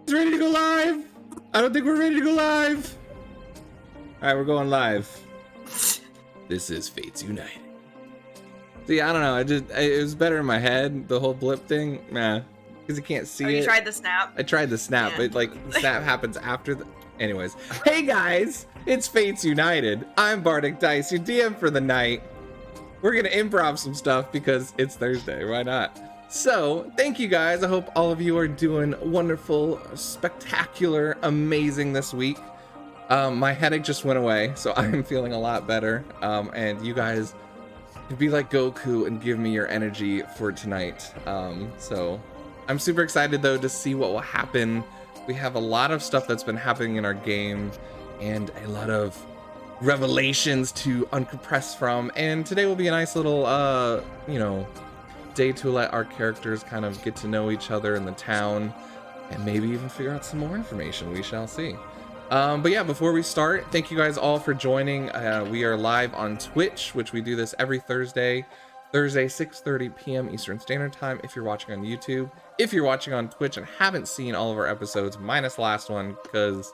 Ready to go live? I don't think we're ready to go live. All right, we're going live. This is Fates United. See, I don't know. It was better in my head. The whole blip thing, nah, because you can't see it. You tried the snap? I tried the snap, Yeah. but like the snap happens after the. Anyways, hey guys, it's Fates United. I'm Bardicdice, your DM for the night. We're gonna improv some stuff because it's Thursday. Why not? So, thank you guys. I hope all of you are doing wonderful, spectacular, amazing this week. My headache just went away, so I'm feeling a lot better. And you guys can be like Goku and give me your energy for tonight. So, I'm super excited though to see what will happen. We have a lot of stuff that's been happening in our game and a lot of revelations to uncompress from. And today will be a nice little, day to let our characters kind of get to know each other in the town and maybe even figure out some more information. We shall see. But yeah, before we start, thank you guys all for joining. We are live on Twitch, which we do this every Thursday, 6:30 p.m. Eastern Standard Time if you're watching on YouTube. If you're watching on Twitch and haven't seen all of our episodes, minus the last one, because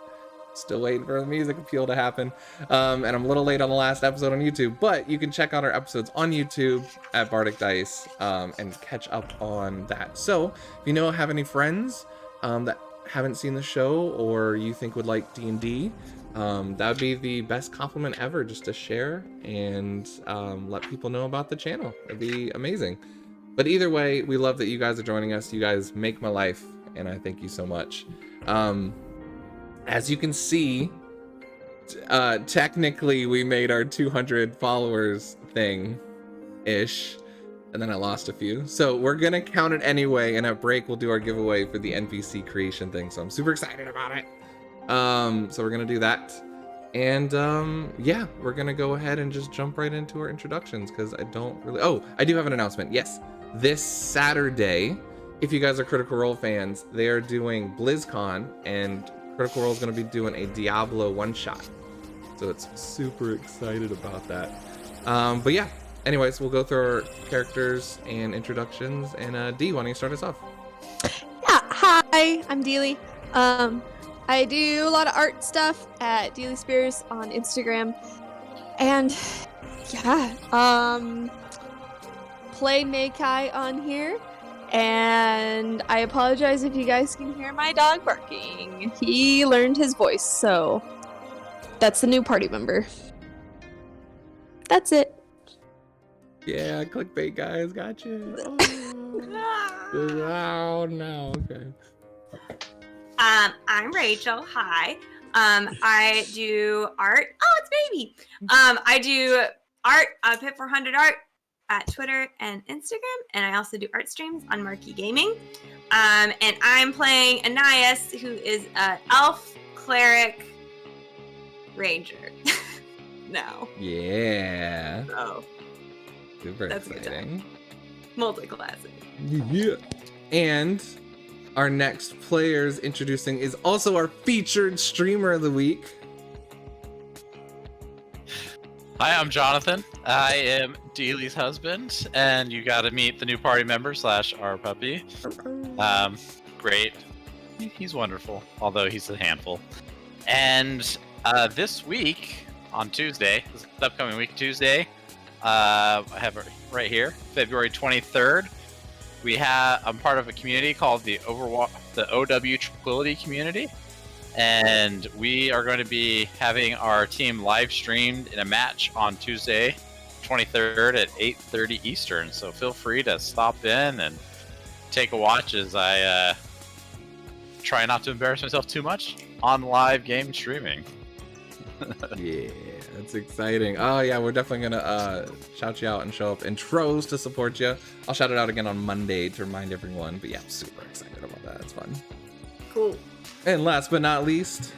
still waiting for the music appeal to happen, and I'm a little late on the last episode on YouTube, but you can check out our episodes on YouTube at Bardicdice and catch up on that. So if you have any friends that haven't seen the show or you think would like D&D, that would be the best compliment ever, just to share and let people know about the channel. It'd be amazing. But either way, we love that you guys are joining us. You guys make my life, and I thank you so much. As you can see, technically we made our 200 followers thing-ish, and then I lost a few. So we're gonna count it anyway, and at break we'll do our giveaway for the NPC creation thing. So I'm super excited about it. So we're gonna do that. And yeah, we're gonna go ahead and just jump right into our introductions because I don't really. Oh, I do have an announcement. Yes, this Saturday, if you guys are Critical Role fans, they are doing BlizzCon, and Critical Role is gonna be doing a Diablo one-shot. So it's super excited about that. But yeah, anyways, we'll go through our characters and introductions. And Dee, why don't you start us off? Yeah, hi, I'm Deely. I do a lot of art stuff at Deely Spears on Instagram. And yeah, play Meikai on here. And I apologize if you guys can hear my dog barking. He learned his voice, so that's the new party member. That's it. Yeah, clickbait, guys, gotcha. Oh no, okay. I'm Rachel. Hi. I do art. Oh, it's baby. I do art, Pit 400 art at Twitter and Instagram, and I also do art streams on Marquee Gaming. And I'm playing Anais, who is an elf cleric ranger. No. Yeah. So Super that's exciting. Multi-classic. Yeah. And our next players introducing is also our featured streamer of the week. Hi, I'm Jonathan. I am Deely's husband, and you got to meet the new party member / our puppy. Great. He's wonderful, although he's a handful. And this week, on Tuesday, this upcoming week, Tuesday, I have it right here, February 23rd. I'm part of a community called the OW Tranquility Community, and we are going to be having our team live streamed in a match on Tuesday, 23rd at 8:30 Eastern. So feel free to stop in and take a watch as I try not to embarrass myself too much on live game streaming. Yeah, that's exciting. Oh yeah, we're definitely gonna shout you out and show up in troves to support you. I'll shout it out again on Monday to remind everyone. But yeah, I'm super excited about that. It's fun. Cool. And last but not least,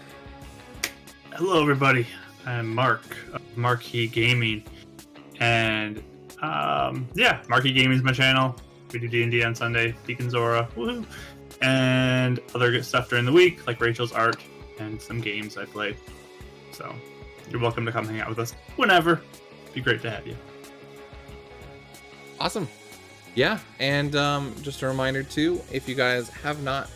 hello everybody. I'm Mark of Marquee Gaming, and yeah, Marquee Gaming is my channel. We do D&D on Sunday, Deacon Zora, woohoo, and other good stuff during the week, like Rachel's art and some games I play. So you're welcome to come hang out with us whenever. It'd be great to have you. awesome. Yeah, and just a reminder too, if you guys have not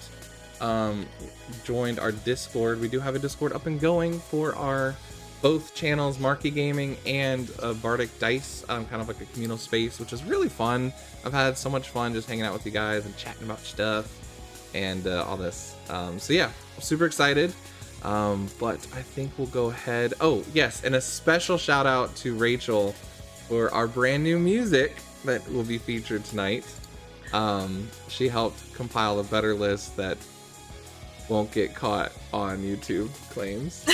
joined our Discord, we do have a Discord up and going for our both channels, Marquee Gaming and Bardicdice, kind of like a communal space, which is really fun. I've had so much fun just hanging out with you guys and chatting about stuff and all this. So yeah, I'm super excited. But I think we'll go ahead. Oh yes, and a special shout out to Rachel for our brand new music that will be featured tonight. She helped compile a better list that won't get caught on YouTube claims.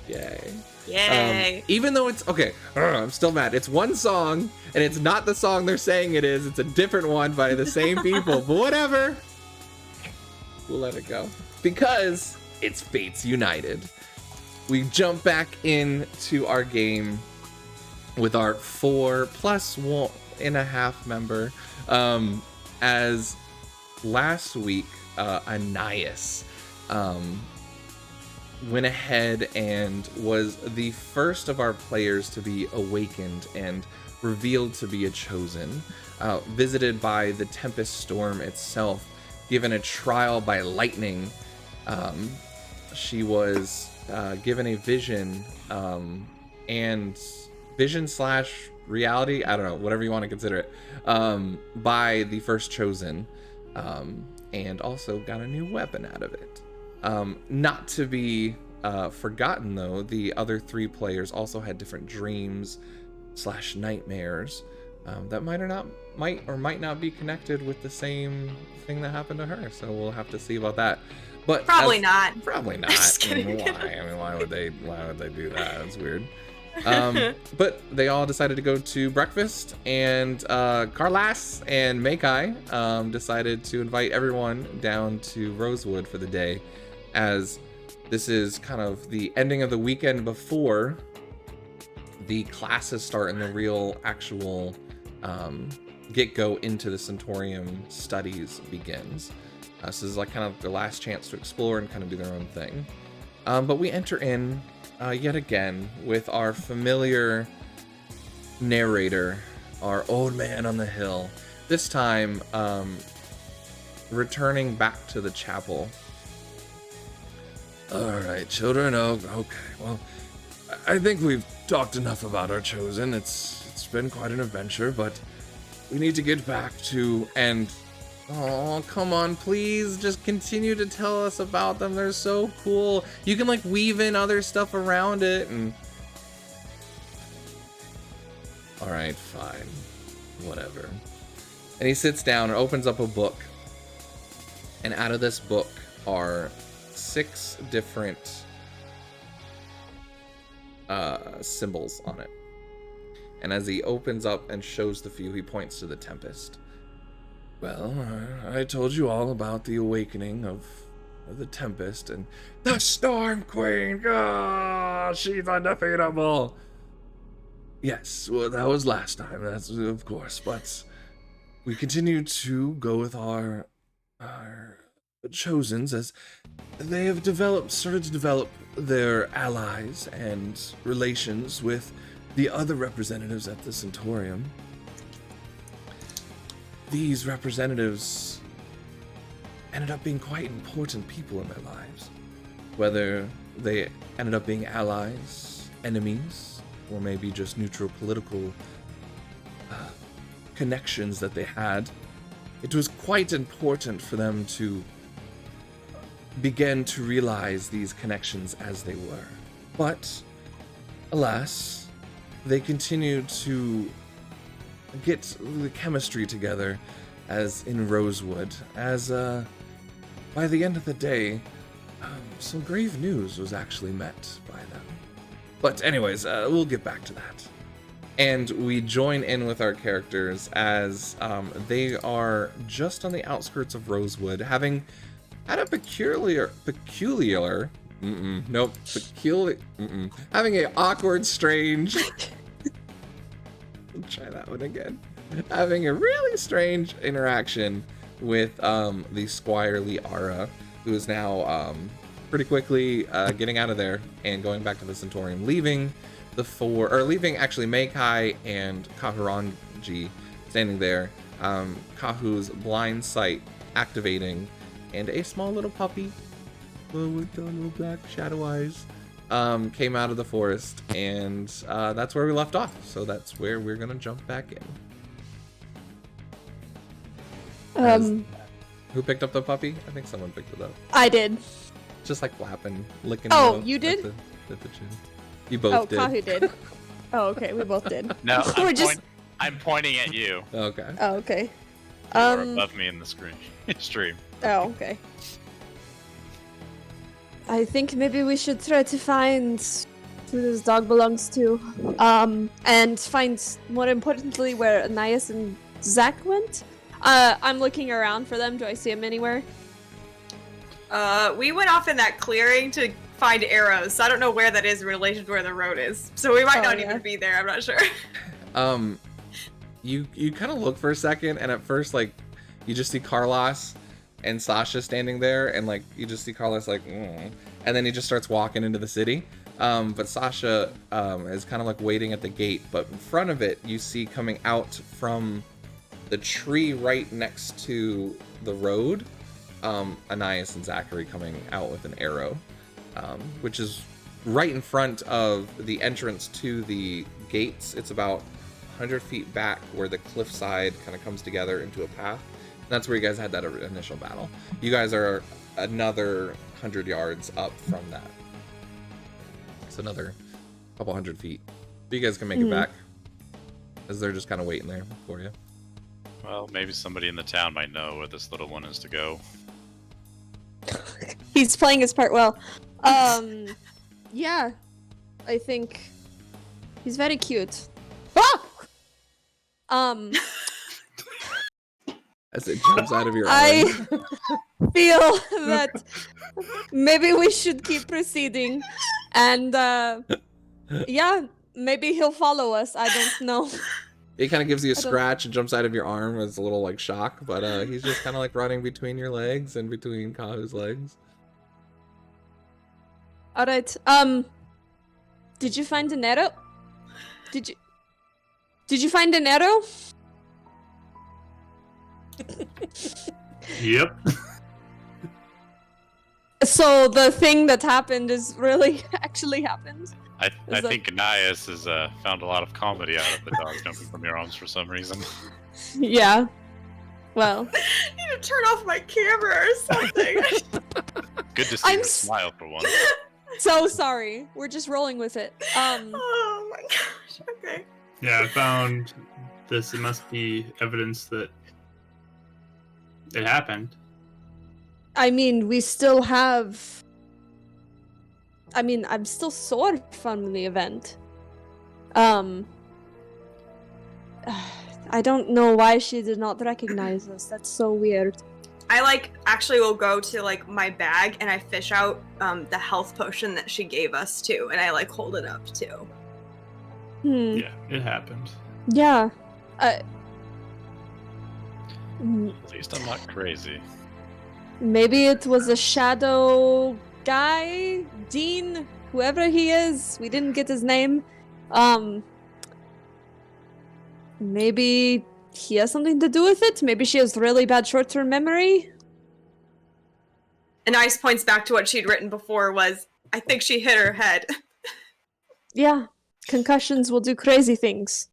Yay. Yay. Even though it's okay, I'm still mad. It's one song and it's not the song they're saying it is. It's a different one by the same people, but whatever. We'll let it go because it's Fates United. We jump back into our game with our 4+1.5 member. As last week, Anais went ahead and was the first of our players to be awakened and revealed to be a chosen, visited by the Tempest Storm itself, given a trial by lightning. She was given a vision, and vision / reality, I don't know, whatever you want to consider it, by the first chosen, and also got a new weapon out of it. Not to be forgotten though, the other 3 players also had different dreams / nightmares that might or might not be connected with the same thing that happened to her. So we'll have to see about that. But Probably not. Probably not. Just I mean, kidding. why? I mean, why would they do that? That's weird. But they all decided to go to breakfast, and Carlas and Meikai decided to invite everyone down to Rosewood for the day, as This is kind of the ending of the weekend before the classes start and the real actual get-go into the Centaurium studies begins. So this is like kind of their last chance to explore and kind of do their own thing. But we enter in yet again with our familiar narrator, our old man on the hill. This time, returning back to the chapel. All right, children. Oh, okay. Well, I think we've talked enough about our chosen. It's been quite an adventure, but we need to get back to and. Oh, come on, please. Just continue to tell us about them. They're so cool. You can like weave in other stuff around it and... All right, fine. Whatever. And he sits down and opens up a book. And out of this book are 6 different symbols on it. And as he opens up and shows the few, he points to the Tempest. Well, I told you all about the awakening of the Tempest and the Storm Queen. Oh, she's undefeatable. Yes, well, that was last time. That's of course, but we continue to go with our chosens as they have started to develop their allies and relations with the other representatives at the Centaurium. These representatives ended up being quite important people in their lives. Whether they ended up being allies, enemies, or maybe just neutral political connections that they had, it was quite important for them to begin to realize these connections as they were. But, alas, they continued to get the chemistry together as in Rosewood, as by the end of the day, some grave news was actually met by them. But anyways, we'll get back to that. And we join in with our characters as they are just on the outskirts of Rosewood, having had a peculiar, having an awkward, strange, I'll try that one again. Having a really strange interaction with the Squire Liara, who is now pretty quickly getting out of there and going back to the Centaurium, leaving actually Meikai and Kahuranji standing there. Kahu's blind sight activating, and a small little puppy with the little black shadow eyes came out of the forest, and that's where we left off. So that's where we're gonna jump back in. Who picked up the puppy? I think someone picked it up. I did. Just like flapping, licking. Oh, you did? At the chin. You both did. Oh, Kahu did. Oh, okay, we both did. No, We're just... I'm pointing at you. Okay. Oh, okay. You are above me in the stream. Oh, okay. I think maybe we should try to find who this dog belongs to. And find, more importantly, where Anais and Zach went. I'm looking around for them. Do I see them anywhere? We went off in that clearing to find arrows, so I don't know where that is in relation to where the road is. So we might not even be there, I'm not sure. You kind of look for a second, and at first, like, you just see Carlos and Sasha standing there, and like you just see Carlos like, and then he just starts walking into the city. But Sasha is kind of like waiting at the gate, but in front of it, you see coming out from the tree right next to the road, Anais and Zachary coming out with an arrow, which is right in front of the entrance to the gates. It's about 100 feet back where the cliffside kind of comes together into a path. That's where you guys had that initial battle. You guys are another 100 yards up from that. It's another couple 100 feet. But you guys can make it back, as they're just kind of waiting there for you. Well, maybe somebody in the town might know where this little one is to go. He's playing his part well. Yeah, I think he's very cute. Ah! As it jumps out of your arm. I feel that maybe we should keep proceeding. And yeah, maybe he'll follow us. I don't know. He kind of gives you a I don't- scratch and jumps out of your arm as a little like shock, but he's just kind of like running between your legs and between Kahu's legs. All right. Did you find an arrow? Did you find an arrow? Yep. So the thing that happened is really actually happened. I that- think Anais has found a lot of comedy out of the dog jumping from your arms for some reason. Yeah. Well, I need to turn off my camera or something. Good to see I'm her s- smile for once. so sorry. We're just rolling with it. Oh my gosh. Okay. Yeah, I found this. It must be evidence that it happened. I mean, we still have. I mean, I'm still sort of from the event. I don't know why she did not recognize us. That's so weird. I actually will go to my bag and I fish out the health potion that she gave us too, and I hold it up too. Yeah, it happened. Yeah. At least I'm not crazy. Maybe it was a shadow guy, Dean, whoever he is. We didn't get his name. Maybe he has something to do with it. Maybe she has really bad short-term memory. And Ice points back to what she'd written before was, I think she hit her head. Yeah, concussions will do crazy things.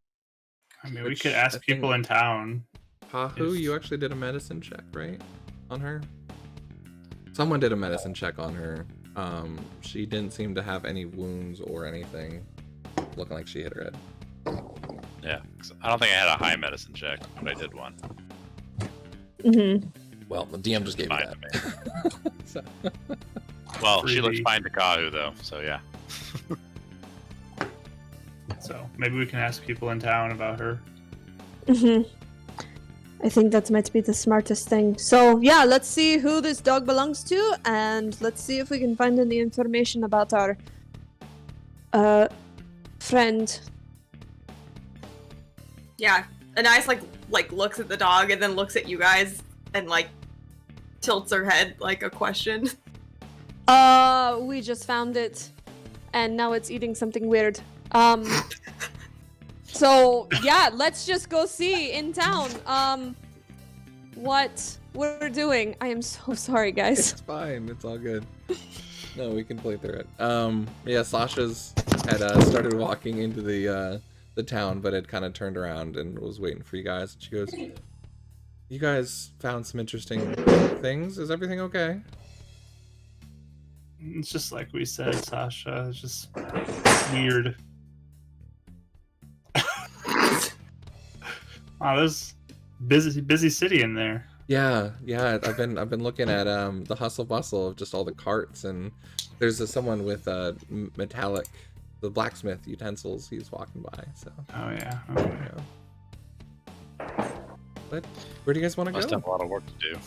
I mean, we Which could I ask think- people in town. Kahu, If- you actually did a medicine check, right? On her? Someone did a medicine check on her. She didn't seem to have any wounds or anything. Looking like she hit her head. Yeah, 'cause I don't think I had a high medicine check, but I did one. Mm-hmm. Well, the DM just gave you Fine that. to me. So- Well, she looks 3D. fine to Kahu though, so yeah. So maybe we can ask people in town about her. Mm-hmm. I think that might be the smartest thing. So, yeah, let's see who this dog belongs to, and let's see if we can find any information about our friend. Yeah. And Ice looks at the dog and then looks at you guys and tilts her head like a question. We just found it, and now it's eating something weird. So, yeah, let's just go see in town, what we're doing. I am so sorry, guys. It's fine. It's all good. No, we can play through it. Yeah, Sasha's had started walking into the town, but had kind of turned around and was waiting for you guys. She goes, "You guys found some interesting things. Is everything okay?" It's just like we said, Sasha. It's just weird. Wow, there's busy city in there. Yeah. I've been looking at the hustle bustle of just all the carts, and there's someone with metallic, the blacksmith utensils. He's walking by. So Oh yeah. Okay. yeah. But where do you guys want to Must go? have a lot of work to do.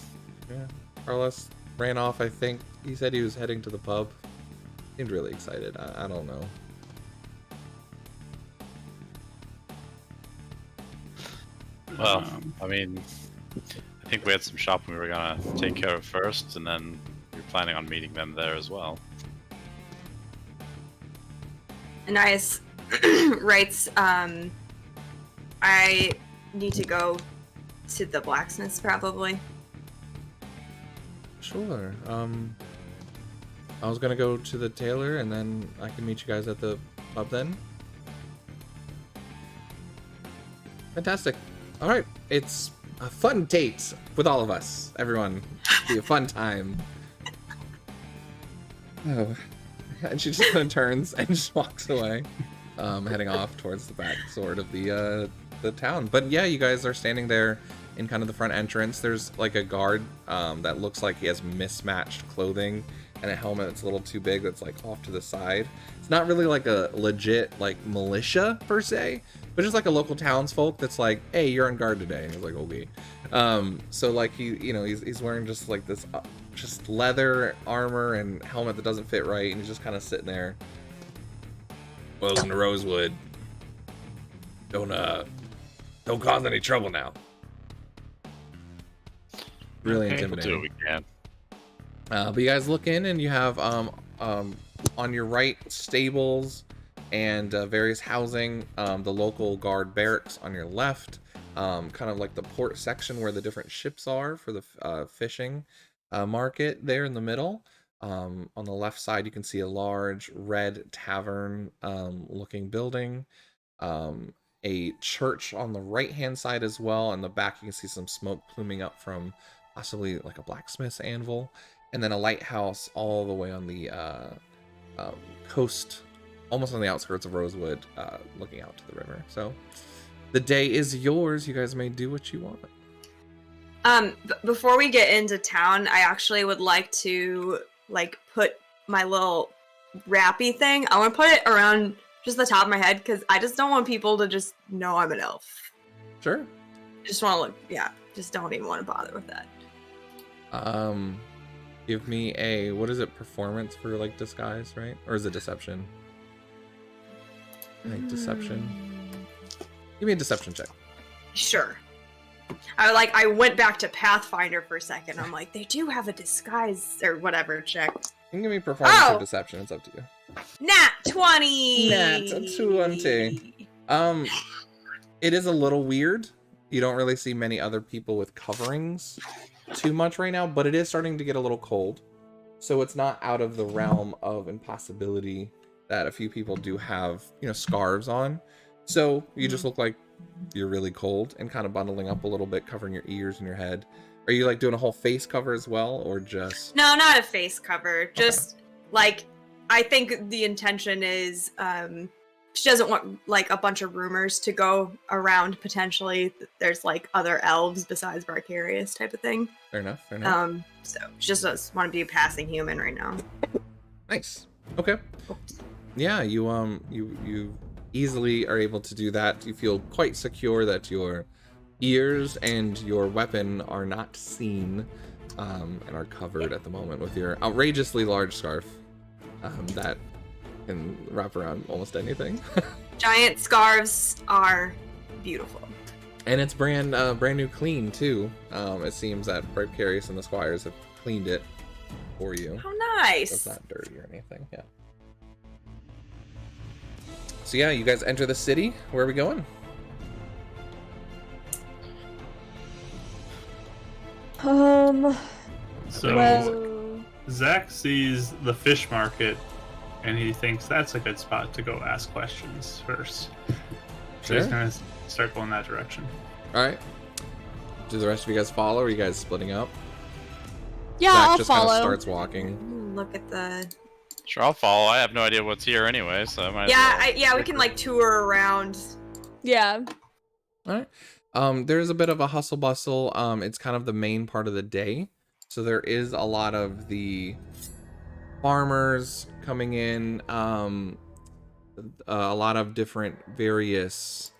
Yeah. Carlos ran off. I think he said he was heading to the pub. Seemed really excited. I don't know. Well, Um, I mean, I think we had some shopping we were gonna take care of first, and then we were planning on meeting them there as well. And Ice writes, I need to go to the blacksmith's probably. Sure. I was gonna go to the tailor, and then I can meet you guys at the pub then. Fantastic. All right, it's a fun date with all of us. Everyone, be a fun time. Oh, and she just kind of turns and just walks away, heading off towards the back sort of the town. But yeah, you guys are standing there in kind of the front entrance. There's like a guard that looks like he has mismatched clothing and a helmet that's a little too big that's like off to the side. It's not really like a legit like militia per se, but just like a local townsfolk that's like, hey, you're on guard today. And he's like, okay. So like he's wearing just like this just leather armor and helmet that doesn't fit right, and he's just kind of sitting there. Welcome to Rosewood. Don't cause any trouble now. Really Okay, intimidating. we'll do what we can. But you guys look in, and you have on your right stables and various housing. The local guard barracks on your left. Kind of like the port section where the different ships are for the fishing market there in the middle. On the left side, you can see a large red tavern looking building. A church on the right hand side as well. On the back, you can see some smoke pluming up from possibly like a blacksmith's anvil. And then a lighthouse all the way on the coast, almost on the outskirts of Rosewood, looking out to the river. So the day is yours. You guys may do what you want. Before we get into town, I actually would like to put my little wrappy thing. I want to put it around just the top of my head because I just don't want people to just know I'm an elf. Sure. Just want to look, yeah. Just don't even want to bother with that. Give me a, what is it, performance for like disguise, right? Or is it deception? I think deception. Give me a deception check. Sure. I went back to Pathfinder for a second. I'm like, they do have a disguise or whatever check. You can give me performance or deception. It's up to you. Nat 20. Nat 20. It is a little weird. You don't really see many other people with coverings too much right now, but it is starting to get a little cold. So it's not out of the realm of impossibility that a few people do have, scarves on. So you just look like you're really cold and kind of bundling up a little bit, covering your ears and your head. Are you doing a whole face cover as well, or just... No, not a face cover. Just I think the intention is she doesn't want a bunch of rumors to go around potentially. There's other elves besides Bardicdice type of thing. Fair enough. So she just doesn't want to be a passing human right now. Nice. Okay. Yeah, you easily are able to do that. You feel quite secure that your ears and your weapon are not seen and are covered at the moment with your outrageously large scarf that can wrap around almost anything. Giant scarves are beautiful. And it's brand new clean too. It seems that Bardicdice and the squires have cleaned it for you. How nice. So it's not dirty or anything. Yeah. So yeah, you guys enter the city. Where are we going? So Well, Zach sees the fish market, and he thinks that's a good spot to go ask questions first. So he's Sure. gonna start going that direction. All right. Do the rest of you guys follow, or are you guys splitting up? yeah, Zach I'll just kind of follow. starts walking. Look at the... Sure, I'll follow. I have no idea what's here anyway, so I might as well. We can tour around. Yeah. All right. There's a bit of a hustle bustle. It's kind of the main part of the day. So there is a lot of the farmers coming in, a lot of different various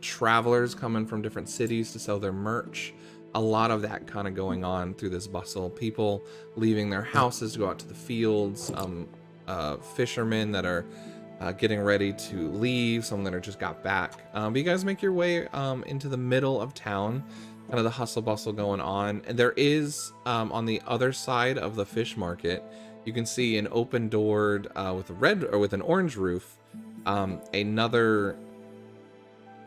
travelers coming from different cities to sell their merch. A lot of that kind of going on through this bustle. People leaving their houses to go out to the fields. Fishermen that are getting ready to leave. Some that are just got back. But you guys make your way into the middle of town. Kind of the hustle bustle going on. And there is on the other side of the fish market, you can see an open doored with a red or with an orange roof. Another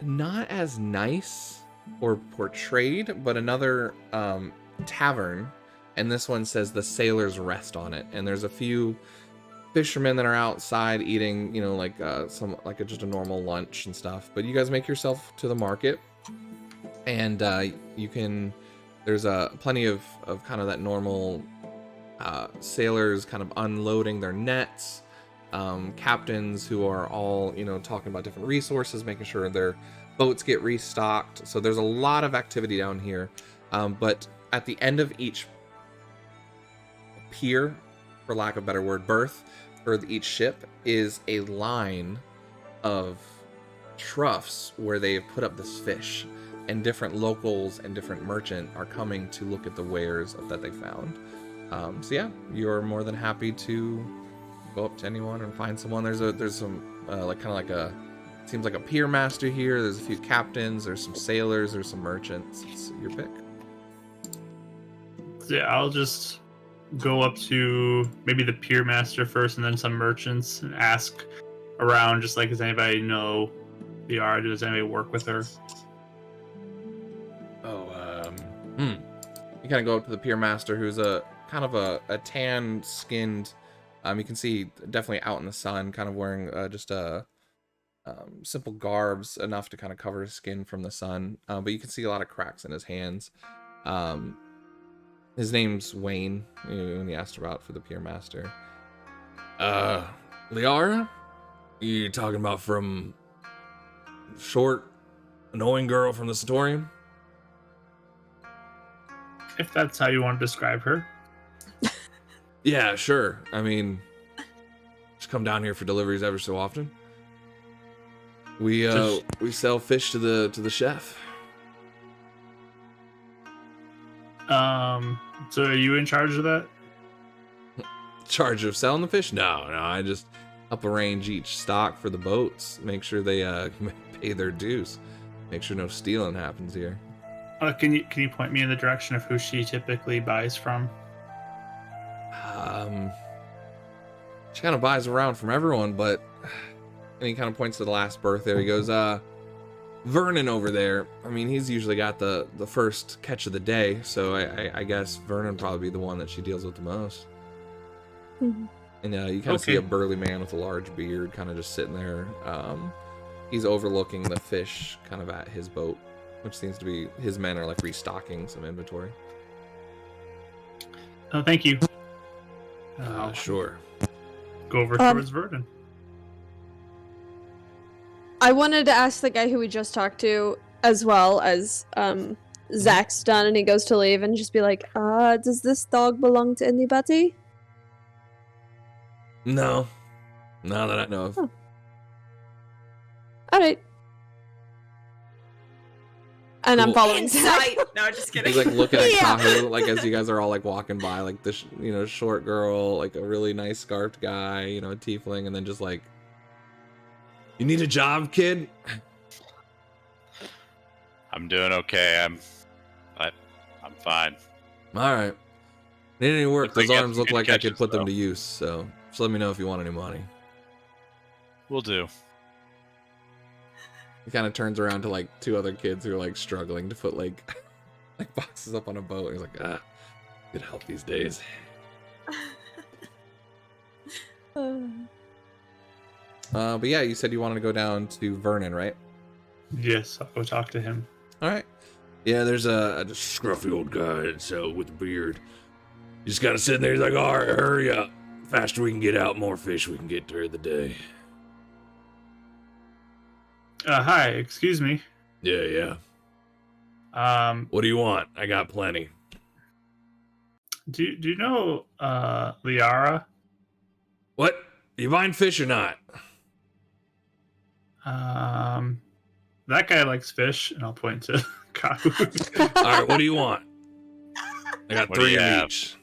not as nice or portrayed, but another tavern, and this one says the Sailor's Rest on it, and there's a few fishermen that are outside eating, just a normal lunch and stuff. But you guys make yourself to the market, and there's plenty of kind of that normal sailors kind of unloading their nets, captains who are all talking about different resources, making sure their boats get restocked. So there's a lot of activity down here, but at the end of each pier, for lack of a better word, berth for each ship is a line of troughs where they have put up this fish. and different locals and different merchant are coming to look at the wares that they found. So yeah, you're more than happy to go up to anyone and find someone. There's some like kind of like a, seems like a pier master here. There's a few captains. There's some sailors. There's some merchants. It's your pick. Yeah, I'll just go up to maybe the pier master first, and then some merchants, and ask around, just like, does anybody know Liara? Does anybody work with her? You kind of go up to the pier master, who's a kind of a tan skinned. You can see definitely out in the sun, kind of wearing just a simple garbs enough to kind of cover his skin from the sun. But you can see a lot of cracks in his hands. His name's Wayne, when he asked about for the pier master. Liara? You talking about from short, annoying girl from the Satorium? If that's how you want to describe her. Yeah, sure. I mean, just come down here for deliveries ever so often. We sell fish to the chef. So are you in charge of that? Charge of selling the fish? No, I just Up arrange each stock for the boats. Make sure they pay their dues. Make sure no stealing happens here. Can you point me in the direction of who she typically buys from? She kind of buys around from everyone, but and he kind of points to the last berth there. He goes, Vernon over there. I mean, he's usually got the first catch of the day, so I guess Vernon would probably be the one that she deals with the most. Mm-hmm. And you kind of see a burly man with a large beard kind of just sitting there. He's overlooking the fish kind of at his boat, which seems to be his men are like restocking some inventory. Oh, thank you. Sure. Go over towards Vernon. I wanted to ask the guy who we just talked to, as well as Zach's done, and he goes to leave, and just be like, does this dog belong to anybody? No. Not that I know of. Huh. Alright. And I'm following Zach. Insight. No, just kidding. He's like looking at Yeah. Kahu, like as you guys are all like walking by, like this, short girl, like a really nice scarfed guy, a tiefling, and then just like, You need a job, kid? I'm doing okay. I'm fine. All right. Need any work? Looks like Those you have arms some look good like I could catches, put them though. to use, so just let me know if you want any money. We'll do. he kind of turns around to like two other kids who are like struggling to put like like boxes up on a boat. He's like, Good help these days. but yeah, you said you wanted to go down to Vernon, right? Yes, I'll go talk to him. All right. Yeah, there's a scruffy old guy with a beard. You just gotta sit there. He's like, all right, hurry up. Faster we can get out, more fish we can get during the day. Hi, excuse me. Yeah. Um, What do you want? I got plenty. do you know Liara? What? You buying fish or not? That guy likes fish, and I'll point to Kahu. All right, what do you want? I got What do 3 you of have? each.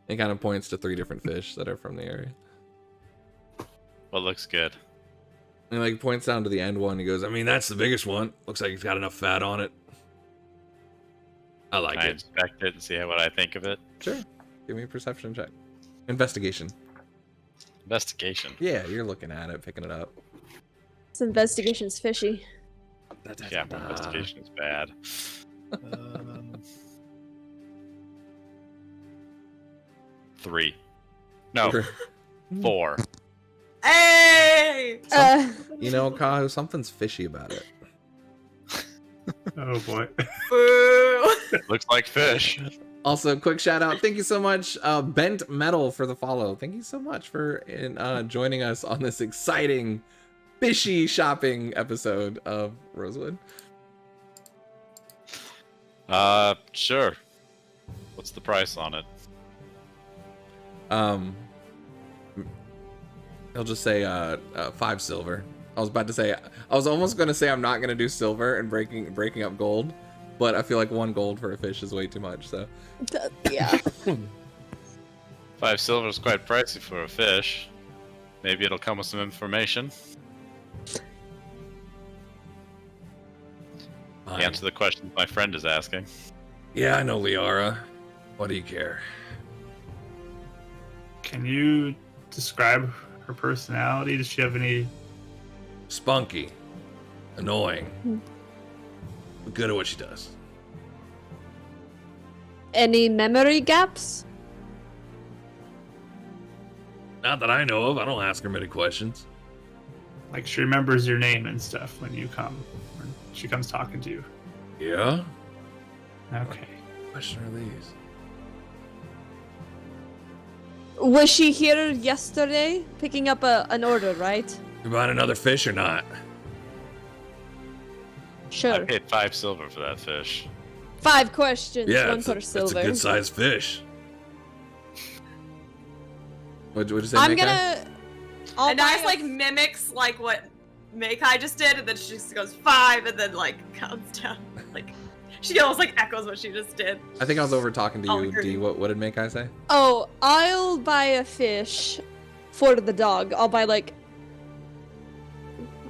He kind of points to 3 different fish that are from the area. What looks good? And like points down to the end one. He goes, I mean, that's the biggest one. Looks like it's got enough fat on it. I like I it. inspect it and see what I think of it. sure. Give me a perception check. Investigation. Investigation. Yeah, you're looking at it, picking it up. This investigation's fishy. Yeah, my investigation is bad. 3. No, 4. Hey! Kahu, something's fishy about it. Oh boy. Boo! Looks like fish. Also, quick shout out. Thank you so much, Bent Metal, for the follow. Thank you so much for joining us on this exciting fishy shopping episode of Rosewood. Sure. What's the price on it? He'll just say 5 silver. I was about to say, I was almost going to say I'm not going to do silver and breaking up gold, but I feel like 1 gold for a fish is way too much, so. Yeah. 5 silver is quite pricey for a fish. Maybe it'll come with some information. Answer the question my friend is asking. Yeah, I know Liara. What do you care? Can you describe her personality? Does she have any? Spunky. Annoying. But good at what she does. Any memory gaps? Not that I know of. I don't ask her many questions. Like she remembers your name and stuff when you come. When she comes talking to you. Yeah? Okay. What question are these? Was she here yesterday picking up an order, right? You buying another fish or not? I Sure. paid 5 silver for that fish. 5 questions, Yeah, 1 it's per it's silver. a good sized fish. What'd you say, I'm Mekai? gonna. I'll And buy Dice a- like mimics like what Mekai just did, and then she just goes 5, and then like counts down. Like she almost like echoes what she just did. I think I was over talking to Oh, you, you're- D. What did Mekai say? Oh, I'll buy a fish for the dog. I'll buy like,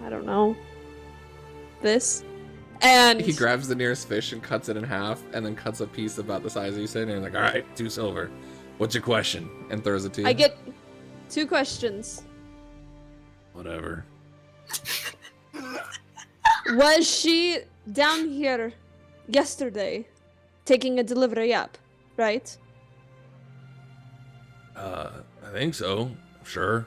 I don't know, this, and He grabs the nearest fish and cuts it in half, and then cuts a piece about the size you said, and he's like, all right, 2 silver. What's your question? And throws it to you. I get 2 questions. Whatever. Was she down here yesterday taking a delivery up, right? I think so. Sure.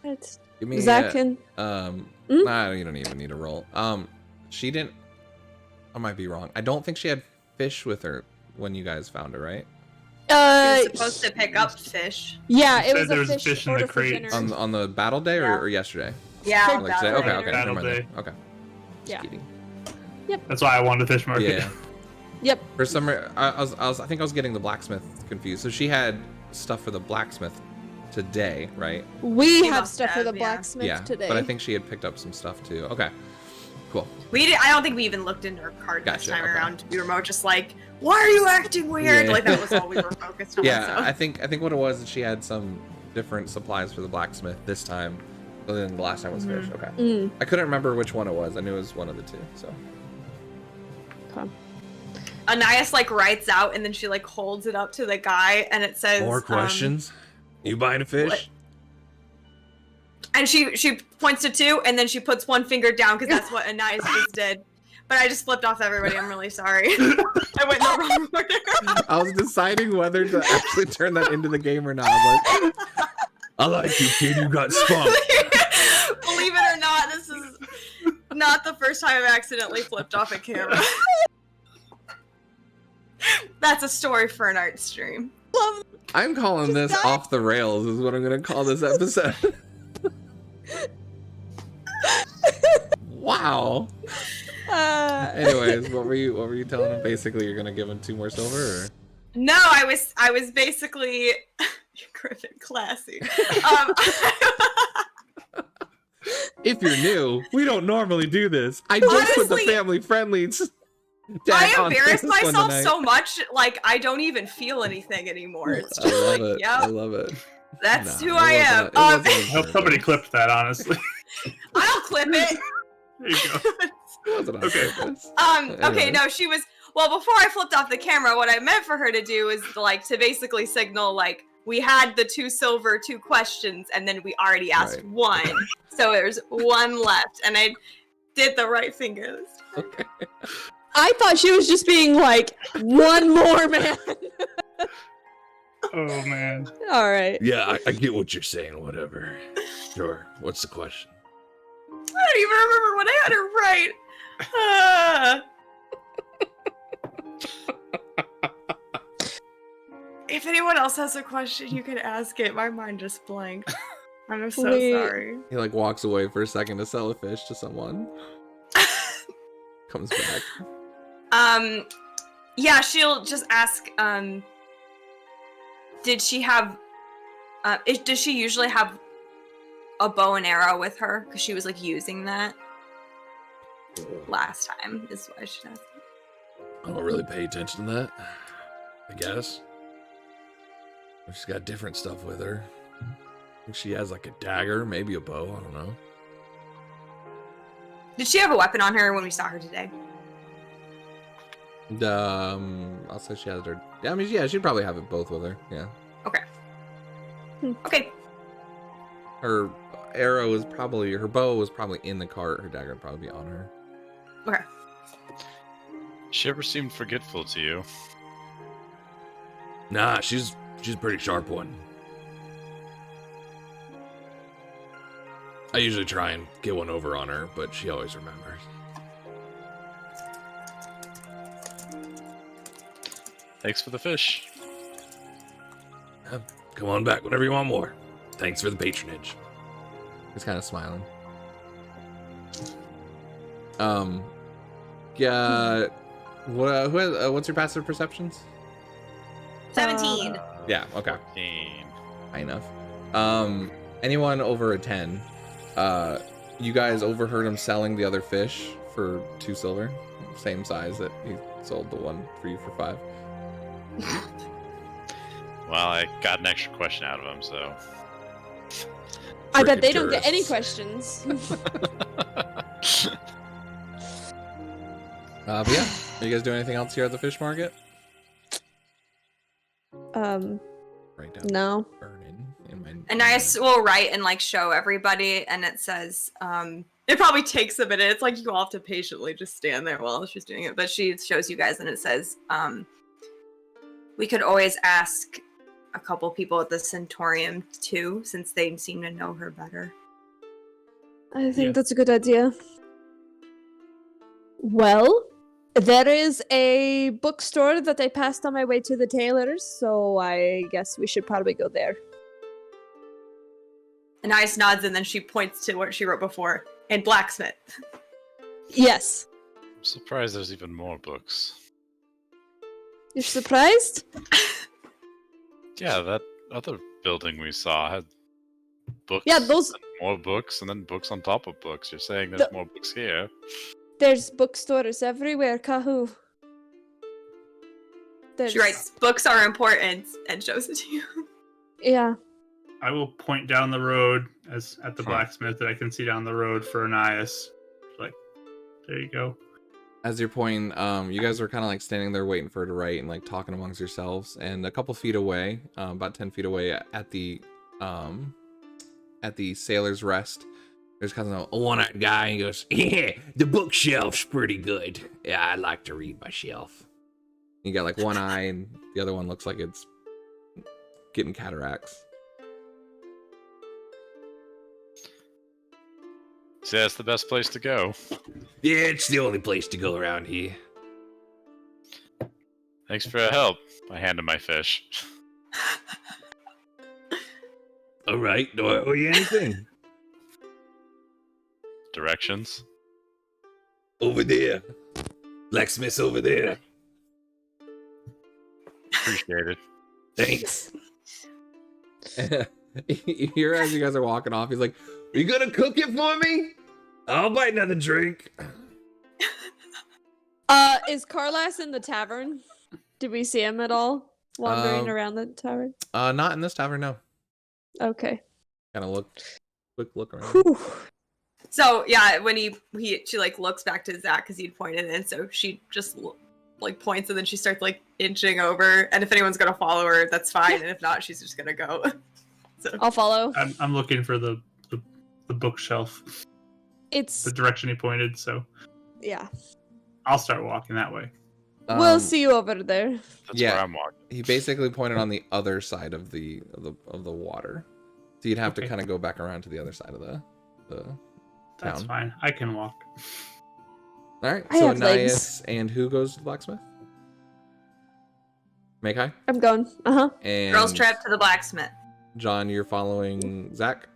Right. Give me Zach and Nah, you don't even need a roll. She didn't. I might be wrong. I don't think she had fish with her when you guys found her, right? You're supposed to pick up fish. Yeah, You it said was there a was a fish, fish in the order for crate. dinner. On the battle day Yeah. or yesterday? Yeah. Like today? Okay, okay. Battle Never mind day. then. Okay. Yeah. Just kidding. That's why I wanted to fish market. Yeah. Yep. For some, I think I was getting the blacksmith confused. So she had stuff for the blacksmith today, right? We She have must stuff for have, the yeah. blacksmith Yeah. today. But I think she had picked up some stuff too. Okay. Cool. I don't think we even looked into her card this Gotcha, time okay. around. We were more just like, why are you acting weird? Yeah. Like that was all we were focused on. Yeah, so. I think what it was is she had some different supplies for the blacksmith this time, other than the last time was fish. Okay. Mm. I couldn't remember which one it was. I knew it was one of the 2. So. Anais like writes out and then she like holds it up to the guy and it says More questions? You buying a fish? what- and she points to 2 and then she puts 1 finger down because that's what Anais just did. But I just flipped off everybody. I'm really sorry. I went in the wrong order. I was deciding whether to actually turn that into the game or not. I was like, I like you, kid. You got spunk. Believe it or not, this is not the first time I've accidentally flipped off a camera. That's a story for an art stream. I'm calling this off the rails. Is what I'm gonna call this episode. Wow. Anyways, what were you telling him? Basically, you're gonna give him 2 more silver. Or? No, I was basically Griffin classy. If you're new, we don't normally do this. I just put the Honestly, family friendly. I embarrass myself so much, like I don't even feel anything anymore. It's I just love like, it. yeah, I love it. that's Nah, who it I am. wasn't- it wasn't I hope somebody purpose. clipped that, honestly. I'll clip it. There you go. It wasn't on Okay. purpose. Okay, Anyways. no, she was. Well, before I flipped off the camera, what I meant for her to do is like to basically signal like we had the 2 silver, 2 questions, and then we already asked Right. 1, so there's 1 left, and I did the right finger this time. Okay. I thought she was just being like, 1 more, man. Oh man. All right. Yeah, I get what you're saying. Whatever. Sure. What's the question? I don't even remember when I had her right. If anyone else has a question, you can ask it. My mind just blanked. I'm so Wait. sorry. He like walks away for a second to sell a fish to someone. Comes back. Yeah, she'll just ask, did she have Does she usually have a bow and arrow with her? Because she was like using that last time. Is why she does. I don't really pay attention to that, I guess. She's got different stuff with her. I think she has like a dagger, maybe a bow, I don't know. Did she have a weapon on her when we saw her today? I'll say she has her. I mean, yeah, she'd probably have it both with her. Yeah. Okay. Okay. Her arrow was probably, her bow was probably in the cart. Her dagger would probably be on her. Okay. She ever seemed forgetful to you? Nah, she's a pretty sharp one. I usually try and get one over on her, but she always remembers. Thanks for the fish. Come on back whenever you want more. Thanks for the patronage. He's kind of smiling. Yeah. What's your passive perceptions? 17. Yeah. Okay. 14. High enough. Anyone over a 10? You guys overheard him selling the other fish for 2 silver, same size that he sold the one for you for 5. Well, I got an extra question out of him, so. I bet Frickin' they don't get any tourists. questions. But yeah, are you guys doing anything else here at the fish market? Right down. No. Burning in my. Anais will write and like show everybody, and it says, it probably takes a minute. It's like you all have to patiently just stand there while she's doing it. But she shows you guys, and it says, we could always ask a couple people at the Centaurium too, since they seem to know her better. I think Yeah. that's a good idea. Well, there is a bookstore that I passed on my way to the tailor's, so I guess we should probably go there. Anais nods, and then she points to what she wrote before, and blacksmith. Yes. I'm surprised there's even more books. You're surprised? Yeah, that other building we saw had books. Yeah, those- and more books, and then books on top of books. You're saying there's more books here. There's bookstores everywhere, Kahoo. She writes, books are important, and shows it to you. Yeah. I will point down the road as at the blacksmith that I can see down the road for Anais. Like, there you go. As you're pointing, you guys are kind of like standing there waiting for her to write and like talking amongst yourselves. And a couple feet away, about 10 feet away, at the Sailor's Rest, there's kind of a one-eyed guy. And he goes, "Yeah, the bookshelf's pretty good. Yeah, I like to read my shelf." You got like one eye, and the other one looks like it's getting cataracts. See, that's the best place to go. Yeah, it's the only place to go around here. Thanks for your help. I hand him my fish. All right, do I owe you anything? Directions. Over there. Blacksmith's over there. Appreciate it. Thanks. You hear as you guys are walking off, he's like, Are you gonna cook it for me? I'll buy another drink. Is Carlas in the tavern? Did we see him at all wandering around the tavern? not in this tavern, no. Okay. Kind of quick look around. Whew. So yeah, when she like looks back to Zach because he'd pointed, and so she just like points, and then she starts like inching over. And if anyone's gonna follow her, that's fine. And if not, she's just gonna go. So I'll follow. I'm looking for the bookshelf, It's the direction he pointed. So yeah. I'll start walking that way. We'll see you over there. That's Yeah. where I'm walking. He basically pointed on the other side of the water, so you'd have to Okay. kind of go back around to the other side of the That's town. fine. I can walk. All right. I So have legs. Anais and who goes to the blacksmith? Makai I'm going. Uh-huh. and girls trip to the blacksmith. John, you're following Zach.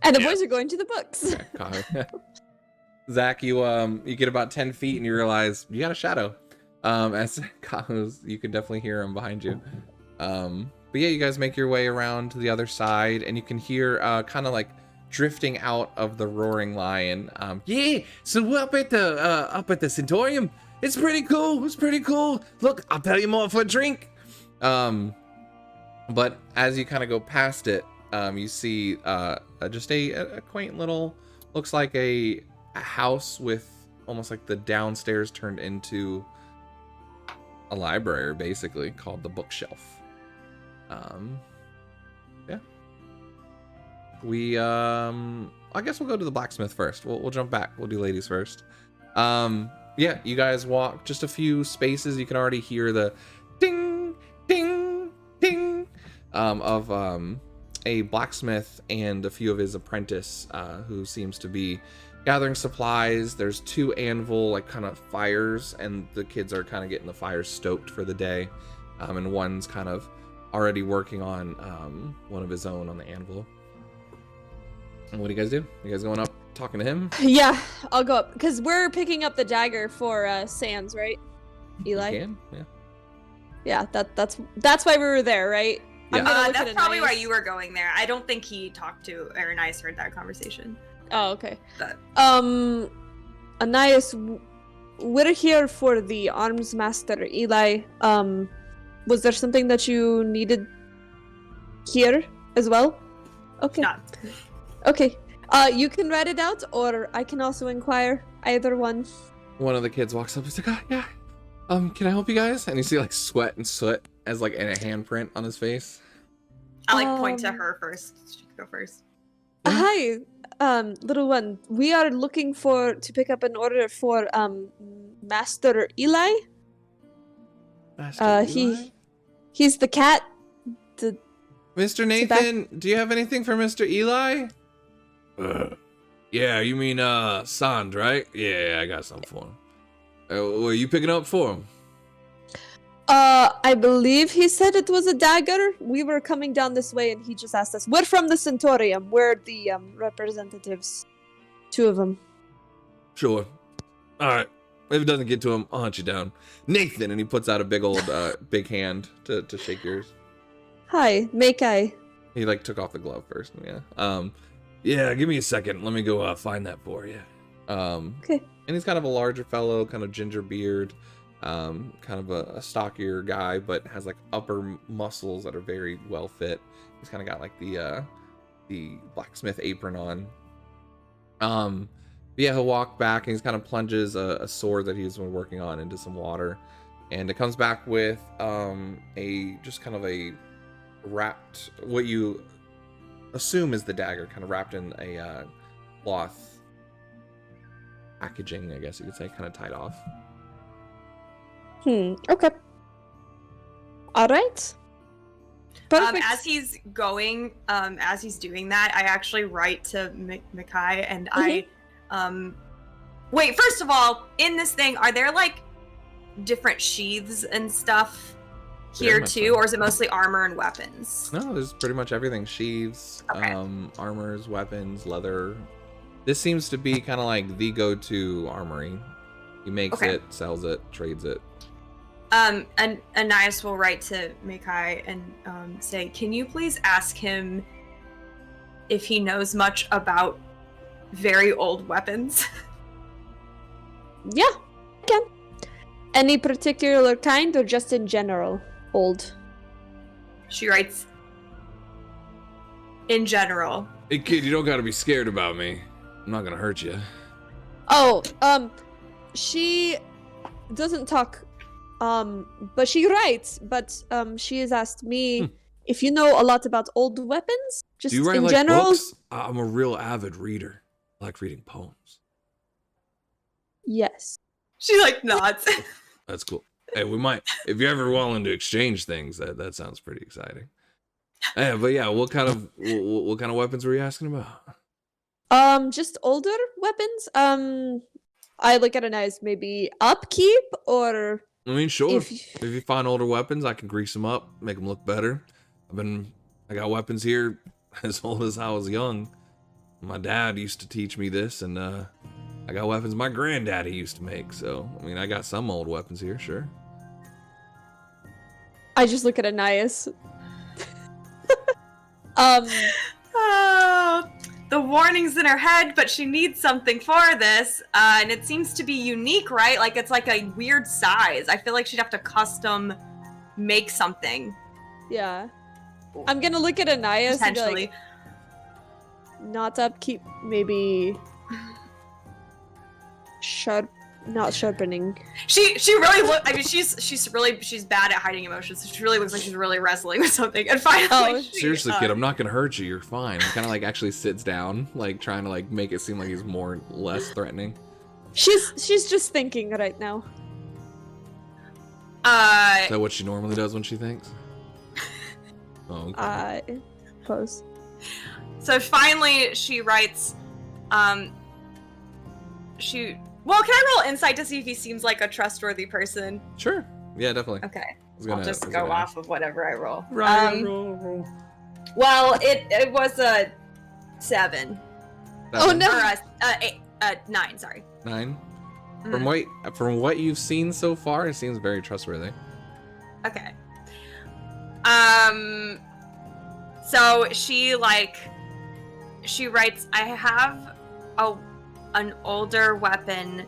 And the Yeah. boys are going to the books. Okay, Kahu. Zach, you get about 10 feet and you realize you got a shadow. As Kahu's, you can definitely hear him behind you. But yeah, you guys make your way around to the other side, and you can hear kind of like drifting out of the roaring lion. Yeah, so we're up at the Centaurium. It's pretty cool. It's pretty cool. Look, I'll tell you more for a drink. But as you kind of go past it, you see just a quaint little, looks like a house with almost like the downstairs turned into a library, basically, called the Bookshelf. Yeah. I guess we'll go to the blacksmith first. We'll jump back. We'll do ladies first. Yeah, you guys walk just a few spaces. You can already hear the ding, ding, ding of a blacksmith and a few of his apprentice who seems to be gathering supplies. There's 2 anvil like kind of fires, and the kids are kind of getting the fires stoked for the day. And one's kind of already working on one of his own on the anvil. And what do you guys do? You guys going up talking to him? Yeah, I'll go up because we're picking up the dagger for Sans, right? Eli. You can, yeah. Yeah, that's why we were there, right? Yeah. I'm gonna look That's at probably why Anais. you were going there. I don't think he talked to or Anais heard that conversation. Oh, okay. But Anais, we're here for the arms master, Eli. Was there something that you needed here as well? Okay. not. Okay. You can write it out, or I can also inquire. Either one. One of the kids walks up. He's like, yeah. Can I help you guys? And you see like sweat and soot as like in a handprint on his face. I like point to her first. She can go first. Hi, little one. We are looking to pick up an order for Master Eli. He's the cat. Mr. Nathan, do you have anything for Mr. Eli? Yeah, you mean Sand, right? Yeah, I got something for him. What are you picking up for him? I believe he said it was a dagger. We were coming down this way and he just asked us. We're from the Centaurium. We're the representatives. 2 of them. Sure. All right. If it doesn't get to him, I'll hunt you down. Nathan, and he puts out a big old big hand to shake yours. Hi, Meikai. He like took off the glove first. Yeah. Yeah, give me a second. Let me go find that for you. Okay. And he's kind of a larger fellow, kind of ginger beard, kind of a stockier guy, but has like upper muscles that are very well fit. He's kind of got like the blacksmith apron on. But yeah, he'll walk back and he's kind of plunges a sword that he's been working on into some water, and it comes back with a just kind of a wrapped, what you assume is the dagger, kind of wrapped in a cloth packaging, I guess you could say, kind of tied off. Okay. All right. Perfect. As he's going, as he's doing that, I actually write to Mikai and I, wait, first of all, in this thing, are there like different sheaths and stuff here too, or is it mostly armor and weapons? No, there's pretty much everything. Sheaths, Okay. Armors, weapons, leather. This seems to be kind of like the go-to armory. He makes Okay. it, sells it, trades it. And Anais will write to Mikai and say, can you please ask him if he knows much about very old weapons? Yeah, I can. Any particular kind or just in general? Old. She writes, in general. Hey kid, you don't gotta be scared about me. I'm not gonna hurt you. Oh, she doesn't talk, but she writes, but she has asked me if you know a lot about old weapons, just Do you write in like general. books? I'm a real avid reader. I like reading poems. Yes. She like nods. That's cool. Hey, we might, if you're ever willing to exchange things, that sounds pretty exciting. Yeah, but yeah, what kind of weapons were you asking about? Just older weapons. I look at it as maybe upkeep or I mean, sure. if If you find older weapons, I can grease them up, make them look better. I got weapons here as old as I was young. My dad used to teach me this, and I got weapons my granddaddy used to make. So, I mean, I got some old weapons here, sure. I just look at Anais. Oh, the warning's in her head, but she needs something for this, and it seems to be unique, right? Like it's like a weird size. I feel like she'd have to custom make something. Yeah. I'm gonna look at Anais and be Potentially. like, not upkeep, maybe not sharpening. She really I mean she's bad at hiding emotions. So she really looks like she's really wrestling with something. And finally, Oh, Seriously, kid, I'm not gonna hurt you. You're fine. Kind of like actually sits down, like trying to like make it seem like he's less threatening. She's just thinking right now. Is that what she normally does when she thinks? Oh, okay. Close. So finally she writes, well, can I roll insight to see if he seems like a trustworthy person? Sure. Yeah, definitely. Okay. I I'll just go off of whatever I roll. Roll. Well, it was a 7. Oh no! Or a 9, sorry. 9. Mm. From what you've seen so far, it seems very trustworthy. Okay. So she writes, I have an older weapon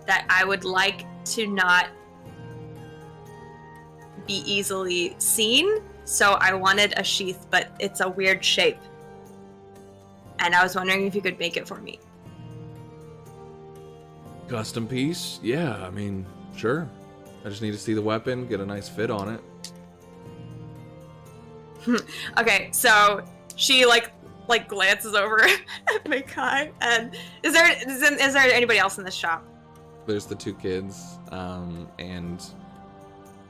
that I would like to not be easily seen, so I wanted a sheath, but it's a weird shape. And I was wondering if you could make it for me. Custom piece? Yeah, I mean, sure. I just need to see the weapon, get a nice fit on it. Okay, so she like glances over at Mikai, and is there anybody else in this shop? There's the 2 kids, and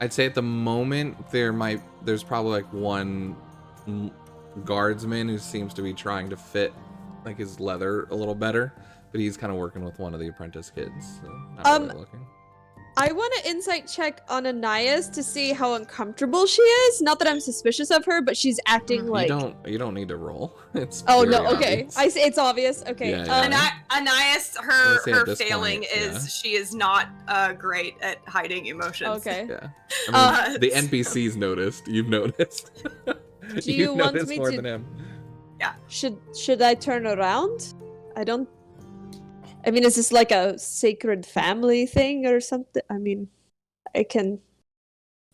I'd say at the moment there's probably like one guardsman who seems to be trying to fit like his leather a little better, but he's kind of working with one of the apprentice kids, so not really looking. I want to insight check on Anais to see how uncomfortable she is. Not that I'm suspicious of her, but she's acting like... You don't need to roll. It's Oh, very no, okay. obvious. I see, it's obvious. Okay. Yeah. Anais, I say her at this failing point, is yeah. she is not great at hiding emotions. Okay. Yeah. I mean, the NPCs noticed. You've noticed. Do you You've want noticed me more to- than him. Should I turn around? I mean, is this like a sacred family thing or something? I mean, I can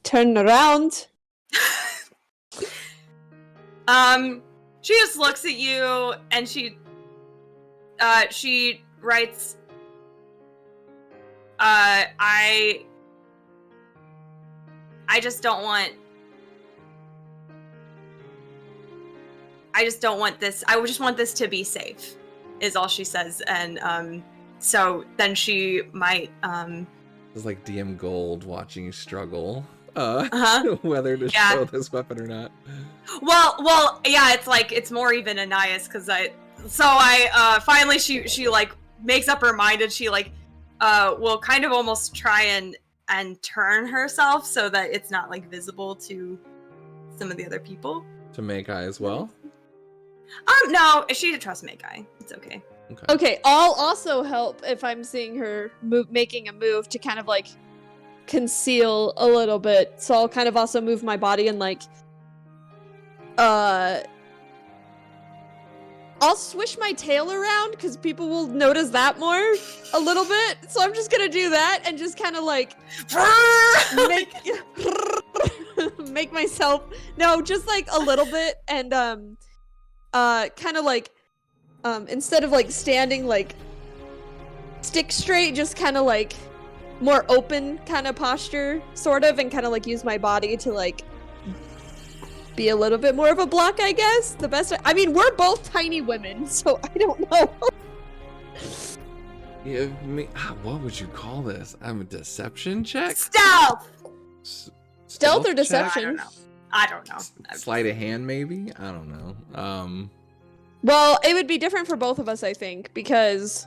turn around. She just looks at you and she writes, I just don't want this. I just want this to be safe, is all she says. And so then she might It's like DM Gold watching you struggle. Whether to Yeah. show this weapon or not. Well, yeah, it's more even Anais, because finally she like makes up her mind, and she like will kind of almost try and turn herself so that it's not like visible to some of the other people. To Makai as well. No, she trusts Makai. It's okay. Okay, I'll also help if I'm seeing her making a move to kind of like conceal a little bit. So I'll kind of also move my body and like I'll swish my tail around because people will notice that more a little bit. So I'm just gonna do that and just kind of like make myself just like a little bit, and kind of like instead of like standing like stick straight, just kind of like more open kind of posture, sort of, and kind of like use my body to like be a little bit more of a block, I guess. The best. I mean, we're both tiny women, so I don't know. Give me. What would you call this? I'm a deception check. Stealth. Stealth or check? deception? I don't know. Sleight of hand, maybe. I don't know. Well, it would be different for both of us, I think, because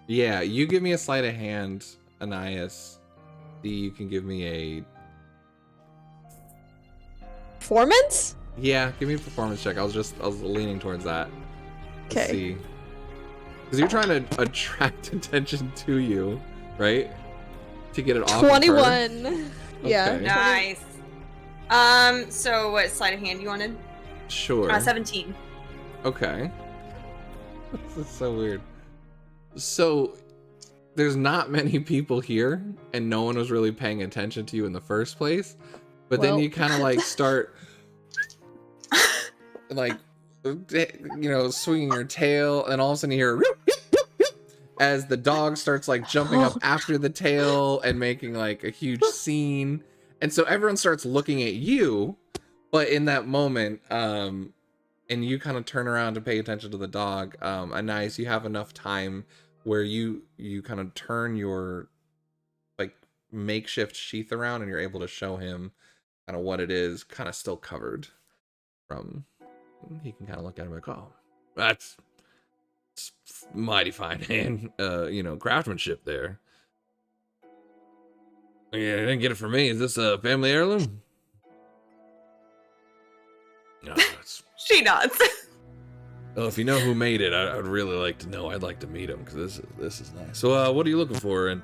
Yeah, you give me a sleight of hand, Anais. You can give me a. performance. Yeah, give me a performance check. I was leaning towards that. Let's Okay. see. Because you're trying to attract attention to you, right? To get it off. of her. 21. Yeah. Okay. Nice. So what sleight of hand you wanted? Sure. 17. Okay. This is so weird. So, there's not many people here, and no one was really paying attention to you in the first place. But then Well. you kind of like start, like, you know, swinging your tail, and all of a sudden you hear as the dog starts like jumping up after the tail and making like a huge scene. And so everyone starts looking at you, but in that moment, and you kind of turn around to pay attention to the dog. Anais, you have enough time where you kind of turn your like makeshift sheath around, and you're able to show him kind of what it is, kind of still covered from. He can kind of look at him like, oh, that's mighty fine hand, you know, craftsmanship there. Yeah, I didn't get it from me. Is this a family heirloom? No, it's... She nods. Well, if you know who made it, I'd really like to know. I'd like to meet him, because this is nice. So, what are you looking for? And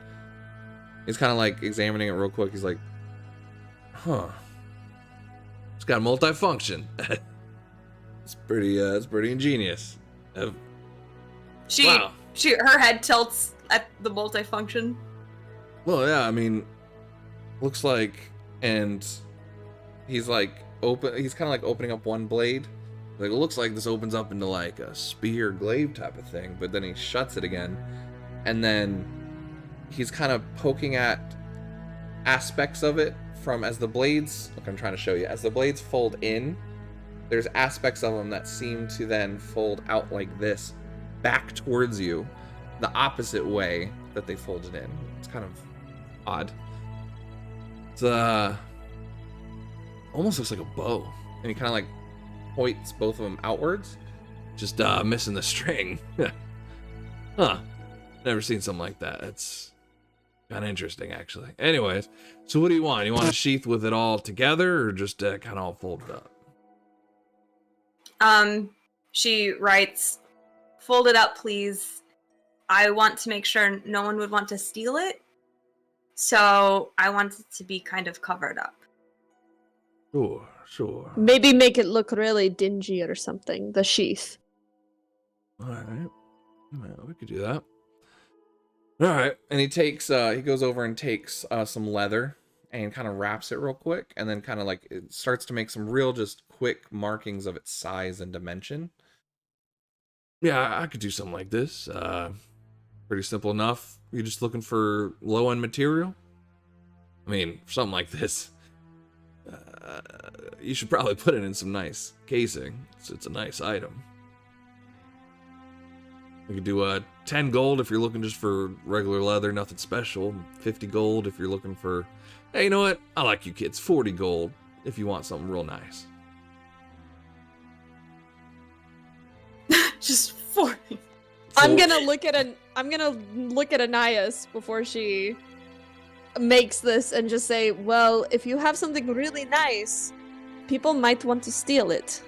he's kind of like examining it real quick. He's like, huh. It's got multifunction. It's pretty ingenious. Wow. Her head tilts at the multifunction. Well, yeah, I mean, looks like, and he's like he's kind of like opening up one blade. Like, it looks like this opens up into like a spear glaive type of thing, but then he shuts it again. And then he's kind of poking at aspects of it from as the blades, look, I'm trying to show you, as the blades fold in, there's aspects of them that seem to then fold out like this, back towards you, the opposite way that they folded in. It's kind of odd. It's almost looks like a bow, and he kind of like points both of them outwards, just missing the string. Huh? Never seen something like that. It's kind of interesting, actually. Anyways, so what do you want? You want a sheath with it all together, or just kind of all folded up? She writes, "Fold it up, please. I want to make sure no one would want to steal it, so I want it to be kind of covered up." Sure. Maybe make it look really dingy or something, the sheath. Alright. Well, we could do that. Alright. And he takes, he goes over and takes some leather and kind of wraps it real quick, and then kind of like it starts to make some real just quick markings of its size and dimension. Yeah, I could do something like this. Pretty simple enough. You're just looking for low-end material? I mean, something like this. You should probably put it in some nice casing. It's a nice item. We could do 10 gold if you're looking just for regular leather, nothing special. 50 gold if you're looking for, hey, you know what? I like you kids. 40 gold if you want something real nice. Just 40. I'm gonna look at Anais before she makes this and just say, well, if you have something really nice, people might want to steal it.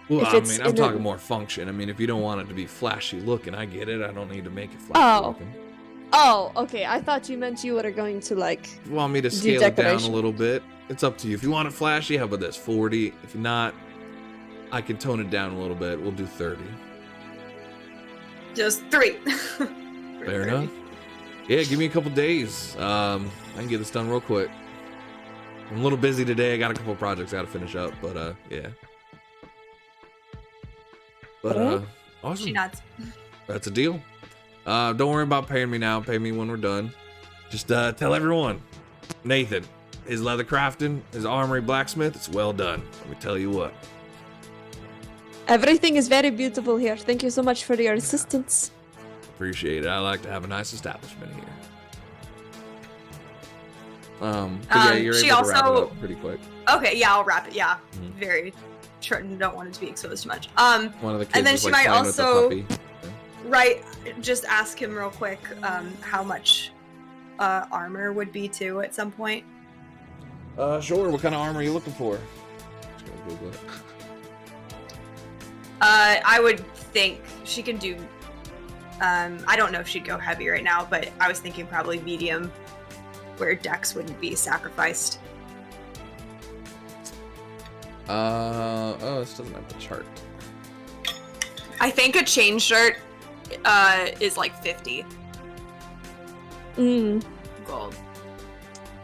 Well, I mean, I'm talking more function. I mean, if you don't want it to be flashy looking, I get it. I don't need to make it flashy looking. Oh, okay. I thought you meant you were going to, like, You want me to scale it down a little bit? It's up to you. If you want it flashy, how about this? 40. If not, I can tone it down a little bit. We'll do 30. Just 3. Fair enough. Yeah, give me a couple days. I can get this done real quick. I'm a little busy today. I got a couple projects I gotta finish up, but yeah. But awesome. She nods. That's a deal. Don't worry about paying me now. Pay me when we're done. Just tell everyone, Nathan, his leather crafting, his armory blacksmith, it's well done. Let me tell you what. everything is very beautiful here. Thank you so much for your assistance. Appreciate it. I like to have a nice establishment here. But yeah, you're she able to wrap it also- up pretty quick. Okay, yeah, I'll wrap it. Yeah, Mhm. very. Don't want it to be exposed too much. One of the kids and then was, she like, might playing with the also puppy. just ask him real quick how much armor would be too at some point. Sure. What kind of armor are you looking for? Just gonna Google it. I would think she can do. I don't know if she'd go heavy right now, but I was thinking probably medium, where Dex wouldn't be sacrificed. Oh, this doesn't have the chart. I think a chain shirt is like 50 gold,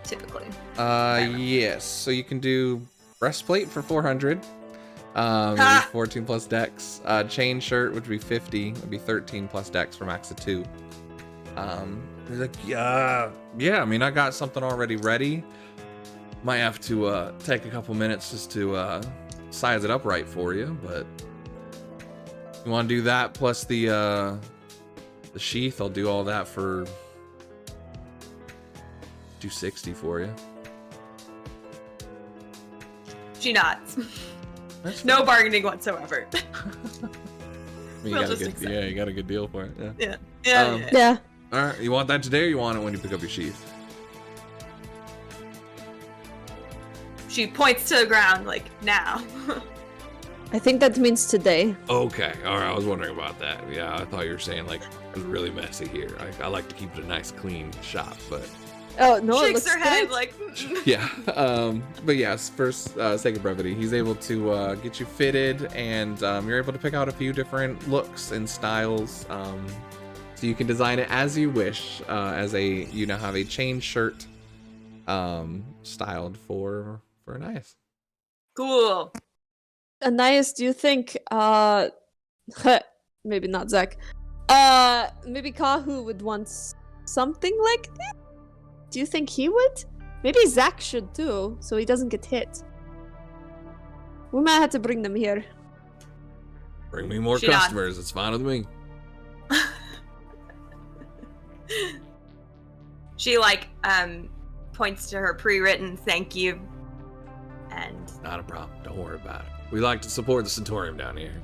typically. Yes. So you can do breastplate for 400. Ha! 14 plus dex. Chain shirt would be 50. Would be 13 plus dex for max of 2. He's like, yeah. I mean, I got something already ready. Might have to take a couple minutes just to size it up right for you, but you want to do that plus the sheath? I'll do all that for 260 for you. She nods. That's No fine. bargaining whatsoever. I mean, We'll you got a just good, accept. yeah, you got a good deal for it. Yeah. Yeah. Yeah. Um, yeah. Yeah. All right, you want that today, or you want it when you pick up your sheath? She points to the ground like now. I think that means today. Okay, all right. I was wondering about that. Yeah, I thought you were saying like it was really messy here. I like to keep it a nice, clean shop, but Oh no, it Shakes looks her head good. like. yeah. But yes, first sake of brevity, he's able to get you fitted, and you're able to pick out a few different looks and styles. So you can design it as you wish. You now have a chain shirt, styled for Anais. Cool. Anais, do you think maybe not Zach. Maybe Kahu would want something like this? Do you think he would? Maybe Zach should too, so he doesn't get hit. We might have to bring them here. Bring me more She nods. customers. It's fine with me. She like points to her pre-written thank you, and Not a problem. Don't worry about it. We like to support the Centaurium down here.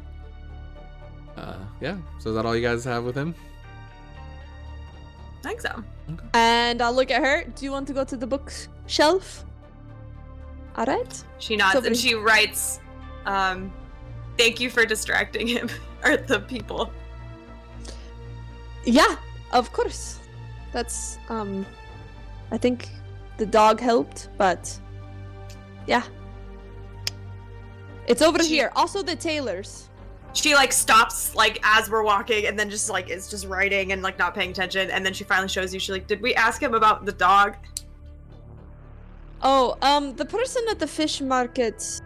Yeah. So is that all you guys have with him? I think so. And I'll look at her. Do you want to go to the bookshelf? Alright. She nods So and we- she writes, "Thank you for distracting him or the people." Yeah, of course. That's I think the dog helped, but yeah. It's over She- here. Also the tailors. She like stops like as we're walking and then just like is just writing and like not paying attention, and then she finally shows you. She's like, "Did we ask him about the dog?" Oh, the person at the fish market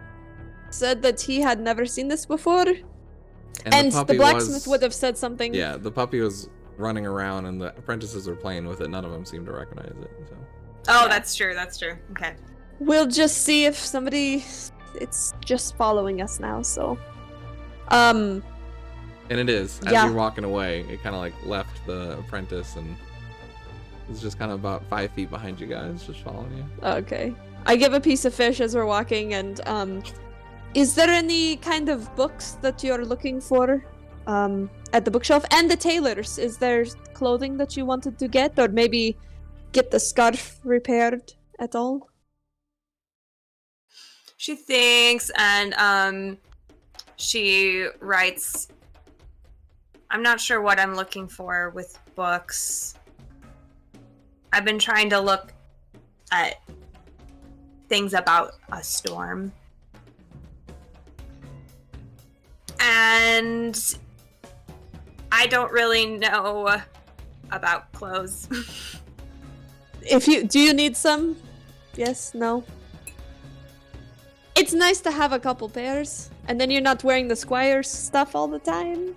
said that he had never seen this before. And the puppy blacksmith was- would have said something. Yeah, the puppy was running around and the apprentices were playing with it. None of them seemed to recognize it. So. Oh, that's true. That's true. Okay. We'll just see if somebody. It's just following us now, so. And it is. As Yeah. you're walking away, it kind of like left the apprentice and is just kind of about 5 feet behind you guys, just following you. Okay. I give a piece of fish as we're walking, and is there any kind of books that you're looking for at the bookshelf? And the tailors, is there clothing that you wanted to get, or maybe get the scarf repaired at all? She thinks and she writes, "I'm not sure what I'm looking for with books. I've been trying to look at things about a storm. And I don't really know about clothes." Do you need some? Yes, no. It's nice to have a couple pairs, and then you're not wearing the squire's stuff all the time.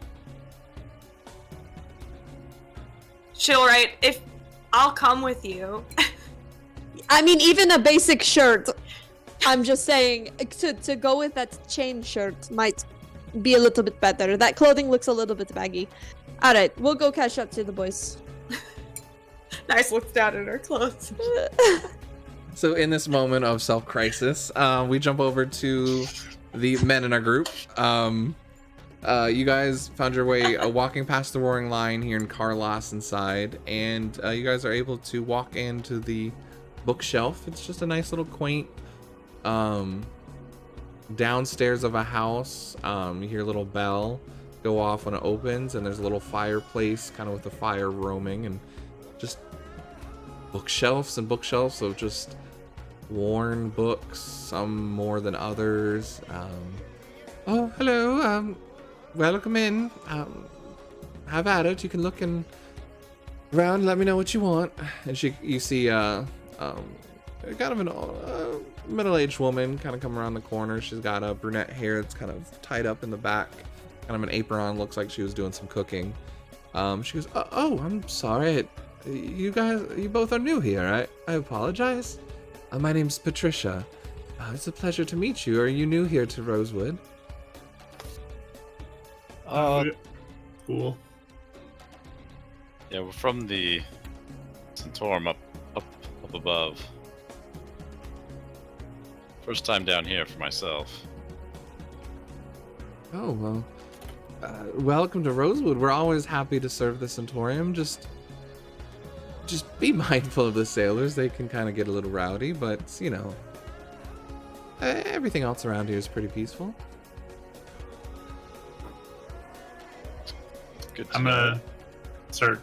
She'll write, "If I'll come with you." I mean, even a basic shirt. I'm just saying, to go with that chain shirt might be a little bit better. That clothing looks a little bit baggy. Alright, we'll go catch up to the boys. Nice looks down at her clothes. So in this moment of self-crisis, we jump over to the men in our group. You guys found your way walking past the Roaring Lion here in Carlos inside, and you guys are able to walk into the bookshelf. It's just a nice little quaint downstairs of a house. You hear a little bell go off when it opens, and there's a little fireplace kind of with the fire roaming, and just bookshelves and bookshelves of just worn books, some more than others. Oh, hello. Welcome in. Have at it. You can look around. Let me know what you want. And you see, kind of an middle-aged woman kind of come around the corner. She's got a brunette hair that's kind of tied up in the back, kind of an apron. Looks like she was doing some cooking. She goes, oh, I'm sorry. You both are new here. I apologize. My name's Patricia. It's a pleasure to meet you. Are you new here to Rosewood? Cool. Yeah, we're from the Centaurum up above. First time down here for myself. Oh, well. Welcome to Rosewood. We're always happy to serve the Centaurum. Just be mindful of the sailors. They can kind of get a little rowdy, but, you know, everything else around here is pretty peaceful. Good. I'm gonna start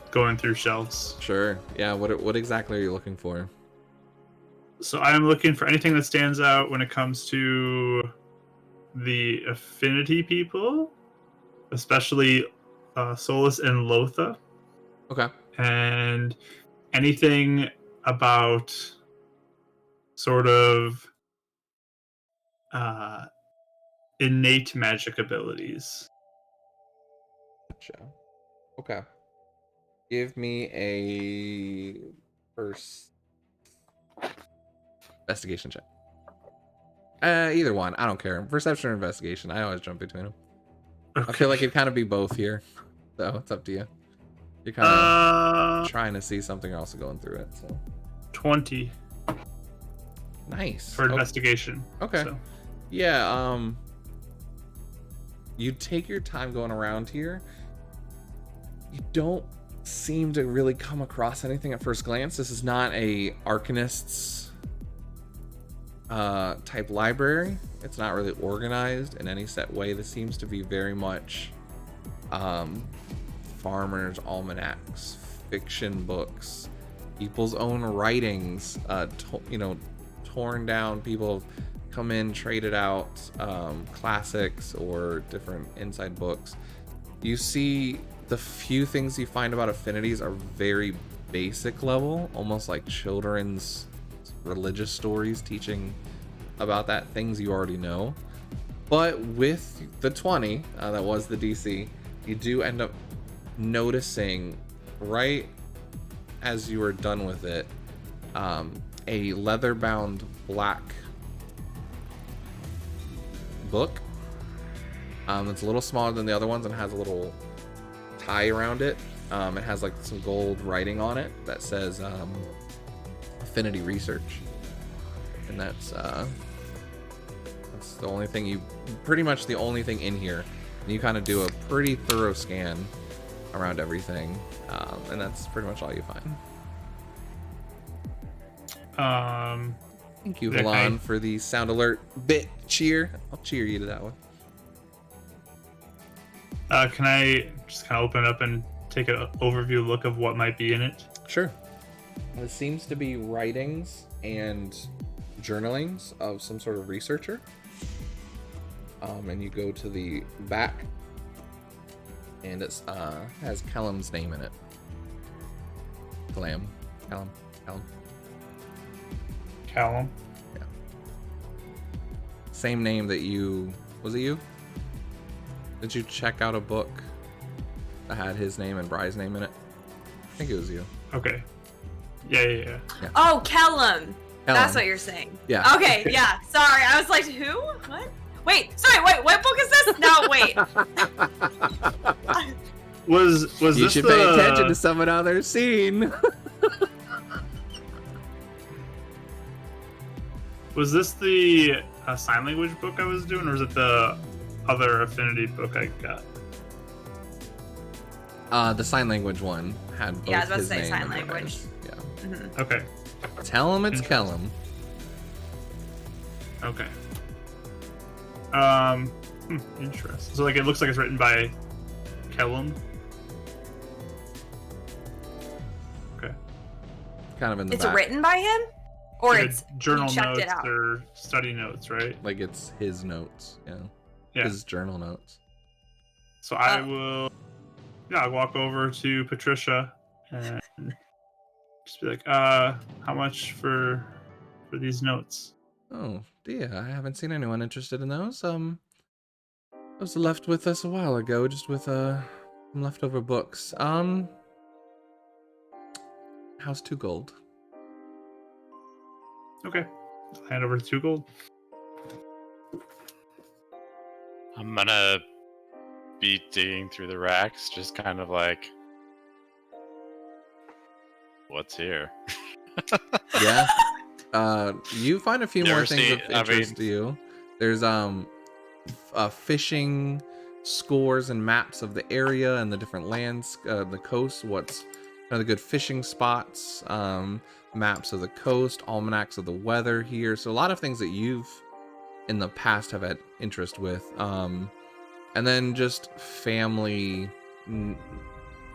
going through shelves. Sure. Yeah, what exactly are you looking for? So I'm looking for anything that stands out when it comes to the affinity people, especially Solus and Lotha. Okay. And anything about sort of innate magic abilities. Gotcha. Okay. Give me a first investigation check. Either one. I don't care. Perception or investigation. I always jump between them. Okay. I feel like it'd kind of be both here. So it's up to you. You're kind of trying to see something or also going through it. So 20 nice for investigation. Okay. So. Yeah. You take your time going around here. You don't seem to really come across anything at first glance. This is not a arcanist's type library. It's not really organized in any set way. This seems to be very much farmers' almanacs, fiction books, people's own writings, torn down. People come in, traded out classics or different inside books. You see the few things you find about affinities are very basic level, almost like children's religious stories teaching about that, things you already know. But with the 20, that was the DC, you do end up noticing right as you are done with it, a leather-bound black book. It's a little smaller than the other ones and has a little tie around it. It has like some gold writing on it that says affinity research, and that's the only thing pretty much the only thing in here. And you kind of do a pretty thorough scan around everything, and that's pretty much all you find. Thank you, Halan, for the sound alert bit cheer. I'll cheer you to that one. Can I just kind of open it up and take an overview look of what might be in it? Sure. It seems to be writings and journalings of some sort of researcher. And you go to the back, and it has Callum's name in it. Callum. Callum. Yeah. Same name that was it you? Did you check out a book that had his name and Bry's name in it? I think it was you. Okay. Yeah. Oh, Kellum. That's what you're saying. Yeah. Okay, yeah. Sorry. I was like, who? What? Wait, what book is this? No, wait. Was you this should pay attention to someone on their scene. Was this the sign language book I was doing, or was it the other affinity book I got? The sign language one had both Yeah, I was about to his say name sign and language. Bry's. Yeah. Mm-hmm. Okay. Tell him it's Kellum. Okay. Interesting. So, like, it looks like it's written by Kellum. Okay. Kind of in the It's back. written by him? Or like it's journal you checked notes it out. or study notes, right? Like it's his notes, Yeah. his journal notes. So I will, I'll walk over to Patricia and just be like, how much for these notes? Oh dear, I haven't seen anyone interested in those. Those left with us a while ago, just with some leftover books. How's 2 gold? Okay. I'll hand over 2 gold. I'm gonna be digging through the racks, just kind of like, what's here? Yeah. You find a few You more ever things see- of I interest to mean- you. There's fishing scores and maps of the area and the different lands, the coast, what's kind of the good fishing spots, maps of the coast, almanacs of the weather here. So a lot of things that you've in the past have had interest with. And then just family,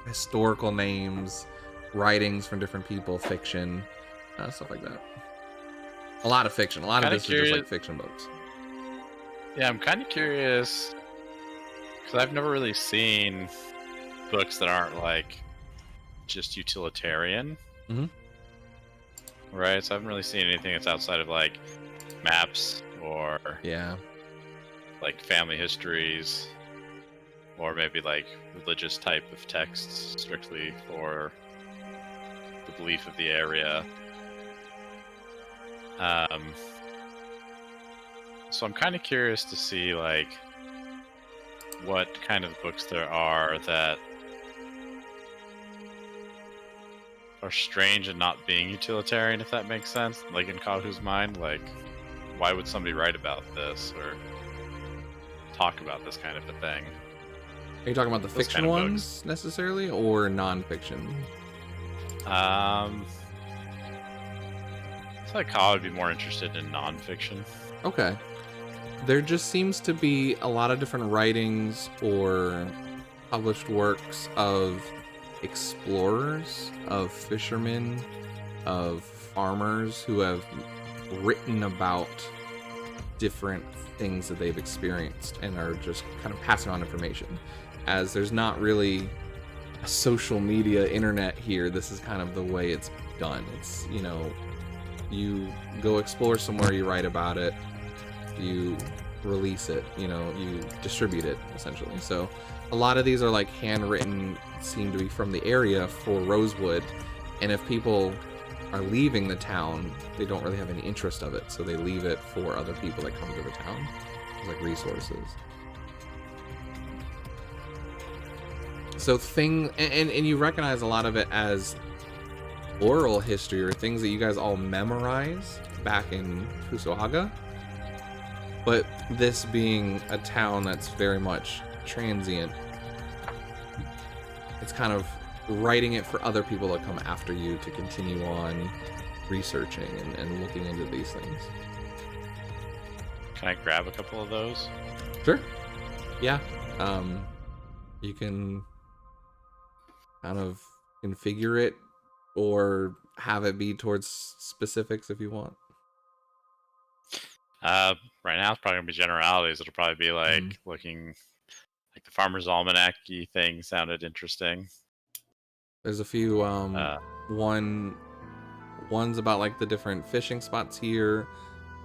historical names, writings from different people, fiction, stuff like that. A lot of fiction. A lot of Kinda this is just like curious- fiction books. Yeah, I'm kind of curious because I've never really seen books that aren't like just utilitarian. Mhm. Right, so I haven't really seen anything that's outside of like maps or Yeah. like family histories or maybe like religious type of texts strictly for the belief of the area. So I'm kind of curious to see like what kind of books there are that are strange and not being utilitarian, if that makes sense. Like in Kahu's mind, like why would somebody write about this or talk about this kind of a thing? Are you talking about the Those fiction kind of ones necessarily, or non-fiction? I feel like Kahu would be more interested in nonfiction. Okay. There just seems to be a lot of different writings or published works of explorers, of fishermen, of farmers who have written about different things that they've experienced and are just kind of passing on information. As there's not really a social media internet here, this is kind of the way it's done. It's, you go explore somewhere, you write about it, you release it, you distribute it essentially. So a lot of these are like handwritten, seem to be from the area for Rosewood, and if people are leaving the town, they don't really have any interest of it, so they leave it for other people that come to the town, like resources. So and you recognize a lot of it as oral history or things that you guys all memorize back in Fusohaga. But this being a town that's very much transient, it's kind of writing it for other people that come after you to continue on researching and looking into these things. Can I grab a couple of those? Sure. Yeah. You can kind of configure it or have it be towards specifics if you want. Right now it's probably gonna be generalities. It'll probably be like looking like the Farmer's Almanac-y thing sounded interesting. There's a few one's about like the different fishing spots here.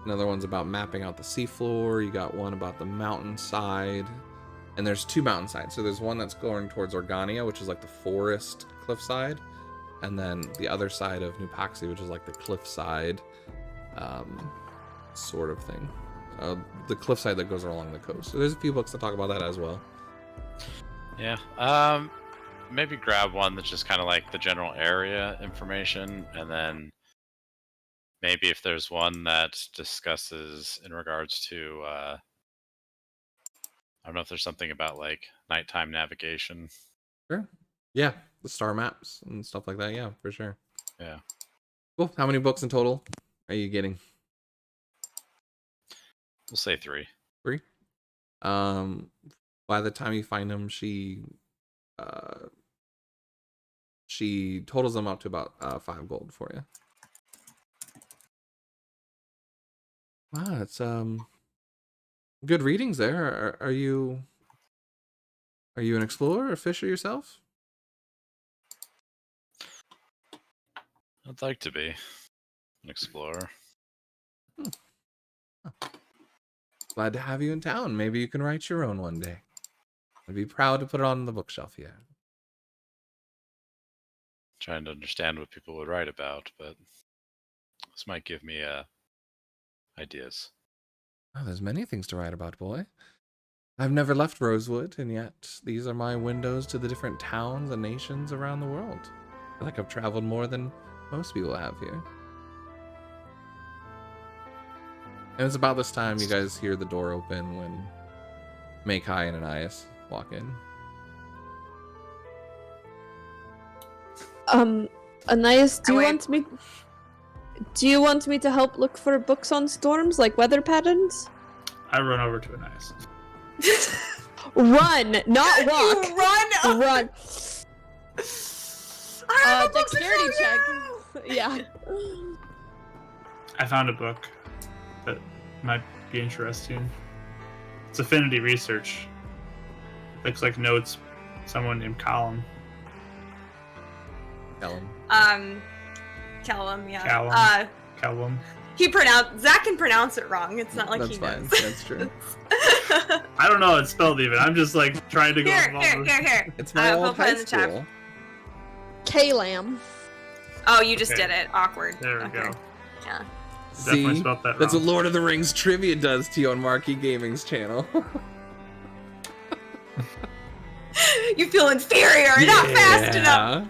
Another one's about mapping out the seafloor. You got one about the mountainside. And there's 2 mountainsides. So there's one that's going towards Organia, which is like the forest cliffside. And then the other side of New Paxi, which is like the cliffside sort of thing. The cliffside that goes along the coast. So there's a few books that talk about that as well. Yeah. Maybe grab one that's just kind of like the general area information, and then maybe if there's one that discusses in regards to I don't know if there's something about like nighttime navigation. Sure. Yeah, the star maps and stuff like that. Yeah, for sure. Yeah. Cool. How many books in total are you getting? We'll say 3. 3. By the time you find them, she totals them up to about 5 gold for you. Wow, it's good readings there. Are you an explorer, a fisher yourself? I'd like to be an explorer. Glad to have you in town. Maybe you can write your own one day. I'd be proud to put it on the bookshelf here. Trying to understand what people would write about, but this might give me ideas. Oh, there's many things to write about, boy. I've never left Rosewood, and yet these are my windows to the different towns and nations around the world. I feel like I've traveled more than most people have here. And it's about this time you guys hear the door open when Makai and Anais walk in. Anais, do Wait. you want me to help look for books on storms, like weather patterns? I run over to Anais. Run, not walk. You run. Run. I have a book to Dexterity show check. you! Yeah. I found a book that might be interesting. It's affinity research. Looks like notes someone named Colin. Callum, yeah. Callum. Callum. Zach can pronounce it wrong. It's not like That's he fine. knows. That's true. I don't know how it's spelled even. I'm just like trying to go. Here. It's my I'll old put it high in the chat. school. K-Lamb. Oh, you just Okay. did it. Awkward. There we Okay. go. Yeah. Definitely See, spelled that that's wrong. what Lord of the Rings trivia does to you on Marquee Gaming's channel. You feel inferior, not fast enough.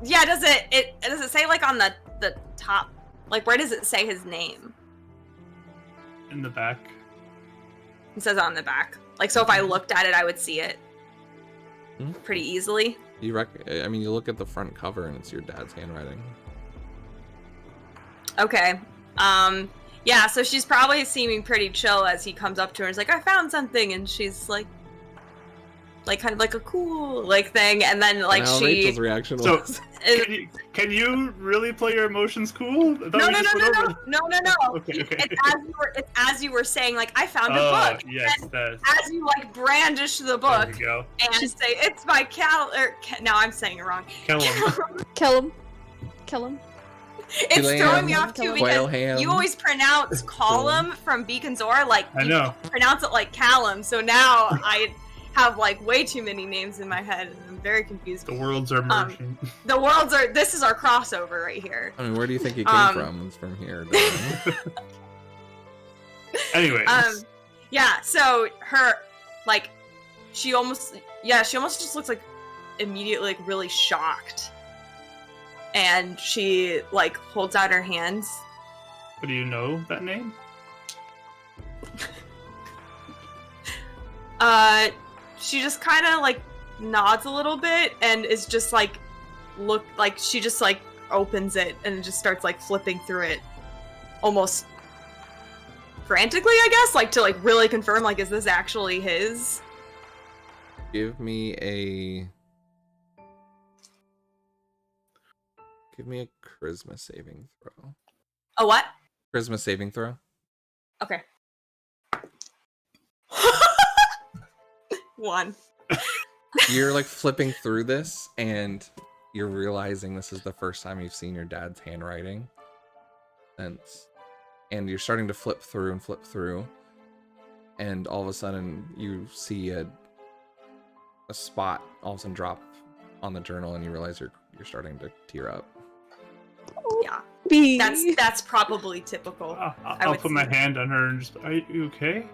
Yeah, does it say like on the top? Like where does it say his name? In the back. It says on the back. Like so if I looked at it I would see it Hmm? pretty easily. You look at the front cover and it's your dad's handwriting. Okay. Yeah, so she's probably seeming pretty chill as he comes up to her and is like, I found something, and she's like kind of like a cool thing, and then like Now she Rachel's reaction So- was Can you really play your emotions cool? I thought No. we just went over- Okay. It's as you were saying, like, I found a book. Yes, And that's. as you like brandish the There book we go. and say it's by now I'm saying it wrong. Callum. Kill him. It's Lamb, throwing me off too quail because ham. you always pronounce column from Beacon's Aura like I you know. pronounce it like Callum. So now I have like way too many names in my head and I'm very confused. The worlds are merging. This is our crossover right here. I mean, where do you think he came from? It's from here. Anyways. Yeah, so her like she almost just looks like immediately like really shocked. And she like holds out her hands. But do you know that name? She just kind of like nods a little bit and is just like she just like opens it and just starts like flipping through it almost frantically, I guess, like to like really confirm like is this actually his? Give me a charisma saving throw. A what? Charisma saving throw. Okay. 1. You're like flipping through this and you're realizing this is the first time you've seen your dad's handwriting. And you're starting to flip through. And all of a sudden you see a spot all of a sudden drop on the journal and you realize you're starting to tear up. Yeah. That's probably typical. I'll would put my say. hand on her and just. Are you okay?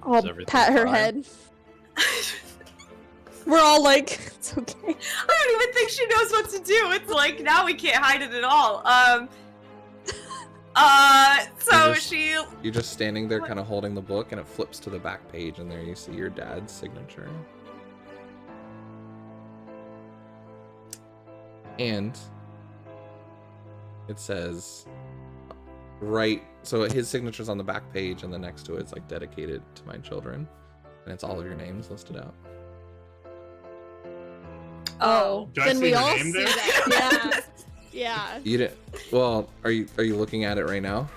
I'll everything pat her fine? head. We're all like, it's okay. I don't even think she knows what to do. It's like now we can't hide it at all. So You're just standing there kind of holding the book and it flips to the back page and there you see your dad's signature. And it says so his signature's on the back page and then next to it's like dedicated to my children. And it's all of your names listed out. Oh, Do I then see we her all name see there? that. Yeah. You didn't. Well, are you looking at it right now?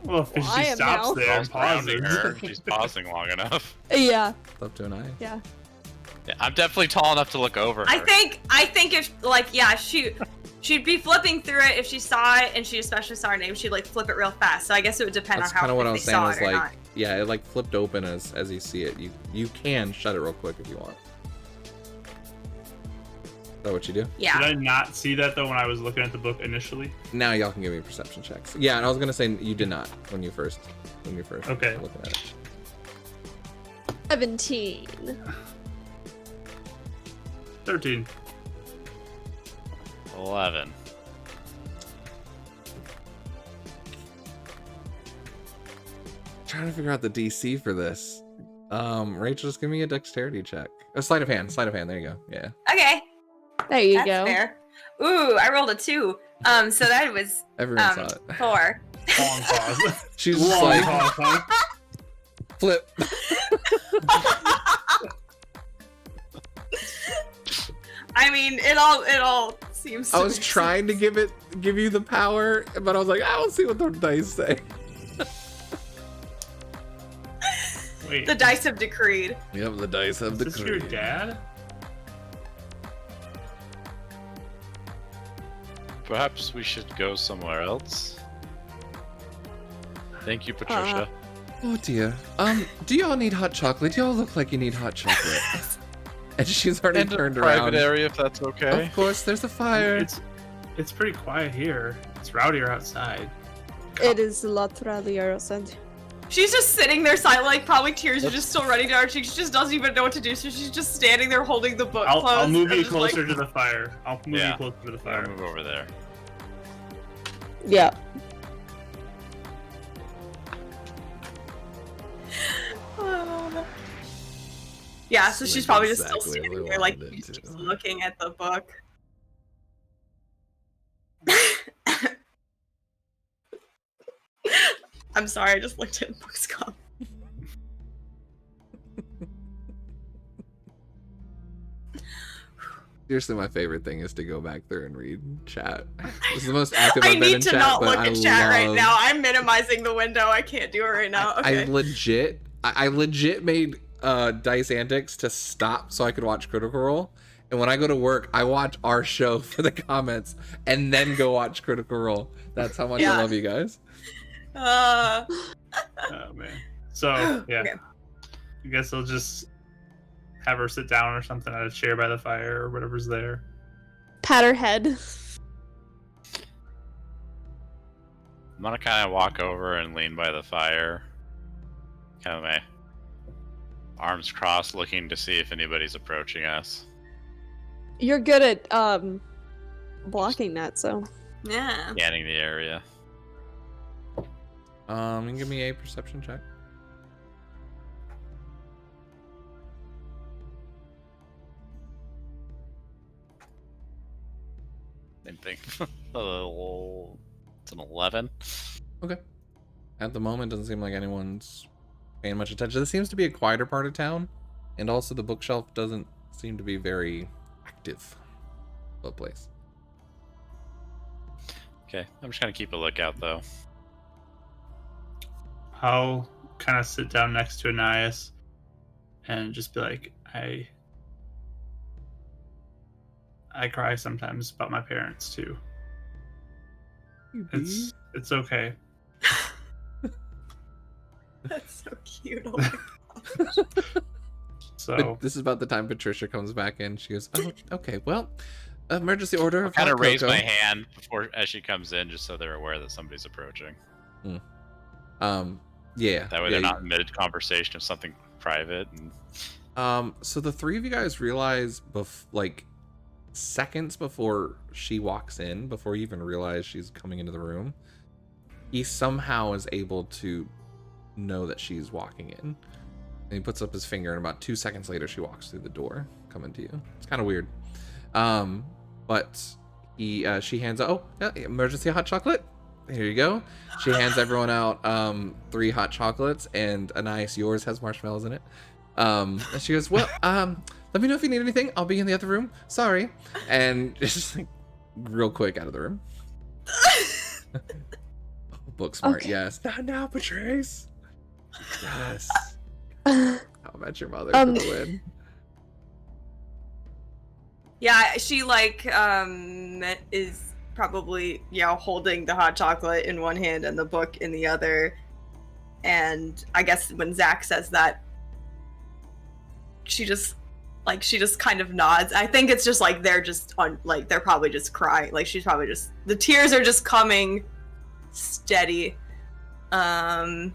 Well, if Well, I she am stops now. there and Surrounding pauses. her. She's pausing long enough. Yeah. It's up to an eye. Yeah. Yeah, I'm definitely tall enough to look over her. I think if she'd be flipping through it if she saw it and she especially saw her name, she'd like flip it real fast. So I guess it would depend That's on how kind of what I quick was they saying. saw Is it or like, not. yeah, it like flipped open as you see it. You can shut it real quick if you want. Is that what you do? Yeah. Did I not see that though when I was looking at the book initially? Now y'all can give me perception checks. Yeah, and I was gonna say you did not when you first Okay. were looking at it. 17. 13. 11. Trying to figure out the DC for this. Rachel, just give me a dexterity check. A sleight of hand. Sleight of hand. There you go. Yeah. Okay. There you That's go. fair. Ooh, I rolled a 2. So that was Everyone saw it. 4. Long pause. She's just Long like pause, huh? flip. I mean, it all seems. I was trying to give you the power, but I was like, I will see what the dice say. Wait, The dice have decreed. Yep, the dice have is this your dad? Perhaps we should go somewhere else. Thank you, Patricia. Oh dear. Do y'all need hot chocolate? Y'all look like you need hot chocolate. And she's already And a turned private around. area, if that's okay. Of course, there's a fire. It's pretty quiet here. It's rowdier outside. It is a lot rowdier outside. She's just sitting there silent, like probably tears are just still running down her cheeks. She just doesn't even know what to do, so she's just standing there holding the book I'll closed. move and you just, like- closer to the fire. I'll move Yeah. you closer to the I'll fire. move over there. Yeah. Yeah, so she's probably just still exactly standing what there, I like wanted just to. looking at the book. I'm sorry, I just looked at books called. Seriously, my favorite thing is to go back there and read chat. This is the most active I I've been need in to chat, not but look I at chat right love- now. I'm minimizing the window. I can't do it right now. Okay. I legit made DiceAntics to stop so I could watch Critical Role. And when I go to work, I watch our show for the comments and then go watch Critical Role. That's how much Yeah. I love you guys. Oh man. So yeah, Okay. I guess I'll just have her sit down or something at a chair by the fire or whatever's there. Pat her head. I'm gonna kind of walk over and lean by the fire. Kind of my arms crossed, looking to see if anybody's approaching us. You're good at blocking that, so Yeah. Scanning the area. Give me a perception check. Didn't think. It's an 11. Okay. At the moment, doesn't seem like anyone's paying much attention. This seems to be a quieter part of town, and also the bookshelf doesn't seem to be very active of a place. Okay, I'm just gonna keep a lookout though. I'll kind of sit down next to Anais and just be like, I cry sometimes about my parents too. It's okay. That's so cute. Oh my So But this is about the time Patricia comes back in. She goes, "Oh, okay. Well, emergency order of Kind hot of raise cocoa." my hand before as she comes in, just so they're aware that somebody's approaching. Yeah. That way yeah, they're not in mid conversation of something private. And So the three of you guys realize, like, seconds before she walks in, before you even realize she's coming into the room, he somehow is able to know that she's walking in. And he puts up his finger, and about 2 seconds later, she walks through the door, coming to you. It's kind of weird. But she hands out, emergency hot chocolate. Here you go. She hands everyone out 3 hot chocolates, and Anais, yours has marshmallows in it. And she goes, well, let me know if you need anything. I'll be in the other room. Sorry. And just like real quick out of the room. Book smart, Okay. yes. Not now, Patrice. Yes. How about your mother for the win? Yeah, she like is probably holding the hot chocolate in one hand and the book in the other. And I guess when Zach says that, she just kind of nods. I think it's just like they're just on, like they're probably just crying. Like she's probably just, the tears are just coming steady. And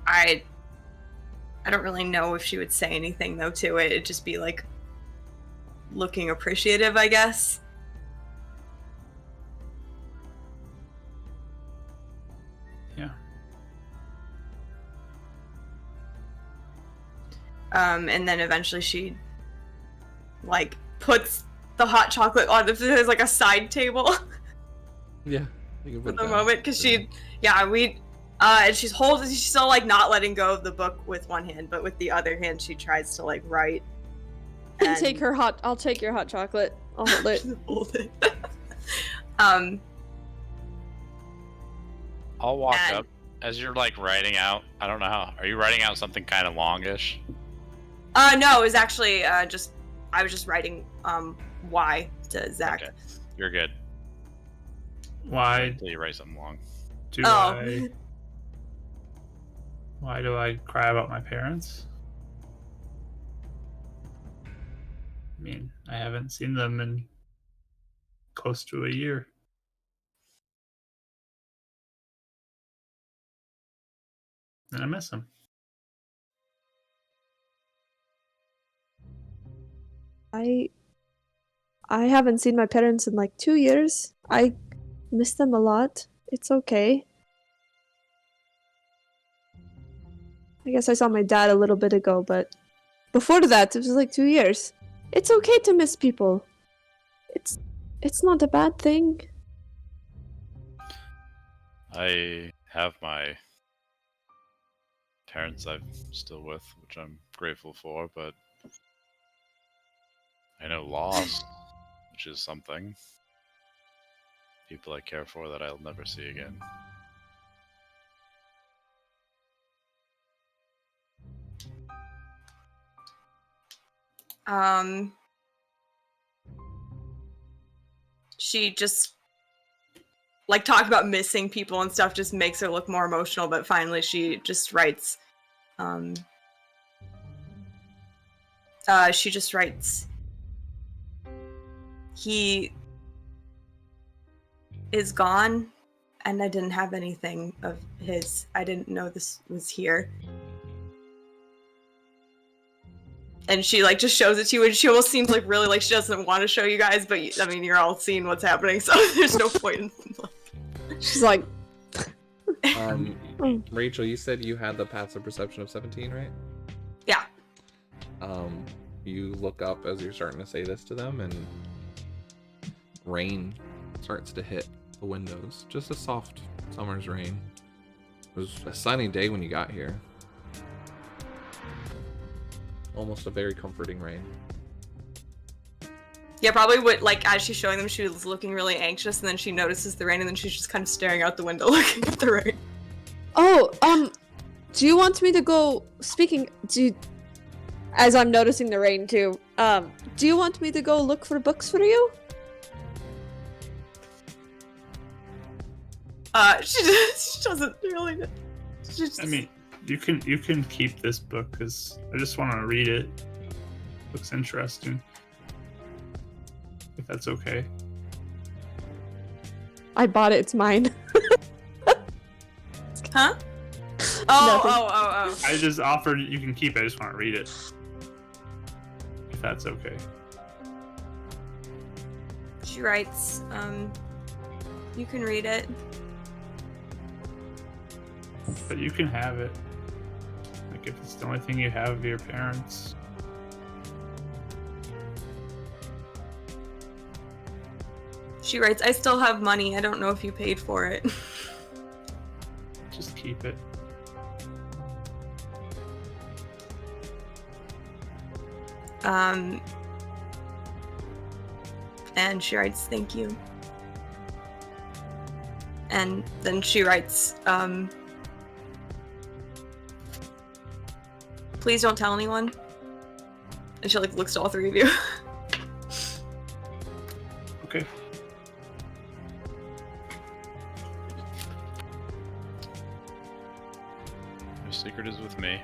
I don't really know if she would say anything though to it. It'd just be like looking appreciative, I guess. Yeah. And then eventually she like puts the hot chocolate on, there's like a side table Yeah. You can for put the it moment, because she, and she's still like not letting go of the book with one hand, but with the other hand she tries to like write. I'll take your hot chocolate. I'll hold it. Hold it. I'll walk And- up as you're like writing out. I don't know how. Are you writing out something kind of longish? No, it was actually I was just writing why to Zach. Okay, you're good. Why Until you write something long. do Oh. Why do I cry about my parents? I mean, I haven't seen them in close to a year. And I miss them. I haven't seen my parents in like 2 years. I miss them a lot. It's okay. I guess I saw my dad a little bit ago, but before that, it was like 2 years. It's okay to miss people. It's not a bad thing. I have my parents I'm still with, which I'm grateful for, but I know loss, which is something. People I care for that I'll never see again. She just like talking about missing people and stuff just makes her look more emotional, but finally she just writes he is gone and I didn't have anything of his. I didn't know this was here. And she like just shows it to you, and she almost seems like really like she doesn't want to show you guys, but I mean you're all seeing what's happening, so there's no point in She's like, Rachel, you said you had the passive perception of 17, right? Yeah. You look up as you're starting to say this to them, and rain starts to hit the windows. Just a soft summer's rain. It was a sunny day when you got here. Almost a very comforting rain. Yeah, probably what, like, as she's showing them, she was looking really anxious, and then she notices the rain, and then she's just kind of staring out the window looking at the rain. oh, do you want me to go, as I'm noticing the rain too, do you want me to go look for books for you? She doesn't really. I mean, you can keep this book because I just want to read it. Looks interesting. If that's okay. I bought it, it's mine. Huh? Nothing. Oh. I just offered you can keep it. I just want to read it. If that's okay. She writes, you can read it. But you can have it. Like if it's the only thing you have of your parents. She writes, I still have money. I don't know if you paid for it. Just keep it. And she writes, thank you. And then she writes, please don't tell anyone. And she like looks to all three of you. Okay. Your secret is with me.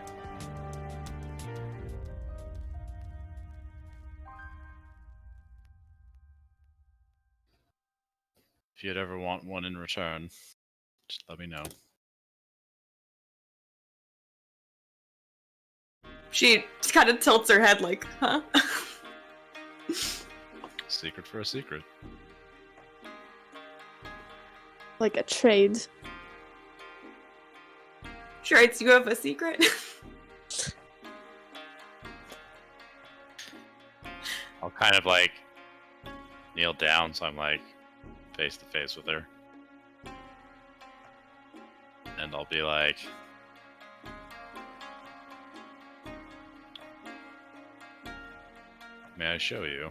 If you'd ever want one in return, just let me know. She just kind of tilts her head like, huh? Secret for a secret. Like a trade. She writes, you have a secret? I'll kind of like kneel down so I'm like face to face with her. And I'll be like, may I show you?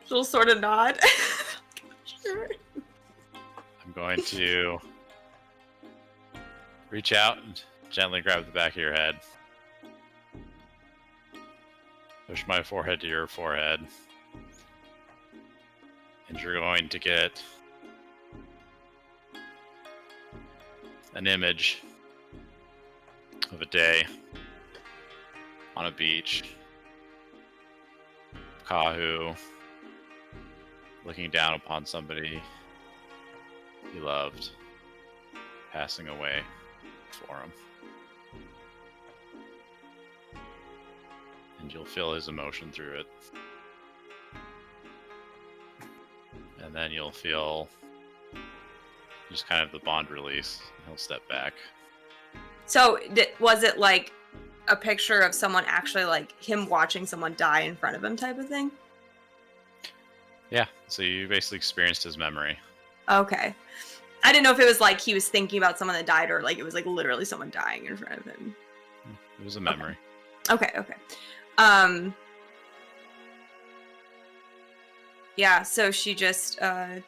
She'll sort of nod. Sure. I'm going to reach out and gently grab the back of your head. Push my forehead to your forehead. And you're going to get an image of a day on a beach. Kahu looking down upon somebody he loved, passing away for him. And you'll feel his emotion through it. And then you'll feel just kind of the bond release. He'll step back. So, was it like a picture of someone actually, like him watching someone die in front of him type of thing? Yeah, so you basically experienced his memory. Okay. I didn't know if it was like he was thinking about someone that died or like it was like literally someone dying in front of him. It was a memory. Okay. Yeah, so she just, I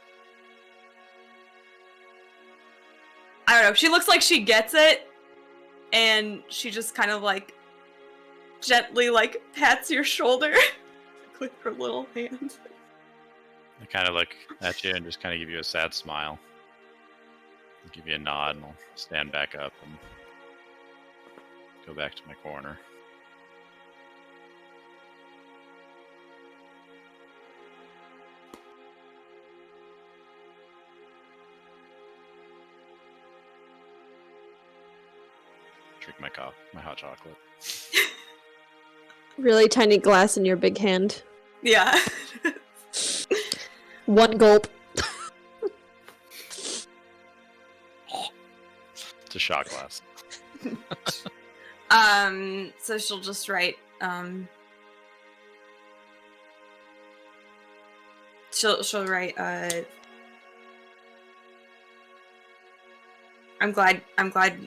don't know, she looks like she gets it, and she just kind of like gently like pats your shoulder with her little hand. I kind of look at you and just kind of give you a sad smile. I'll give you a nod and I'll stand back up and go back to my corner. Drink my hot chocolate. Really tiny glass in your big hand. Yeah. One gulp. It's a shot glass. So she'll just write, she'll write, I'm glad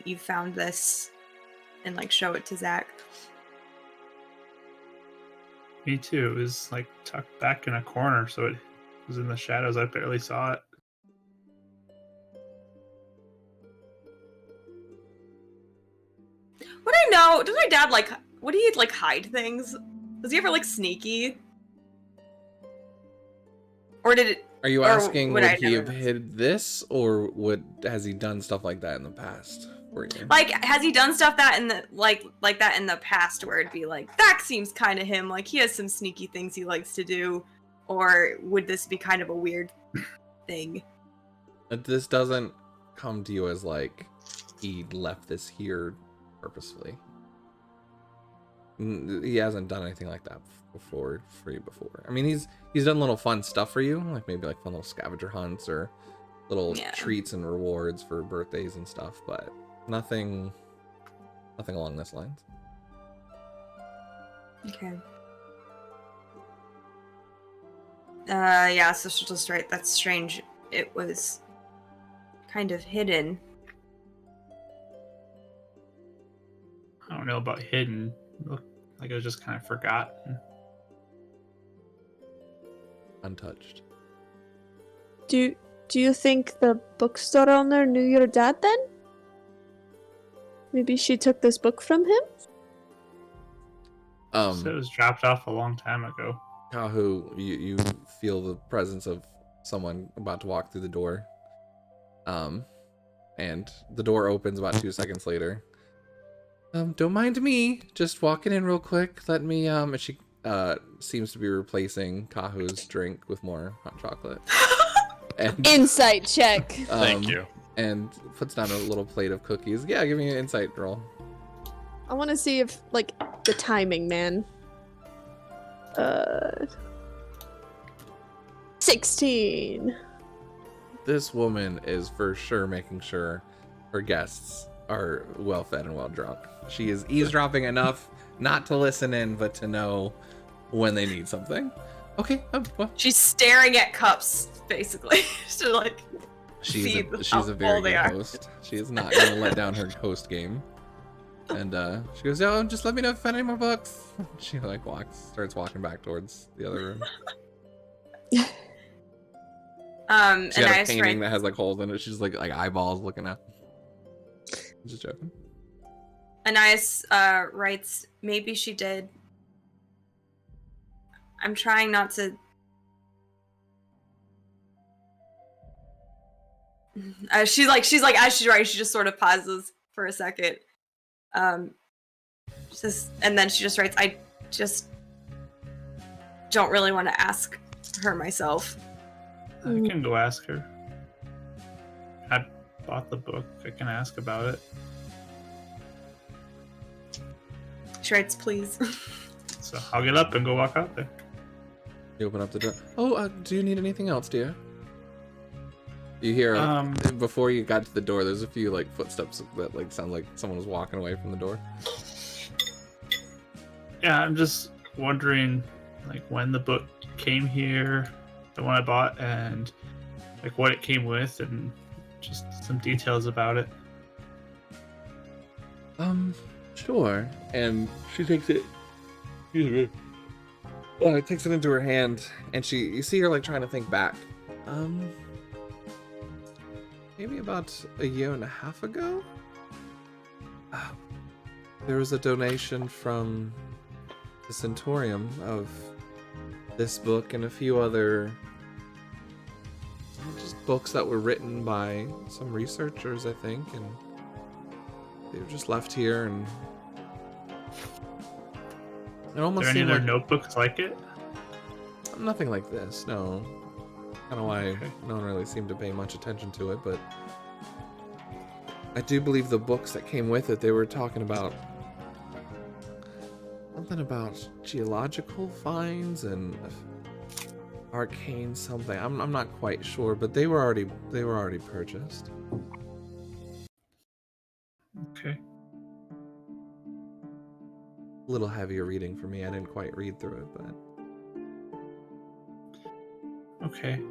you found this, and like show it to Zach. Me too. It was like tucked back in a corner, so it was in the shadows. I barely saw it. What I know, does my dad like, would he like hide things? Was he ever like sneaky? Or did it? Are you Or asking would would I he never have hid this, or has he done stuff like that in the past for you? Like, has he done stuff that in the like that in the past where it'd be like, that seems kind of him, like he has some sneaky things he likes to do, or would this be kind of a weird thing? This doesn't come to you as like he left this here purposefully. He hasn't done anything like that before for you before. I mean, he's done little fun stuff for you, like maybe like fun little scavenger hunts or little treats and rewards for birthdays and stuff, but nothing along this lines. Okay. Yeah, so she'll just write, that's strange. It was kind of hidden. I don't know about hidden. Looked like it was just kind of forgotten. Untouched. Do you think the bookstore owner knew your dad then? Maybe she took this book from him? So it was dropped off a long time ago. Kahu, you feel the presence of someone about to walk through the door. And the door opens about 2 seconds later. Don't mind me, just walking in real quick. Let me, and she, seems to be replacing Kahu's drink with more hot chocolate. And, Insight check. Thank you. And puts down a little plate of cookies. Yeah, give me an insight roll. I want to see if, like, the timing, man. 16. This woman is for sure making sure her guests are well fed and well drunk. She is eavesdropping enough not to listen in, but to know when they need something. Okay, well. She's staring at cups, basically. to like She's see a how very full they good are. host. She is not going to let down her host game. And she goes, "Oh, just let me know if you find any more books." She like starts walking back towards the other room. She And got I a painting write, that has like holes in it. She's like eyeballs looking at. I'm just joking. Anais writes, maybe she did. I'm trying not to. She's like as she's writing, she just sort of pauses for a second. And then she just writes, I just don't really want to ask her myself. I can go ask her. I bought the book. I can ask about it. She writes, please. So I'll get up and go walk out there. You open up the door. Oh, do you need anything else, dear? You hear before you got to the door. There's a few like footsteps that like sound like someone was walking away from the door. Yeah, I'm just wondering, like, when the book came here, the one I bought, and like what it came with, and just some details about it. Sure. And she takes it. Excuse me. Takes it into her hand, and you see her like trying to think back. Maybe about 1.5 years ago, there was a donation from the Centaurium of this book and a few other just books that were written by some researchers, I think, and they were just left here, and it almost Are there any seemed other like notebooks like it? nothing like this. No, I don't know why no one really seemed to pay much attention to it, but I do believe the books that came with it, they were talking about something about geological finds and arcane something. I'm not quite sure, but they were already purchased. Okay. A little heavier reading for me. I didn't quite read through it, but Okay.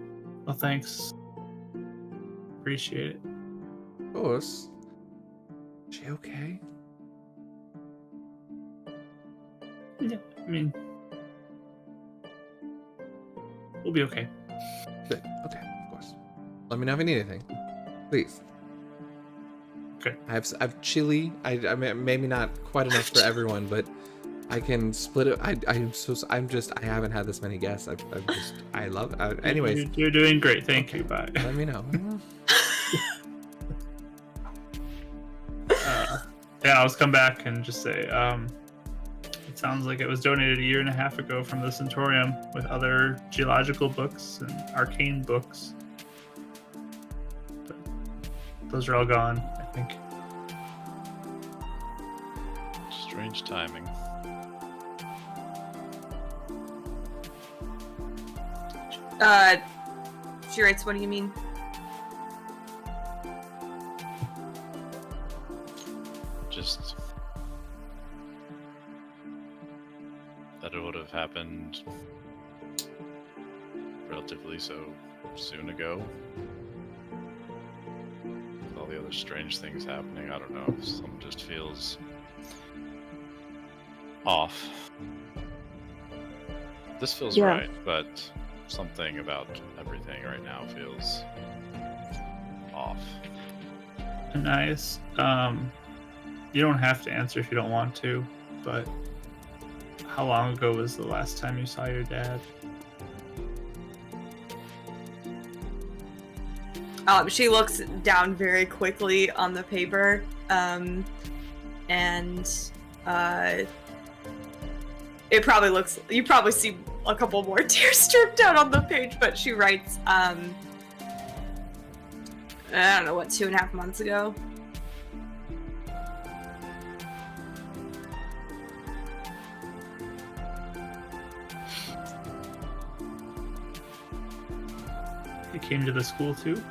Well, thanks. Appreciate it. of course. Is she okay? Yeah, I mean, we'll be okay. Good. Okay, of course. Let me know if you need anything, please. Okay. I have chili. I mean, maybe not quite enough for everyone, but I can split it. I haven't had this many guests. I love it. Anyways, You're doing great. Thank you. Bye. let me know. Yeah, I'll just come back and just say, it sounds like it was donated 1.5 years ago from the Centaurium with other geological books and arcane books. But those are all gone, I think. Strange timing. She writes, what do you mean? Just that it would have happened relatively so soon ago. With all the other strange things happening, I don't know. Something just feels off. This feels Yeah. right, but something about everything right now feels off. Nice. You don't have to answer if you don't want to, but how long ago was the last time you saw your dad? She looks down very quickly on the paper, and it probably looks. You probably see a couple more tears strip down on the page, but she writes, I don't know, what, 2.5 months ago. He came to the school too?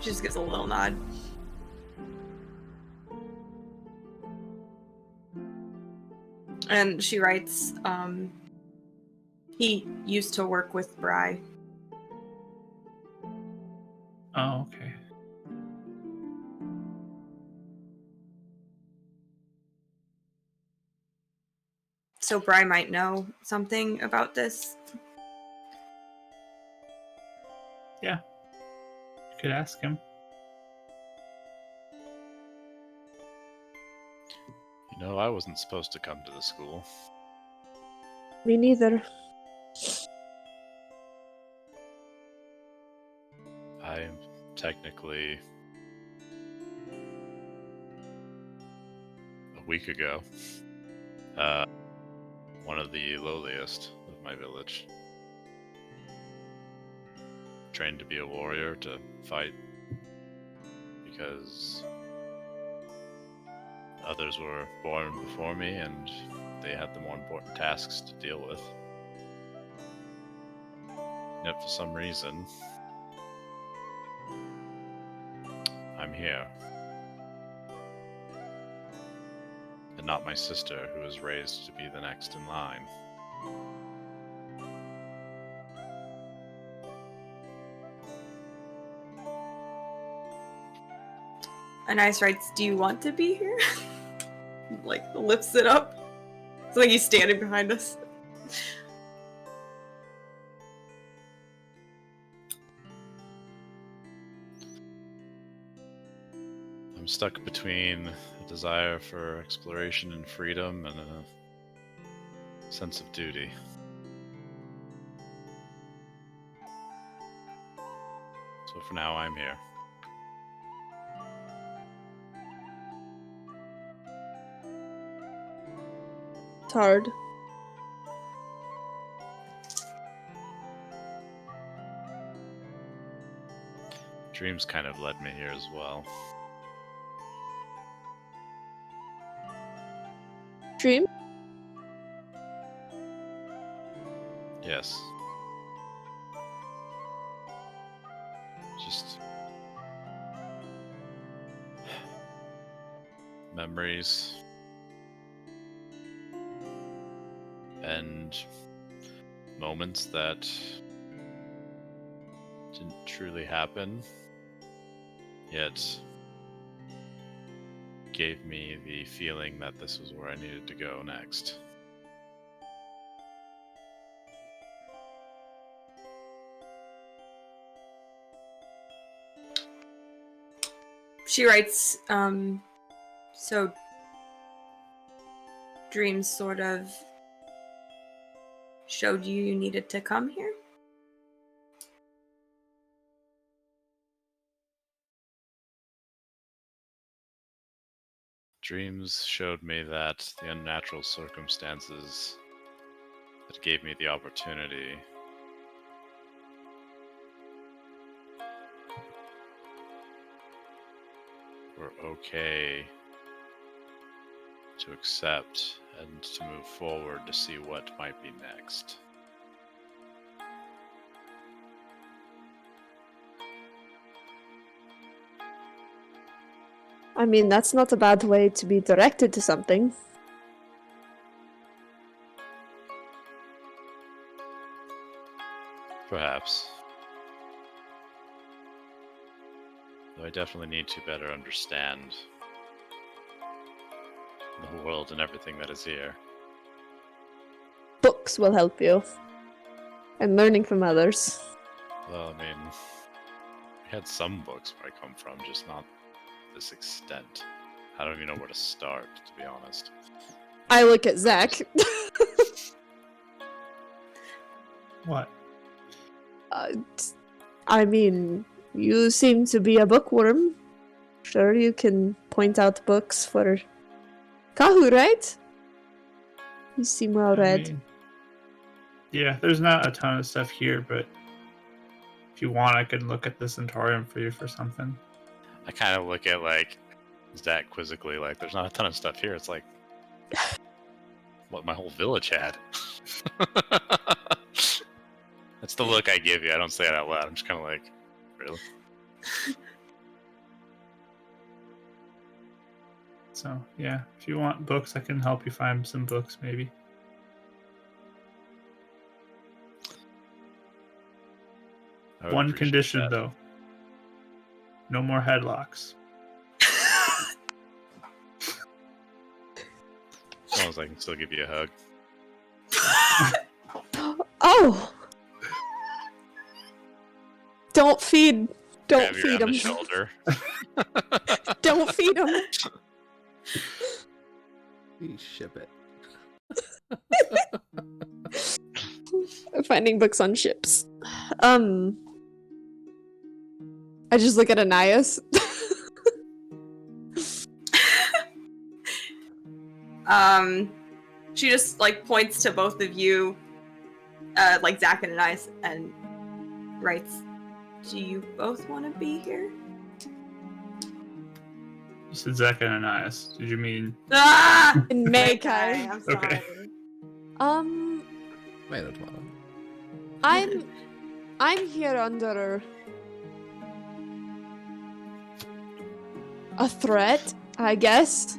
She just gives a little nod. And she writes, he used to work with Bry. Oh, okay. So Bry might know something about this. Yeah. You could ask him. You know, I wasn't supposed to come to the school. Me neither. I'm technically a week ago one of the lowliest of my village. Trained to be a warrior, to fight, because others were born before me and they had the more important tasks to deal with. Yet for some reason, I'm here. And not my sister, who was raised to be the next in line. Anais writes, do you want to be here? Like, lifts it up. It's like he's standing behind us. I'm stuck between a desire for exploration and freedom and a sense of duty. So for now, I'm here. It's hard. Dreams kind of led me here as well. Dream? Yes. Just memories and moments that didn't truly happen, yet gave me the feeling that this was where I needed to go next. She writes, so dreams sort of showed you needed to come here? Dreams showed me that the unnatural circumstances that gave me the opportunity were okay to accept and to move forward to see what might be next. I mean, that's not a bad way to be directed to something. Though I definitely need to better understand the world and everything that is here. Books will help you. And learning from others. Well, I mean, we had some books where I come from, just not this extent. I don't even know where to start, to be honest. I look at Zach. What? I mean, you seem to be a bookworm. Sure, you can point out books for Kahu, right? You seem well read. Yeah, there's not a ton of stuff here, but if you want, I could look at the Centaurium for you for something. I kind of look at, like, Zach quizzically, like, there's not a ton of stuff here. It's like what my whole village had. That's the look I give you. I don't say it out loud. I'm just kind of like, really? So, yeah, if you want books, I can help you find some books, maybe. I would One appreciate condition, that. though. No more headlocks. As long as I can still give you a hug. Oh! Don't feed. Don't Grab you feed around him. the shoulder. Don't feed him. We ship it. Finding books on ships. I just look at Anais. She just like points to both of you, like Zach and Anais, and writes, "Do you both want to be here?" You said Zach and Anais. Did you mean... Ah! And Okay, Makai. I'm sorry. Okay. Tomato, tomato. I'm here under a threat, I guess.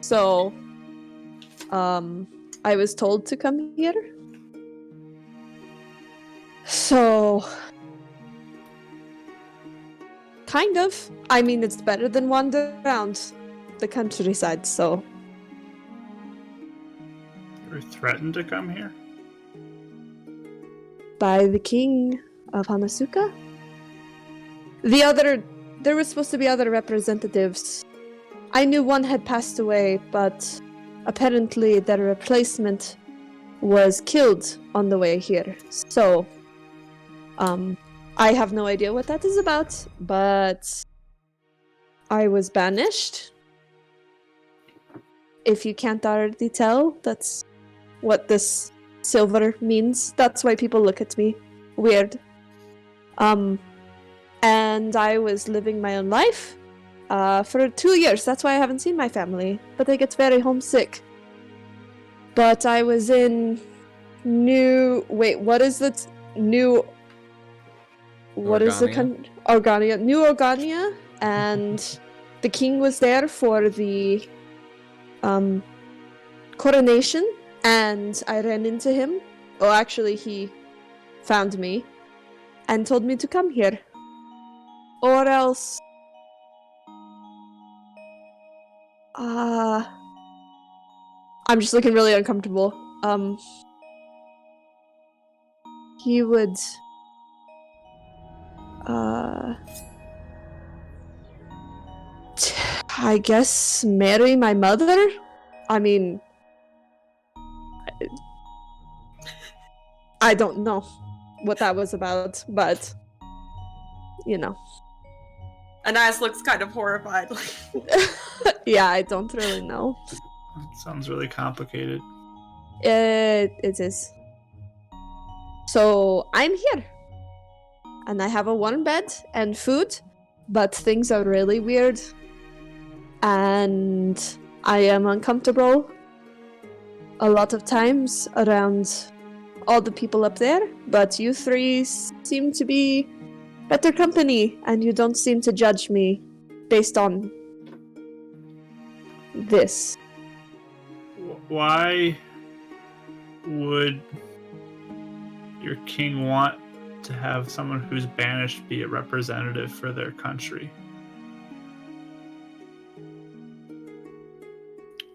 So, I was told to come here. So, kind of. I mean, it's better than wander around the countryside, so. You were threatened to come here? By the king of Hanasuka? There were supposed to be other representatives. I knew one had passed away, but apparently their replacement was killed on the way here. So, I have no idea what that is about, but I was banished. If you can't already tell, that's what this silver means. That's why people look at me weird. And I was living my own life for 2 years. That's why I haven't seen my family. But I get very homesick. But I was in what is it? Organia. New Organia. And the king was there for the coronation. And I ran into him. Oh, actually, he found me and told me to come here. Or else... I'm just looking really uncomfortable. He would... I guess marry my mother? I mean... I don't know what that was about, but... You know. Anais looks kind of horrified. Yeah, I don't really know. That sounds really complicated. It is. So, I'm here. And I have a warm bed and food, but things are really weird. And I am uncomfortable a lot of times around all the people up there, but you three seem to be better company, and you don't seem to judge me based on this. Why would your king want to have someone who's banished be a representative for their country?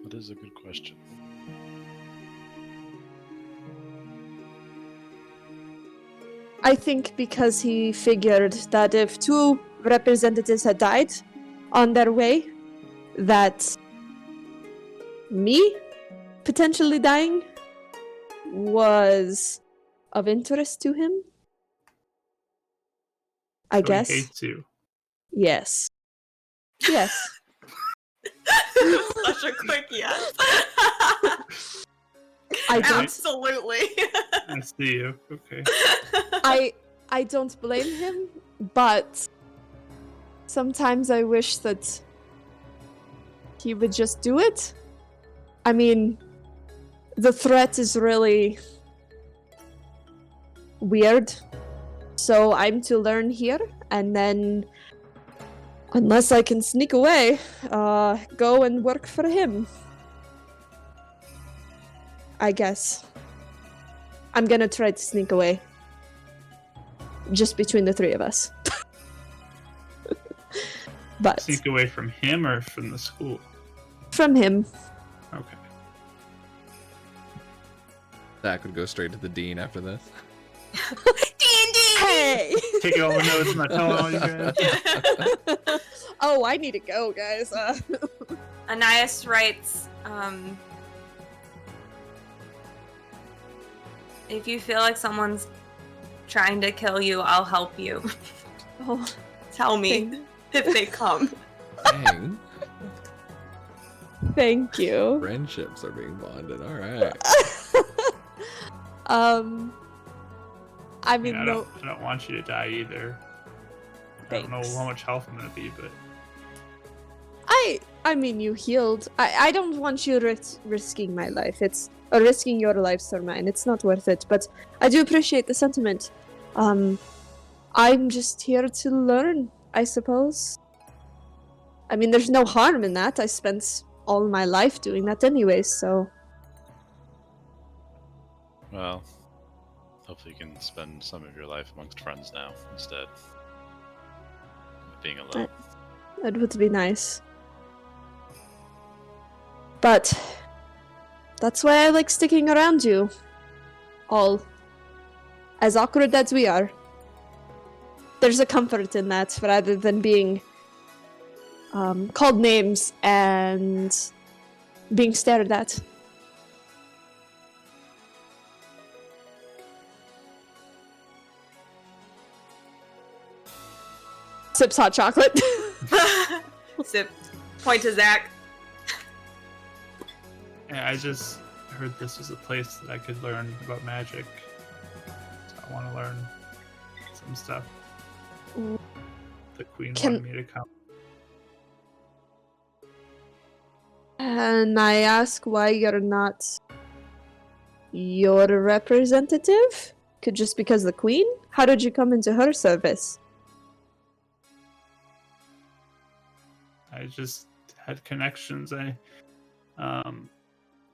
That is a good question. I think because he figured that if 2 representatives had died on their way, that me potentially dying was of interest to him. I So guess. He hates you. Yes. Yes. Such a quick yes. I don't. Absolutely. I see you. Okay. I don't blame him, but sometimes I wish that he would just do it. I mean, the threat is really weird. So I'm to learn here, and then, unless I can sneak away, go and work for him. I guess. I'm gonna try to sneak away. Just between the 3 of us. But Sneak away from him or from the school? from him. Okay. Zach would go straight to the dean after this. D&D! Hey! Taking all the notes, I'm not telling all you guys. Oh, I need to go, guys. Anais writes, if you feel like someone's trying to kill you, I'll help you. Oh, Tell me if they come. Dang. thank you. Friendships are being bonded. All right. I mean, I no. don't want you to die either. I don't know Thanks. how much health I'm gonna be, but I mean, you healed. I don't want you risking my life. It's risking your lives or mine. It's not worth it. But I do appreciate the sentiment. I'm just here to learn, I suppose. I mean, there's no harm in that. I spent all my life doing that anyway, so. Well, hopefully you can spend some of your life amongst friends now instead of being alone. That would be nice. But that's why I like sticking around you. All. As awkward as we are. There's a comfort in that rather than being called names and being stared at. Sips hot chocolate. Sip. Point to Zach. yeah, I just heard this was a place that I could learn about magic. So I want to learn some stuff. The queen wanted me to come. And I ask why you're not your representative? Could just because the queen? How did you come into her service? I just had connections.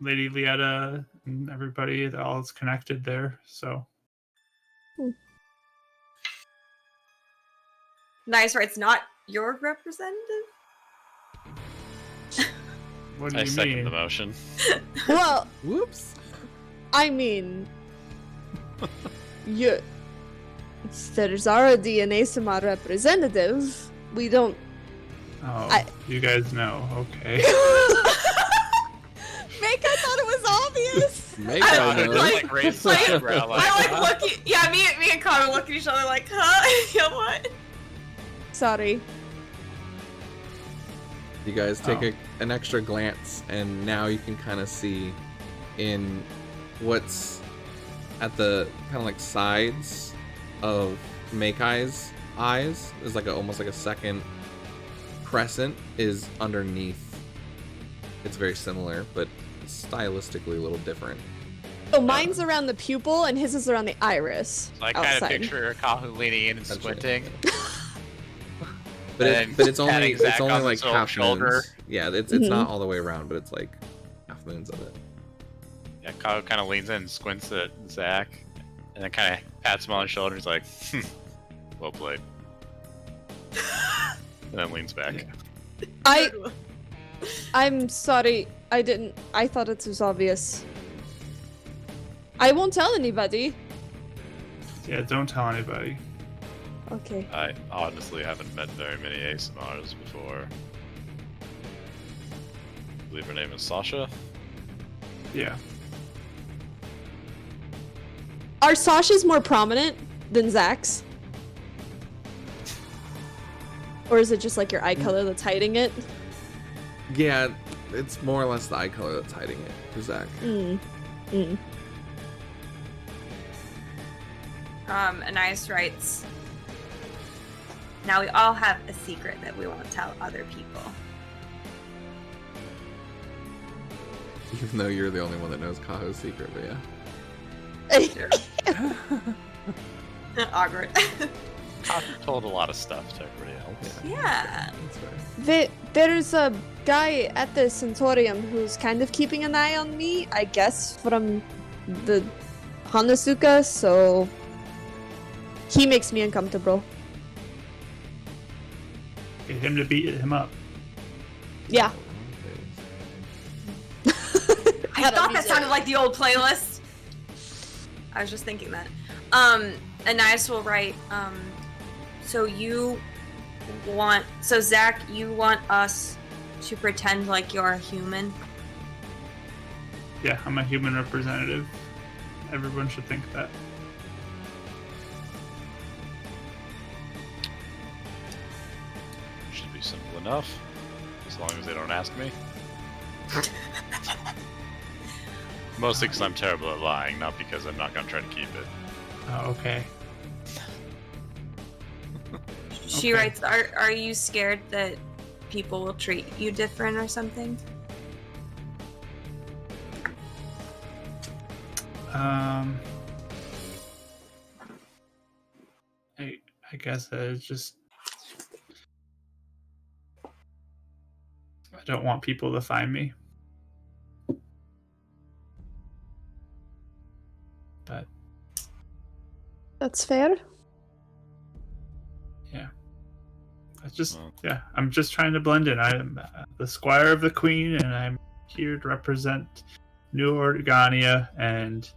Lady Lietta and everybody, they're all connected there. So Nice writes, not your representative? what do I you second mean? the motion. Well, Whoops. I mean, there's already an ASMR representative. We don't. Oh, you guys know. Okay. Make, I thought it was obvious. Make I I don't know. know. Just raise the eyebrow like, I huh? like look at, yeah, me and Connor look at each other like, huh? You know what? Sorry. You guys take an extra glance, and now you can kind of see in what's at the kind of like sides of Makai's eyes. There's like almost like a second crescent is underneath. It's very similar, but stylistically a little different. So mine's around the pupil, and his is around the iris. So I kind of outside. picture Kahu leaning in and That's squinting. But And it's only patting Zach on like his half shoulder. moons. Yeah, it's not all the way around, but it's like half moons of it. Yeah, Kahu kind of leans in and squints at Zach. And then kind of pats him on the shoulder. He's like, well played. And then leans back. I'm sorry. I thought it was obvious. I won't tell anybody. Yeah, don't tell anybody. Okay. I honestly haven't met very many ASMRs before. I believe her name is Sasha. Yeah. Are Sasha's more prominent than Zach's? Or is it just like your eye color that's hiding it? Yeah, it's more or less the eye color that's hiding it for Zach. Anais writes, now we all have a secret that we won't tell other people. Even though you're the only one that knows Kaho's secret, but yeah. Awkward. I've told a lot of stuff to everybody else. Yeah. That's fair. There's a guy at the Centaurium who's kind of keeping an eye on me, I guess, from the Hanasuka, so he makes me uncomfortable. Get him to beat him up. Yeah. I thought that sounded like the old playlist. I was just thinking that. Anais will write, so Zach, you want us to pretend like you're a human? Yeah, I'm a human representative. Everyone should think that. Should be simple enough, as long as they don't ask me. Mostly because I'm terrible at lying, not because I'm not gonna try to keep it. Oh, okay. She Okay. writes, are you scared that people will treat you different or something? I guess it's just I don't want people to find me. But That's fair. yeah. It's just Well. yeah, I'm just trying to blend in. I'm the squire of the queen and I'm here to represent New Organia and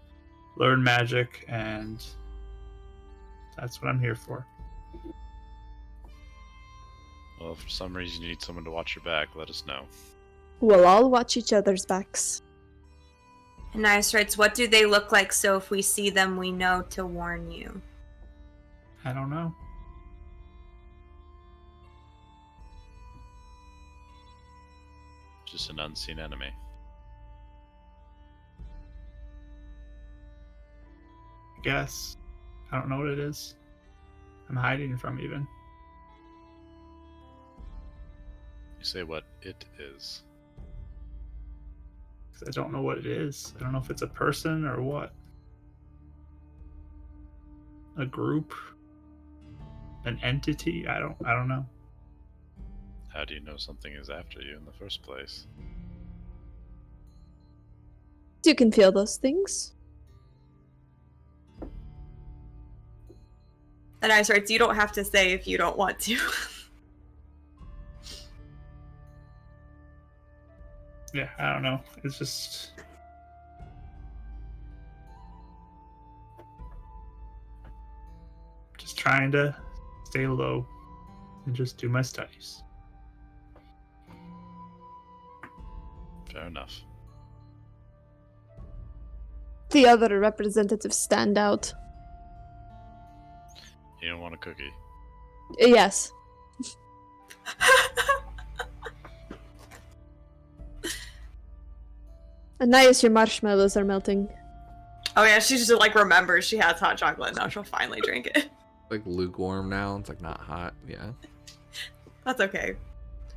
learn magic, and that's what I'm here for. Well, if for some reason you need someone to watch your back, let us know. We'll all watch each other's backs. Anais writes, what do they look like so if we see them, we know to warn you? I don't know. Just an unseen enemy. I guess. I don't know what it is. I'm hiding from even. You say what it is. 'Cause I don't know what it is. I don't know if it's a person or what. A group? An entity? I don't know. How do you know something is after you in the first place? You can feel those things. Anais writes, you don't have to say if you don't want to. Yeah, I don't know. It's just trying to stay low and just do my studies. Fair enough. The other representatives stand out. You don't want a cookie. Yes. Anais, your marshmallows are melting. Oh yeah, she just like remembers she has hot chocolate, now she'll finally drink it. Like lukewarm now. It's like not hot. Yeah. That's okay.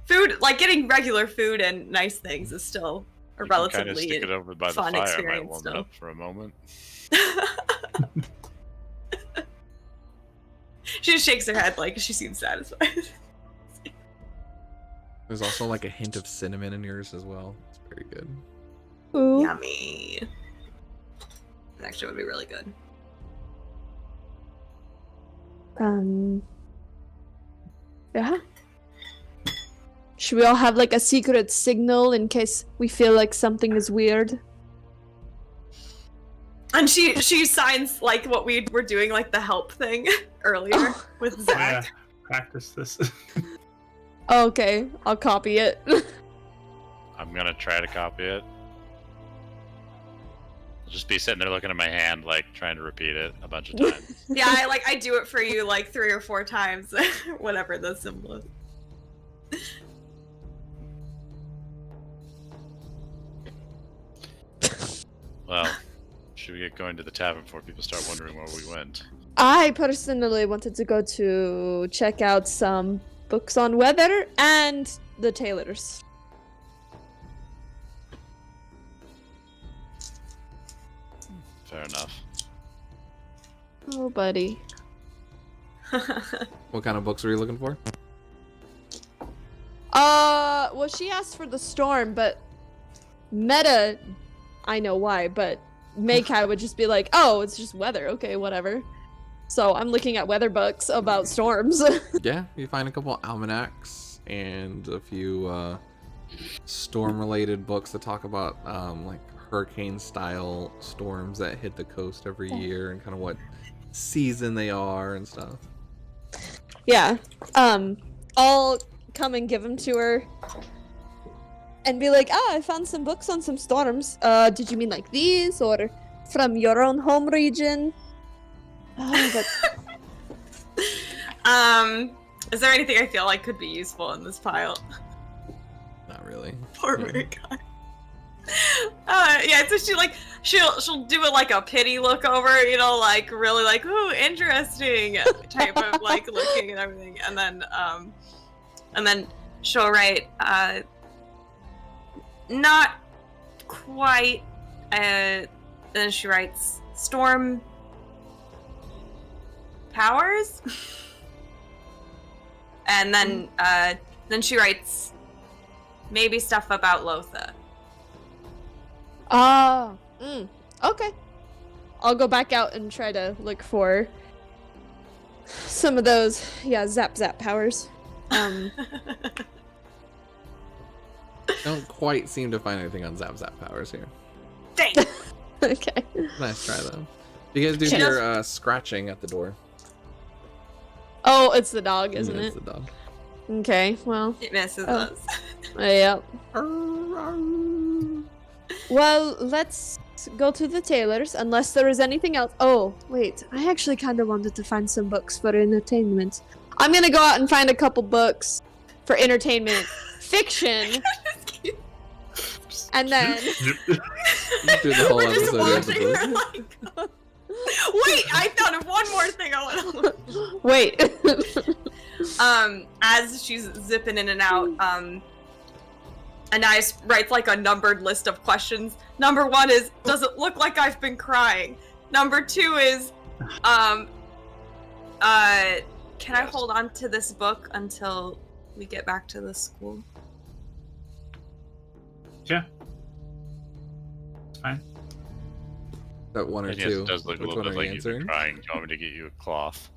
Food, like getting regular food and nice things is still a You can kinda relatively stick it over by the fun fire. Might experience warm it still. up for a moment. She just shakes her head like she seems satisfied. There's also like a hint of cinnamon in yours as well. It's very good. Ooh. Yummy. That actually would be really good. Yeah. Should we all have like a secret signal in case we feel like something is weird? And she signs like what we were doing, like the help thing earlier with Zach. Yeah, practice this. Okay, I'll copy it. I'm gonna try to copy it. I'll just be sitting there looking at my hand, like trying to repeat it a bunch of times. Yeah, I do it for you like 3 or 4 times, whatever the symbol is. Well, should we get going to the tavern before people start wondering where we went? I personally wanted to go to check out some books on weather and the tailors. Fair enough. Oh, buddy. What kind of books are you looking for? Well, she asked for the storm, but meta, I know why, but Maykai would just be like, oh, it's just weather, okay, whatever. So I'm looking at weather books about storms. Yeah, you find a couple almanacs and a few storm-related books that talk about like hurricane-style storms that hit the coast every year and kind of what season they are and stuff. Yeah. I'll come and give them to her and be like, I found some books on some storms. Did you mean like these or from your own home region? But... Is there anything I feel like could be useful in this pile? Not really. Poor Marikai. Yeah, so she'll do it like a pity look over, you know, like really like, ooh, interesting type of like looking and everything, and then she'll write not quite, then she writes storm powers, and then she writes maybe stuff about Lotha. Okay. I'll go back out and try to look for some of those, zap powers. Don't quite seem to find anything on zap powers here. Dang. Okay. Nice try though. You guys do She hear scratching at the door. Oh, it's the dog, isn't It's it? the dog. Okay, well, It misses Oh. us. yep. Well, let's go to the tailors, unless there is anything else. Oh, wait, I actually kind of wanted to find some books for entertainment. I'm gonna go out and find a couple books for entertainment. Fiction! And then... Do the whole We're just episode of the watching book. her like... Wait, I thought of one more thing I want to look. Wait. As she's zipping in and out, Anais writes like a numbered list of questions. Number 1 is, does it look like I've been crying? Number 2 is, can I hold on to this book until we get back to the school? Yeah. It's fine. That one or And yes, two. it does look a Which little one bit are like you you've been answering? crying. Do you want me to get you a cloth?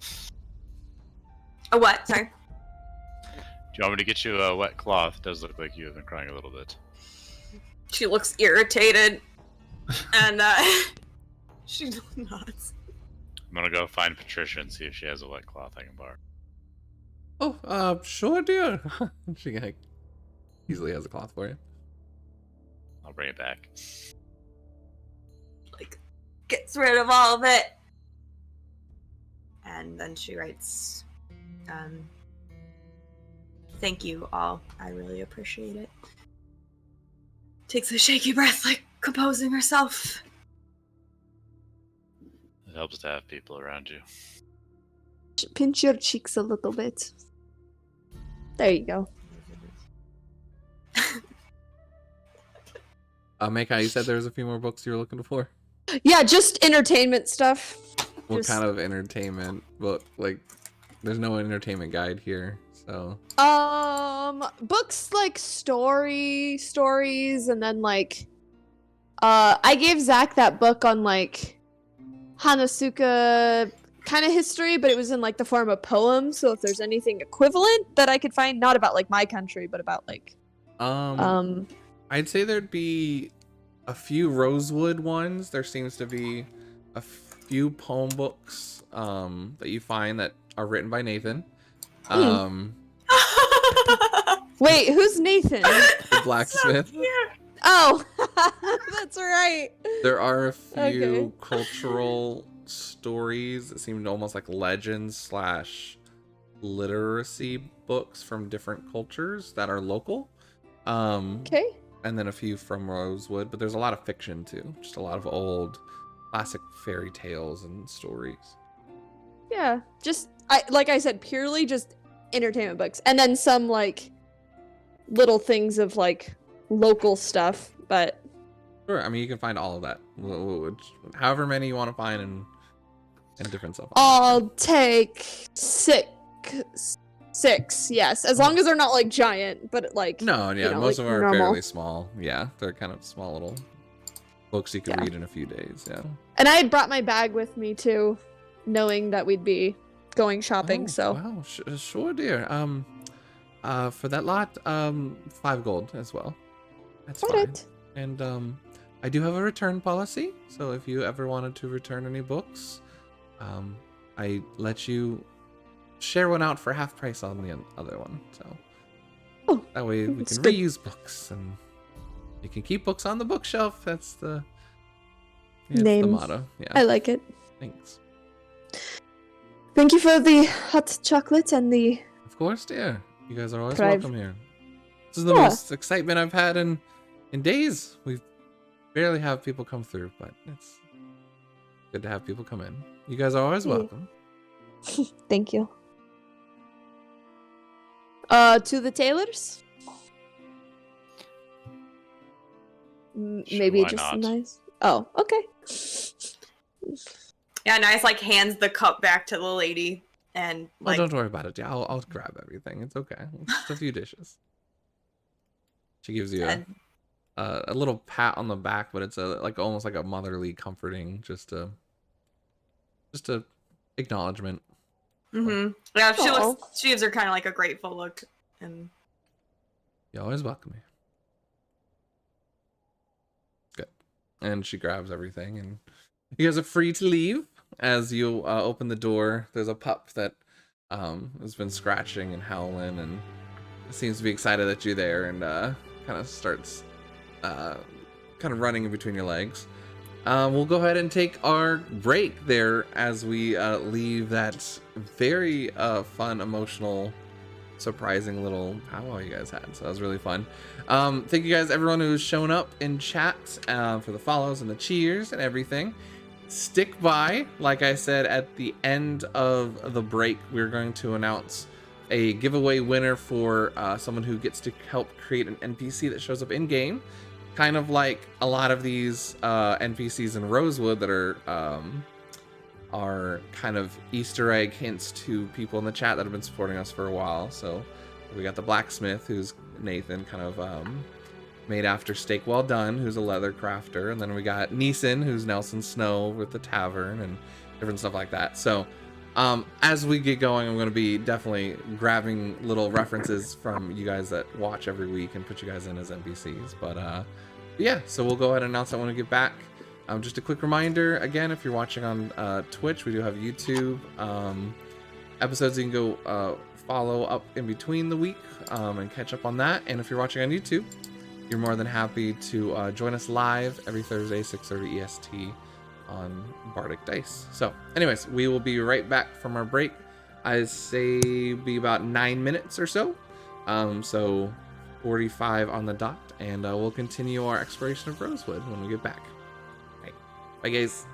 A what? Sorry. Do you want me to get you a wet cloth? It does look like you have been crying a little bit. She looks irritated, and she nods. I'm gonna go find Patricia and see if she has a wet cloth I can borrow. Oh, sure, dear. She like, easily has a cloth for you. I'll bring it back. Like, gets rid of all of it. And then she writes, thank you all. I really appreciate it. Takes a shaky breath, like composing herself. It helps to have people around you. Pinch your cheeks a little bit. There you go. Meika, you said there was a few more books you were looking for? Yeah, just entertainment stuff. What Just- kind of entertainment book? Like, there's no entertainment guide here, so... Books like stories, and then like, I gave Zach that book on like Hanazuka kind of history, but it was in like the form of poems. So if there's anything equivalent that I could find, not about like my country, but about like I'd say there'd be a few Rosewood ones. There seems to be a few poem books that you find that are written by Nathan. Wait, who's Nathan? The blacksmith. Oh, that's right. There are a few Okay. cultural stories that seem almost like legends / literacy books from different cultures that are local. Okay. And then a few from Rosewood, but there's a lot of fiction too. Just a lot of old classic fairy tales and stories. Yeah, just like I said, purely just entertainment books, and then some like little things of like local stuff. But Sure, I mean you can find all of that, however many you want to find, and different stuff. I'll take six. Yes, as long as they're not like giant, but like No, yeah, you know, most like of them are normal. fairly small. Yeah, they're kind of small little books you can Yeah. read in a few days. Yeah. And I had brought my bag with me too, knowing that we'd be going shopping. Oh, So wow, sure, dear. For that lot, 5 gold as well. That's got fine. it. And I do have a return policy, so if you ever wanted to return any books, I let you share one out for half price on the other one. So Oh, that way we that's can good. reuse books and you can keep books on the bookshelf. That's the Name. the motto. Yeah. I like it. Thanks. Thank you for the hot chocolate and the. Of course, dear. You guys are always Thrive. welcome here. This is the Yeah. most excitement I've had in days. We barely have people come through, but it's good to have people come in. You guys are always Yeah. welcome. Thank you. To the tailors? Sure, Maybe why just not? nice. Oh, okay. Yeah, Nice like hands the cup back to the lady and Oh, like don't worry about it. Yeah, I'll grab everything. It's okay. It's just a few dishes. She gives you said, a little pat on the back, but it's like almost like a motherly, comforting, just a acknowledgement. Yeah, Aw. she gives her kind of like a grateful look, and You're always welcome here. Good. And she grabs everything, and you guys are free to leave. As you open the door, there's a pup that has been scratching and howling, and seems to be excited that you're there, and kind of starts kind of running in between your legs. We'll go ahead and take our break there as we leave that very fun, emotional, surprising little powwow you guys had. So that was really fun. Thank you guys, everyone who's shown up in chat, for the follows and the cheers and everything. Stick by. Like I said, at the end of the break, we're going to announce a giveaway winner for someone who gets to help create an NPC that shows up in game. Kind of like a lot of these NPCs in Rosewood that are kind of Easter egg hints to people in the chat that have been supporting us for a while. So we got the blacksmith, who's Nathan, kind of made after Steak Well Done, who's a leather crafter, and then we got Neeson, who's Nelson Snow with the tavern and different stuff like that. So as we get going, I'm going to be definitely grabbing little references from you guys that watch every week and put you guys in as NPCs. But yeah, so we'll go ahead and announce that when we get back. Just a quick reminder, again, if you're watching on Twitch, we do have YouTube episodes you can go follow up in between the week and catch up on that. And if you're watching on YouTube, you're more than happy to join us live every Thursday, 6:30 EST on Bardicdice. So anyways, we will be right back from our break. I say be about 9 minutes or so. So 45 on the dot, and we'll continue our exploration of Rosewood when we get back. Right. Bye guys.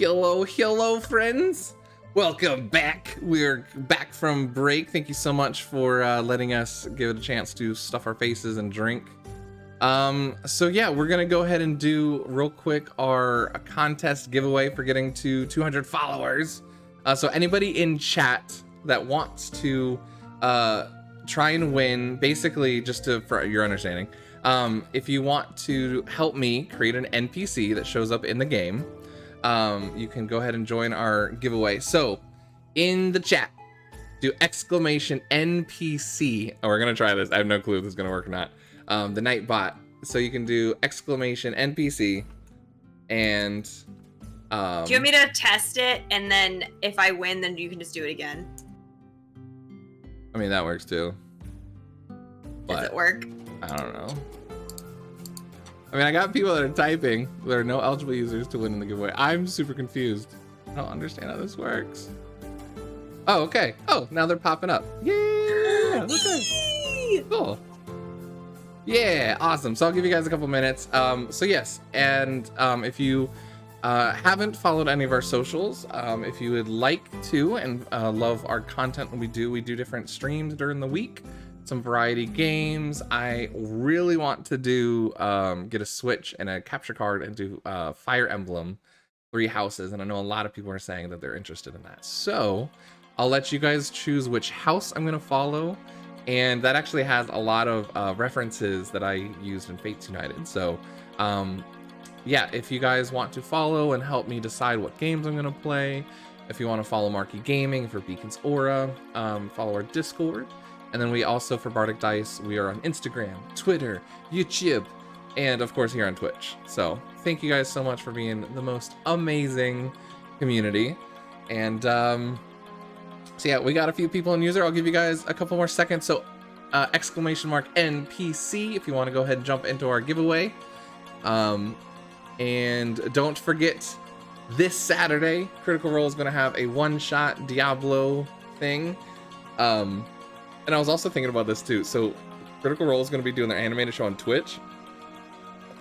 Hello, friends. Welcome back. We're back from break. Thank you so much for letting us give it a chance to stuff our faces and drink. So yeah, we're gonna go ahead and do real quick our contest giveaway for getting to 200 followers. So anybody in chat that wants to try and win, basically just for your understanding, if you want to help me create an NPC that shows up in the game, you can go ahead and join our giveaway. So in the chat, do exclamation NPC. Oh, we're gonna try this. I have no clue if this is gonna work or not. The night bot. So you can do exclamation NPC, and Do you want me to test it, and then if I win, then you can just do it again? I mean, that works too. Does it work? I don't know. I mean, I got people that are typing. There are no eligible users to win in the giveaway. I'm super confused. I don't understand how this works. Oh, okay. Oh, now they're popping up. Yeah. Okay. Cool. Yeah, awesome. So I'll give you guys a couple minutes. So yes, and if you haven't followed any of our socials, if you would like to and love our content when we do different streams during the week, some variety games. I really want to do get a Switch and a capture card and do Fire Emblem 3 Houses, and I know a lot of people are saying that they're interested in that. So I'll let you guys choose which house I'm gonna follow, and that actually has a lot of references that I used in Fates United. So yeah, if you guys want to follow and help me decide what games I'm gonna play, if you want to follow Marky Gaming for Beacon's Aura, follow our Discord. And then we also, for Bardicdice, we are on Instagram, Twitter, YouTube, and of course here on Twitch. So thank you guys so much for being the most amazing community. And so yeah, we got a few people in user. I'll give you guys a couple more seconds. So exclamation mark NPC if you want to go ahead and jump into our giveaway. And don't forget, this Saturday, Critical Role is going to have a one-shot Diablo thing. And I was also thinking about this too. So Critical Role is going to be doing their animated show on Twitch.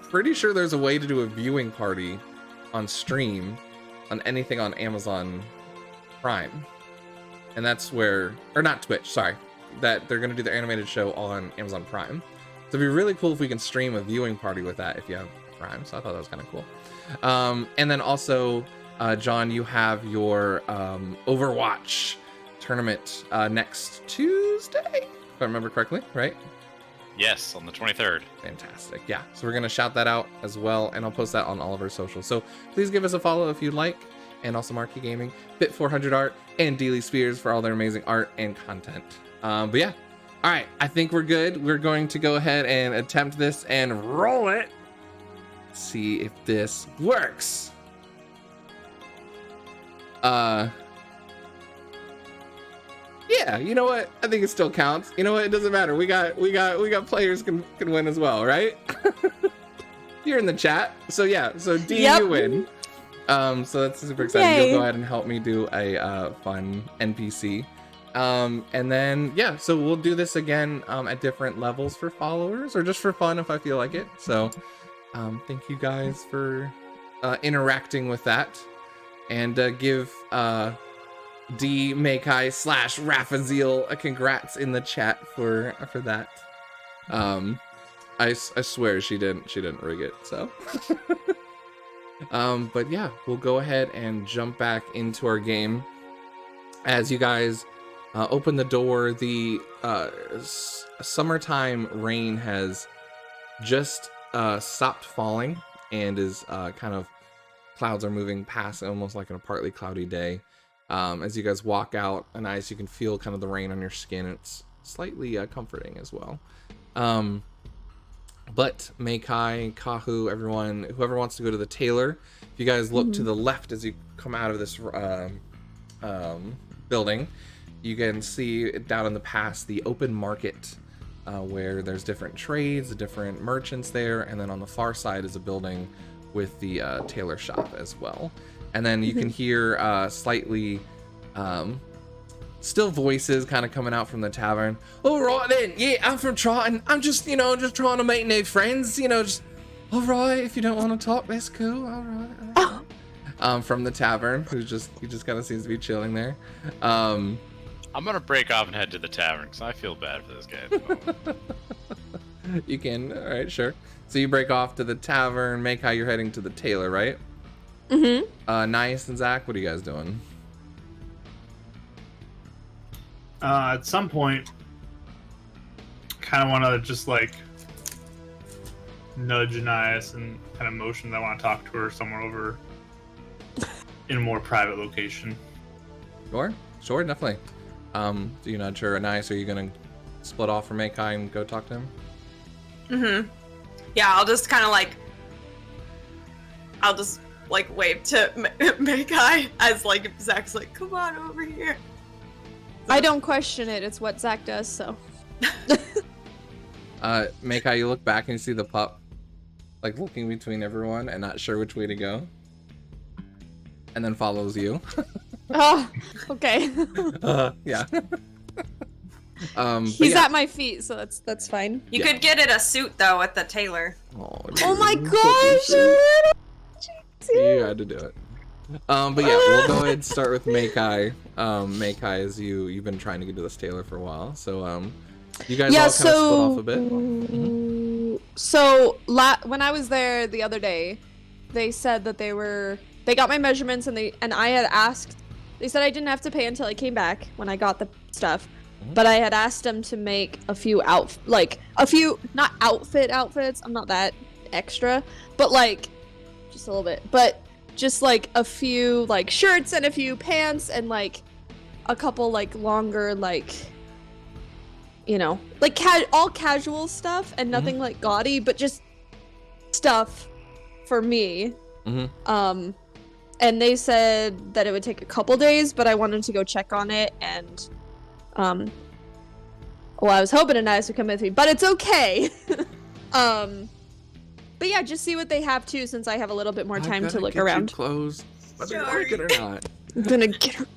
Pretty sure there's a way to do a viewing party on stream on anything on Amazon Prime. And that's where, or not Twitch, sorry, that they're going to do their animated show on Amazon Prime. So it'd be really cool if we can stream a viewing party with that if you have Prime. So I thought that was kind of cool. And then also, John, you have your Overwatch tournament next Tuesday, if I remember correctly, right? Yes, on the 23rd. Fantastic. Yeah, so we're gonna shout that out as well, and I'll post that on all of our socials. So please give us a follow if you'd like, and also Marky Gaming, Bit 400 Art, and Deely Spears for all their amazing art and content. But yeah, all right, I think we're good. We're going to go ahead and attempt this and roll it. See if this works. Yeah, you know what? I think it still counts. You know what? It doesn't matter. We got players can win as well, right? You're in the chat. So yeah, so D, you win. So that's super exciting. Yay. You'll go ahead and help me do a fun NPC. And then yeah, so we'll do this again at different levels for followers or just for fun if I feel like it. So thank you guys for interacting with that, and give D Makai / Raphaziel a congrats in the chat for that. I swear she didn't rig it, so but yeah, we'll go ahead and jump back into our game as you guys open the door. The summertime rain has just stopped falling and is kind of, clouds are moving past almost like on a partly cloudy day. As you guys walk out and you can feel kind of the rain on your skin. It's slightly comforting as well. But Makai, Kahu, everyone, whoever wants to go to the tailor, if you guys look to the left as you come out of this building, you can see down in the past the open market where there's different trades, the different merchants there, and then on the far side is a building with the tailor shop as well. And then you can hear slightly still voices kind of coming out from the tavern. All right then, yeah, I'm from Triton. I'm just, just trying to make new friends, just, all right, if you don't want to talk, that's cool, all right. From the tavern, he just kind of seems to be chilling there. I'm gonna break off and head to the tavern because I feel bad for this guy at the moment. You can, all right, sure. So you break off to the tavern, make how you're heading to the tailor, right? Nice and Zach, what are you guys doing? At some point, kind of want to just like nudge Anais and kind of motion that I want to talk to her somewhere over in a more private location. Sure, definitely. Do you nudge her nice? Are you gonna split off from Makai and go talk to him? Mm-hmm. Yeah, I'll just kind of like, wave to Makai as like Zach's like, come on over here. I don't question it. It's what Zach does, so. Makai, you look back and you see the pup, like looking between everyone and not sure which way to go, and then follows you. Oh, okay. Yeah. He's at my feet, so that's fine. You could get it a suit though at the tailor. Oh my gosh! You had to do it. But yeah, we'll go ahead and start with Makai. Makai, as you've been trying to get to this tailor for a while, so you guys all kind of split off a bit. Mm-hmm. So when I was there the other day, they said that they got my measurements and I had asked. They said I didn't have to pay until I came back when I got the stuff, but I had asked them to make a few not outfits. I'm not that extra, but like just a little bit, but just like a few like shirts and a few pants and like a couple like longer like, you know, like all casual stuff and nothing like gaudy, but just stuff for me. And they said that it would take a couple days, but I wanted to go check on it, and well, I was hoping Anais would come with me, but it's okay. But yeah, just see what they have too, since I have a little bit more time to look around. Clothes, whether you like it or not. I'm gonna get her.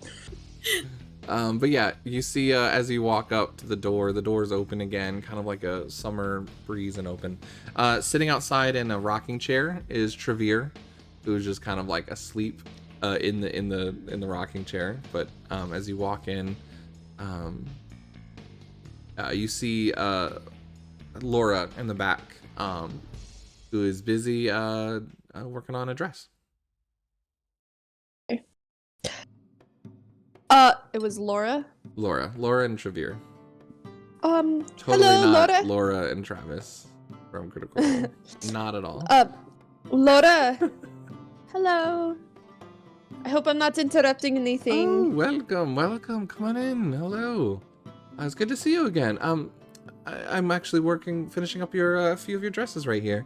But yeah, you see as you walk up to the door's open again, kind of like a summer breeze and open. Sitting outside in a rocking chair is Trevere, who's just kind of like asleep in the rocking chair. But as you walk in, you see Laura in the back, who is busy working on a dress. It was Laura and Trevere. Totally Hello, not Laura. Laura and Travis from Critical Role. Not at all. Laura. Hello. I hope I'm not interrupting anything. Oh, welcome. Come on in. Hello. It's good to see you again. I'm actually finishing up a few of your dresses right here.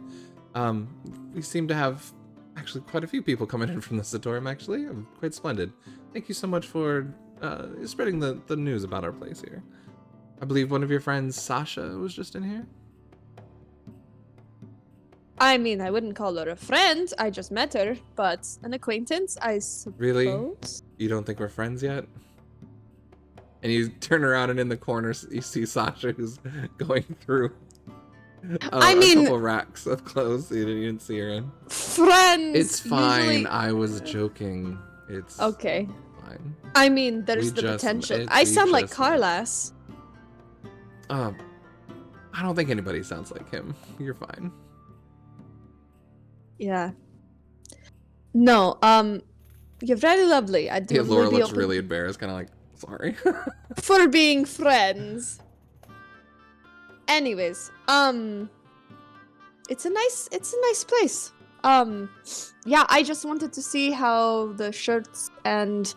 We seem to have actually quite a few people coming in from the Satorium. Actually, quite splendid. Thank you so much for spreading the news about our place here. I believe one of your friends, Sasha, was just in here. I mean, I wouldn't call her a friend. I just met her, but an acquaintance, I suppose. Really? You don't think we're friends yet? And you turn around and in the corner you see Sasha, who's going through a couple racks of clothes you didn't see her in. Friends. It's fine. Usually... I was joking. It's okay. Fine. I mean, there's the potential. I sound like Carlas. I don't think anybody sounds like him. You're fine. Yeah. No, you're very lovely. I do. Yeah, Laura looks really embarrassed, kind of like, sorry. For being friends. Anyways, it's a nice place. Yeah, I just wanted to see how the shirts and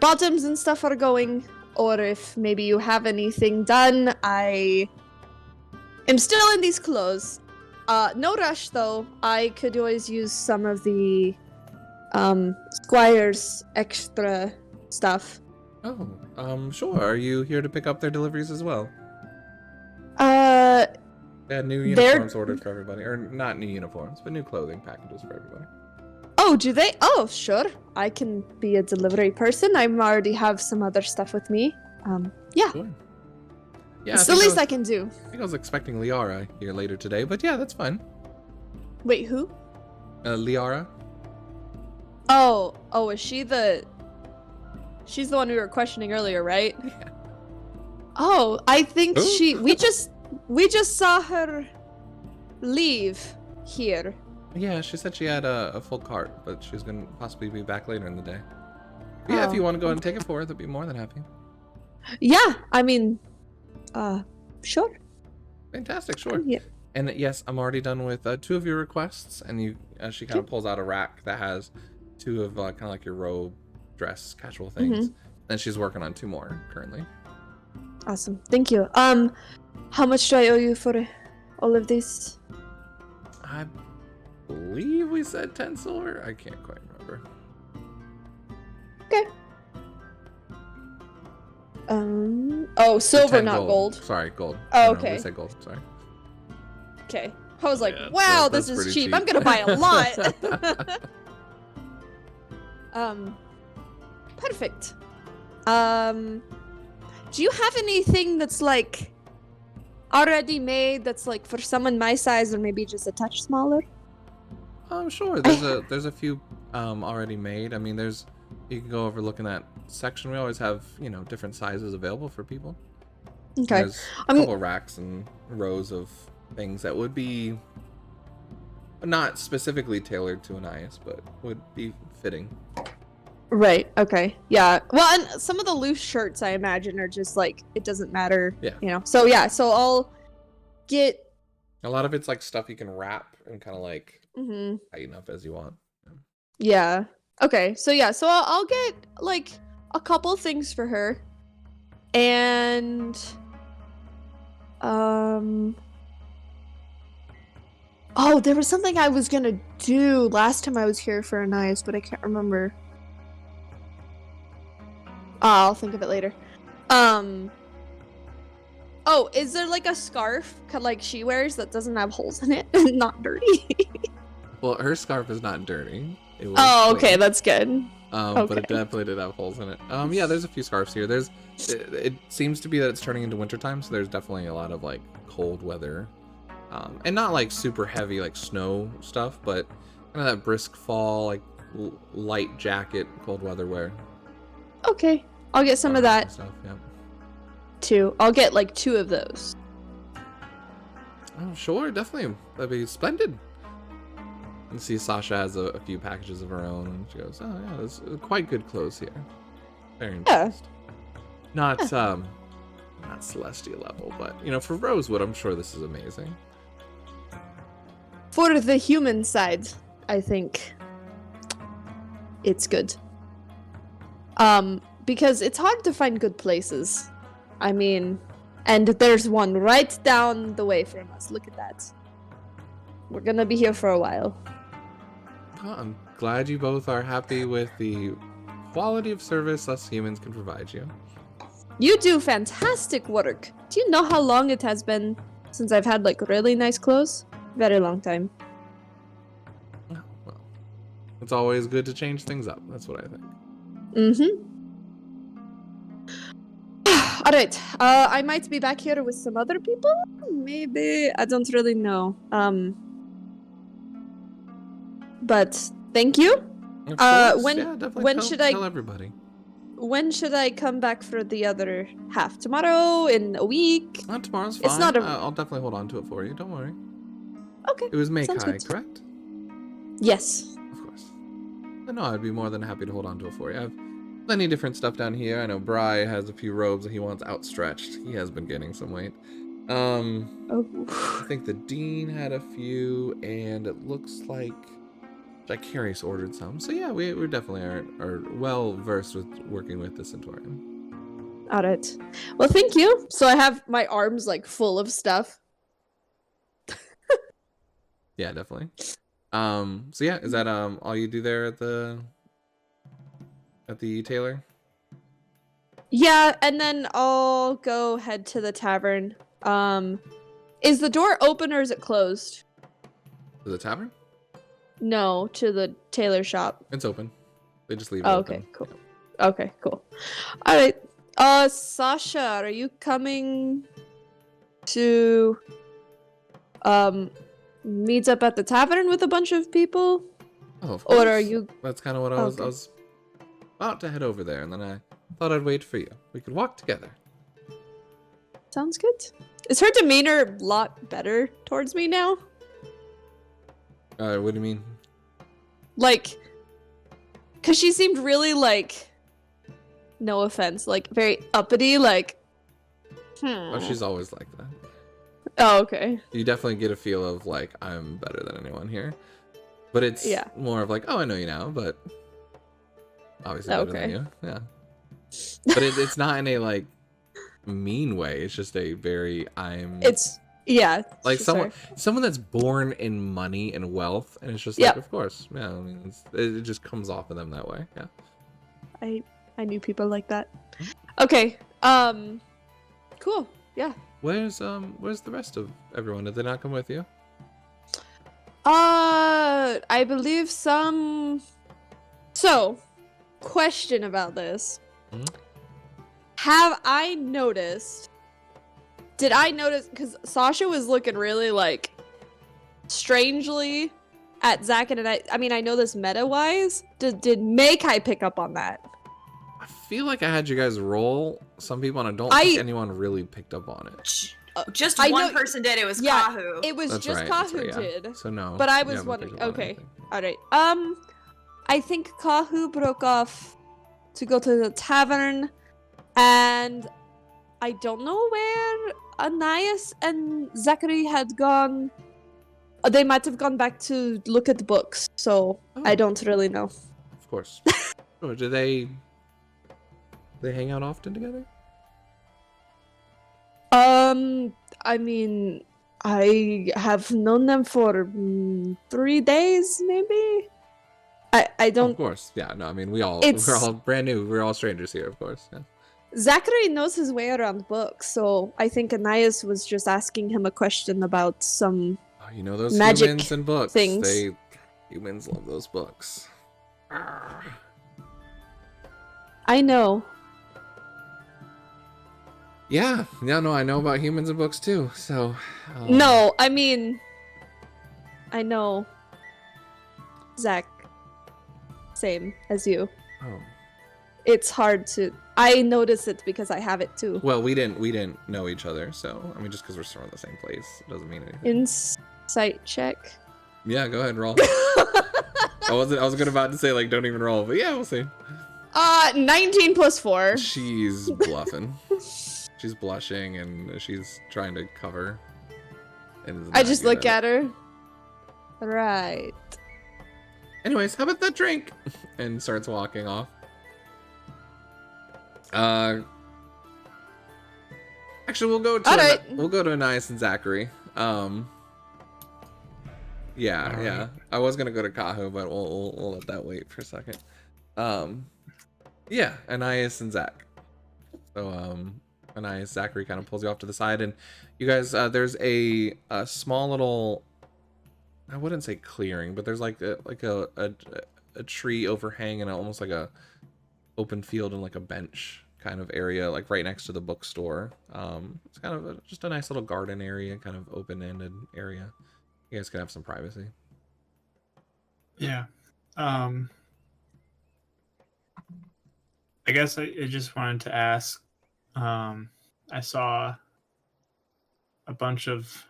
bottoms and stuff are going, or if maybe you have anything done. I am still in these clothes. No rush though. I could always use some of the Squire's extra stuff. Oh, sure. Are you here to pick up their deliveries as well? They had new uniforms ordered for everybody. Or not new uniforms, but new clothing packages for everybody. Oh, do they? Oh, sure. I can be a delivery person. I already have some other stuff with me. Yeah. Sure. Yeah, it's the least I can do. I think I was expecting Liara here later today, but yeah, that's fine. Wait, who? Liara. Oh, is she the... She's the one we were questioning earlier, right? Yeah. Oh, I think Who? we just saw her leave here. Yeah, she said she had a full cart, but she's gonna possibly be back later in the day. But yeah, if you want to go ahead and take it for her, they'd be more than happy. Yeah, I mean, sure. Fantastic, sure. Yeah. And yes, I'm already done with 2 of your requests, and she kind of pulls out a rack that has 2 of kind of like your robe dress, casual things. Mm-hmm. And she's working on 2 more currently. Awesome. Thank you. How much do I owe you for all of this? I believe we said 10 silver. I can't quite remember. Okay. Oh, silver, 10 not gold. Sorry, gold. Oh, No, okay. we said gold. Sorry. Okay. I was like, Yeah, wow, that's this is pretty cheap. I'm gonna buy a lot. Perfect. Do you have anything that's like already made that's like for someone my size or maybe just a touch smaller? Sure. There's a few already made. I mean, you can go over look in that section. We always have, different sizes available for people. Okay. There's a couple racks and rows of things that would be not specifically tailored to an IS, but would be fitting. Right. Okay. Yeah. Well, and some of the loose shirts I imagine are just like it doesn't matter. Yeah. So yeah. So I'll get. A lot of it's like stuff you can wrap and kind of like Mm-hmm. tighten up as you want. Yeah. Okay. So yeah. So I'll get like a couple things for her, and oh, there was something I was gonna do last time I was here for Anais, but I can't remember. I'll think of it later. Oh, is there like a scarf like she wears that doesn't have holes in it and not dirty? Well, her scarf is not dirty. It was Oh, okay, clean. that's good. But it definitely did have holes in it. Yeah, there's a few scarves here. It seems to be that it's turning into wintertime, so there's definitely a lot of like cold weather. And not like super heavy like snow stuff, but kind of that brisk fall, like light jacket, cold weather wear. Okay, I'll get some of that Stuff, yeah. too. I'll get like 2 of those. Oh, sure, definitely. That'd be splendid. And see, Sasha has a few packages of her own, and she goes, "Oh yeah, there's quite good clothes here. Very impressed. Not celestial level, but for Rosewood, I'm sure this is amazing." For the human side, I think it's good. Because it's hard to find good places. I mean, and there's one right down the way from us. Look at that. We're gonna be here for a while. Well, I'm glad you both are happy with the quality of service us humans can provide you. You do fantastic work. Do you know how long it has been since I've had like really nice clothes? Very long time. Well, it's always good to change things up. That's what I think. Mm-hmm. Alright, I might be back here with some other people? Maybe, I don't really know. But, thank you. Of course. when- Yeah, definitely when tell, should I- tell everybody? When should I come back for the other half? Tomorrow? In a week? Tomorrow's fine. It's not a- I'll definitely hold on to it for you. Don't worry. Okay. It was sounds Meikai, good. correct? Yes. Of course. No, I'd be more than happy to hold on to it for you. I have plenty of different stuff down here. I know Bry has a few robes that he wants outstretched. He has been gaining some weight. Oh. I think the Dean had a few, and it looks like Jacarius ordered some. So yeah, we definitely are well versed with working with the Centaurian. Alright. Well, thank you. So I have my arms like full of stuff. Yeah, definitely. So yeah, is that all you do there at the tailor? Yeah, and then I'll go head to the tavern. Is the door open or is it closed? To the tavern? No, to the tailor shop. It's open. They just leave it Oh, open. okay, cool. Okay, cool. Alright. Sasha, are you coming to meet up at the tavern with a bunch of people? Oh, of course. Or are you That's kind of what I was. Okay. I was about to head over there, and then I thought I'd wait for you. We could walk together. Sounds good. Is her demeanor a lot better towards me now? What do you mean? Like, cause she seemed really like, no offense, like very uppity, like, Oh, she's always like that. Oh, okay. You definitely get a feel of like I'm better than anyone here, but it's Yeah. more of like, oh, I know you now, but obviously better than Okay. you. Yeah. But it's not in a like mean way. It's just a very Yeah. like sorry. someone that's born in money and wealth, and it's just Yep. like, of course, yeah. I mean, it just comes off of them that way. Yeah. I knew people like that. Okay. Cool. Yeah. Where's the rest of everyone? Did they not come with you? I believe some. So, question about this. Mhm. Have I noticed? Did I notice? Because Sasha was looking really like strangely at Zach, and I mean, I know this meta wise. Did Meikai pick up on that? I feel like I had you guys roll some people, and I don't think anyone really picked up on it. Just I one know- person did. It was yeah, Kahu. It was That's just right, that's Kahu right, yeah. did. So no. But I you was haven't wondering. picked up on Okay. anything. All right. I think Kahu broke off to go to the tavern, and I don't know where Anais and Zachary had gone. They might have gone back to look at the books, so I don't really know. Of course. Oh, do they hang out often together? I mean, I have known them for 3 days, maybe. I don't. Of course, yeah. No, I mean we're all brand new. We're all strangers here, of course. Yeah. Zachary knows his way around books, so I think Anais was just asking him a question about some. Oh, you know those Magic humans and books. things. Humans love those books. I know. Yeah, no, I know about humans and books too. So. No, I mean, I know. Zach, same as you. Oh. It's hard to. I notice it because I have it too. Well, we didn't know each other, so I mean, just because we're still in the same place, it doesn't mean anything. Insight check. Yeah, go ahead, roll. I was about to say like don't even roll, but yeah, we'll see. 19 plus 4. She's bluffing. She's blushing and she's trying to cover. And is I not just good look at at her. Right. Anyways, how about that drink? And starts walking off. Actually, we'll go to Anais and Zachary. Yeah, All yeah. right. I was gonna go to Kahu, but we'll let that wait for a second. Yeah, Anais and Zach. So Anais, Zachary kind of pulls you off to the side, and you guys, there's a small little, I wouldn't say clearing, but there's like a tree overhang and almost like a open field and like a bench kind of area, like right next to the bookstore. It's kind of just a nice little garden area, kind of open-ended area. You guys can have some privacy. Yeah. I guess I just wanted to ask. I saw a bunch of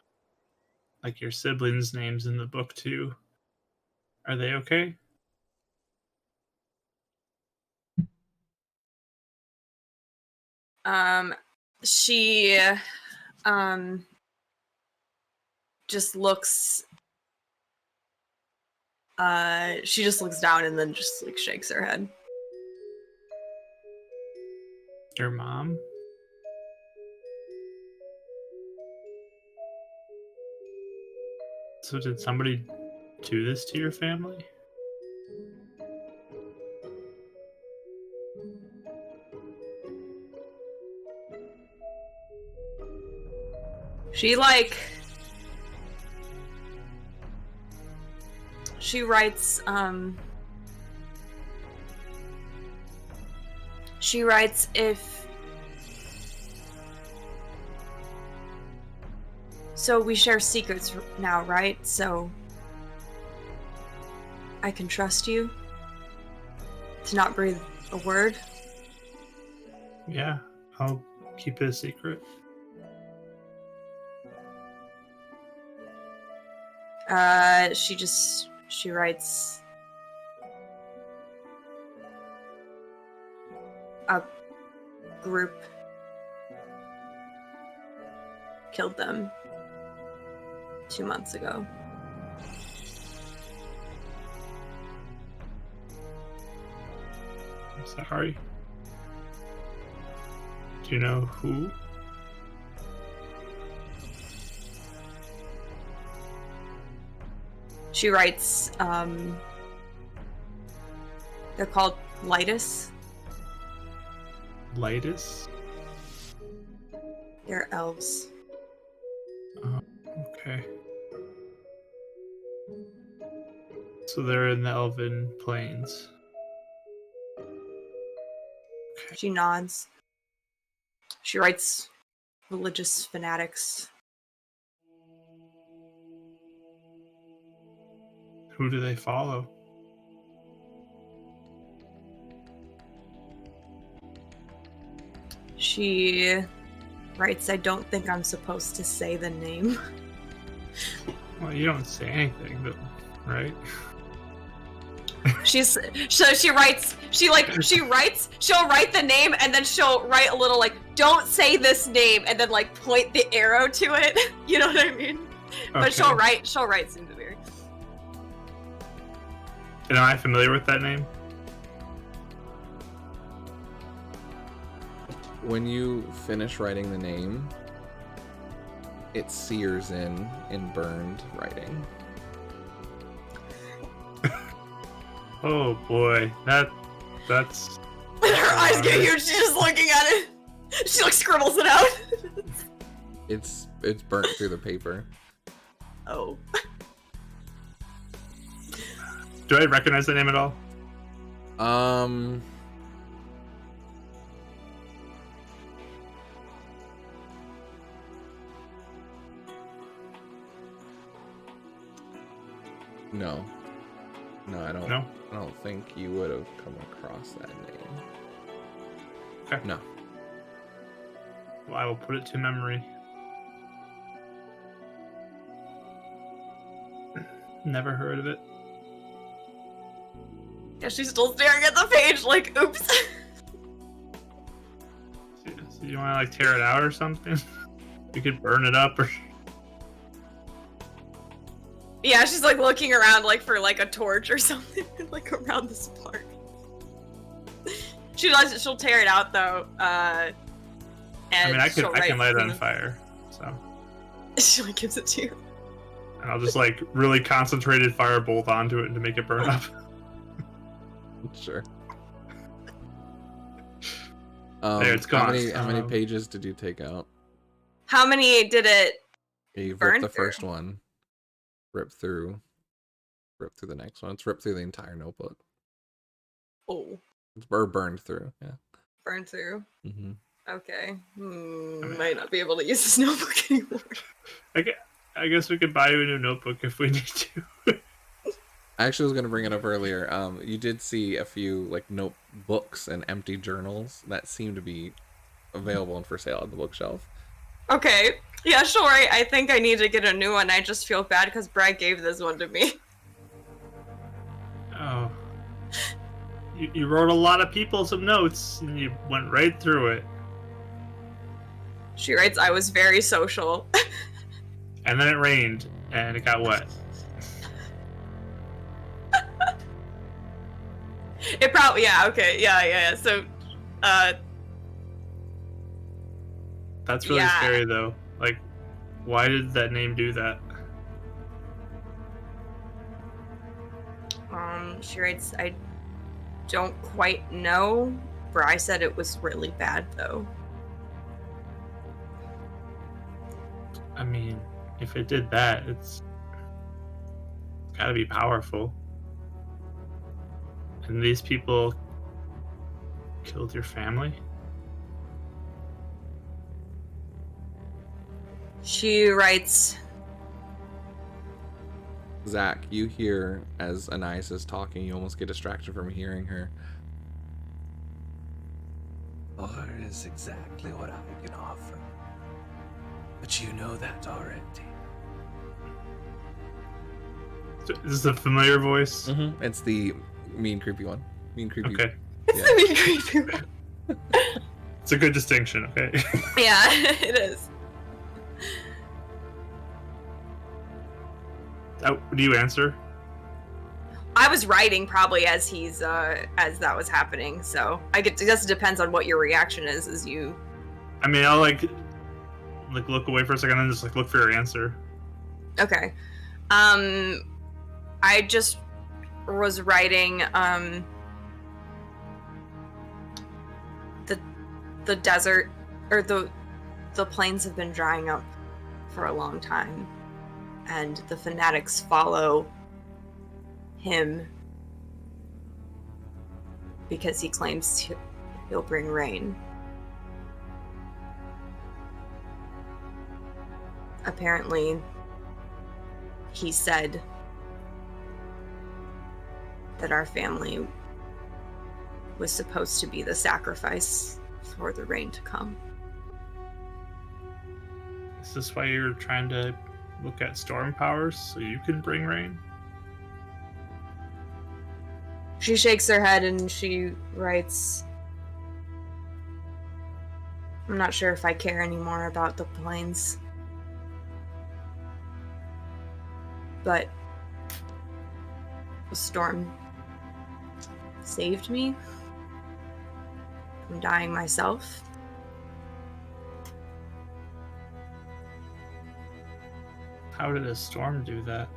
like your siblings' names in the book too. Are they okay? She just looks she just looks down and then just like shakes her head. Your mom? So did somebody do this to your family? She like she writes if so we share secrets now, right? So I can trust you to not breathe a word. Yeah, I'll keep it a secret. She writes a group killed them 2 months ago. I'm sorry. Do you know who? She writes, they're called Lightus. Lightus? They're elves. Okay. So they're in the Elven Plains. She nods. She writes religious fanatics. Who do they follow? She writes, I don't think I'm supposed to say the name. Well, you don't say anything, but right? She'll write the name and then she'll write a little like, don't say this name, and then like point the arrow to it. You know what I mean? But Okay. she'll write Sindavir. And am I familiar with that name? When you finish writing the name, it sears in burned writing. Oh boy, that's Her eyes get huge, she's just looking at it. She like scribbles it out. It's burnt through the paper. Oh. Do I recognize the name at all? No, I don't. No? I don't think you would have come across that name. Okay. No. Well, I will put it to memory. Never heard of it. Yeah, she's still staring at the page like, oops. So you want to like tear it out or something? You could burn it up or... Yeah, she's like looking around like for like a torch or something like around this part. She'll tear it out though. And I mean, I can she'll light it on write- fire. So, She like gives it to you. and I'll just like really concentrated firebolt onto it to make it burn up. Sure. There, it's gone. How many pages did you take out? How many did it? You Burn ripped the first through? one. Rip through the next one. It's ripped through the entire notebook. Oh, Or burned through. Yeah. burn through. Mm-hmm. Okay. Might not be able to use this notebook anymore. I guess we could buy you a new notebook if we need to. I actually was going to bring it up earlier. You did see a few like notebooks and empty journals that seem to be available and for sale on the bookshelf. Okay. Yeah, sure. I think I need to get a new one. I just feel bad because Brad gave this one to me. Oh. You wrote a lot of people some notes, and you went right through it. She writes, I was very social. And then it rained, and it got wet. It probably, yeah, okay, yeah. So, That's really Yeah. scary, though. Like, why did that name do that? she writes, I don't quite know. Bri said it was really bad, though. I mean, if it did that, it's gotta be powerful. And these people killed your family? She writes, Zach, you hear as Anais is talking, you almost get distracted from hearing her. Art is exactly what I can offer. But you know that already. Is this a familiar voice? Mm-hmm. It's the mean, creepy one. Mean, creepy. Okay. Yeah. I mean, creepy. It's a good distinction, okay? Yeah, it is. Do you answer? I was writing probably as he's as that was happening. So I guess it depends on what your reaction is as you. I mean, I'll like look away for a second and just like look for your answer. Okay. I just was writing the desert or the plains have been drying up for a long time, and the fanatics follow him because he claims he'll bring rain. Apparently, he said that our family was supposed to be the sacrifice for the rain to come. Is this why you're trying to look at storm powers so you can bring rain? She shakes her head and she writes, I'm not sure if I care anymore about the plains. But the storm saved me from dying myself. How did a storm do that?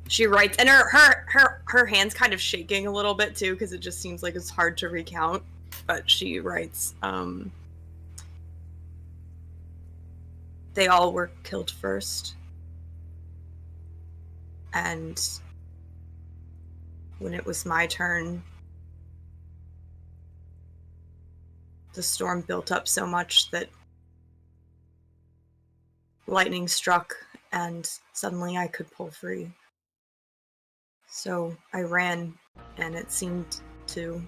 She writes, and her hand's kind of shaking a little bit too, because it just seems like it's hard to recount. But she writes, they all were killed first. And when it was my turn, the storm built up so much that lightning struck and suddenly I could pull free. So I ran, and it seemed to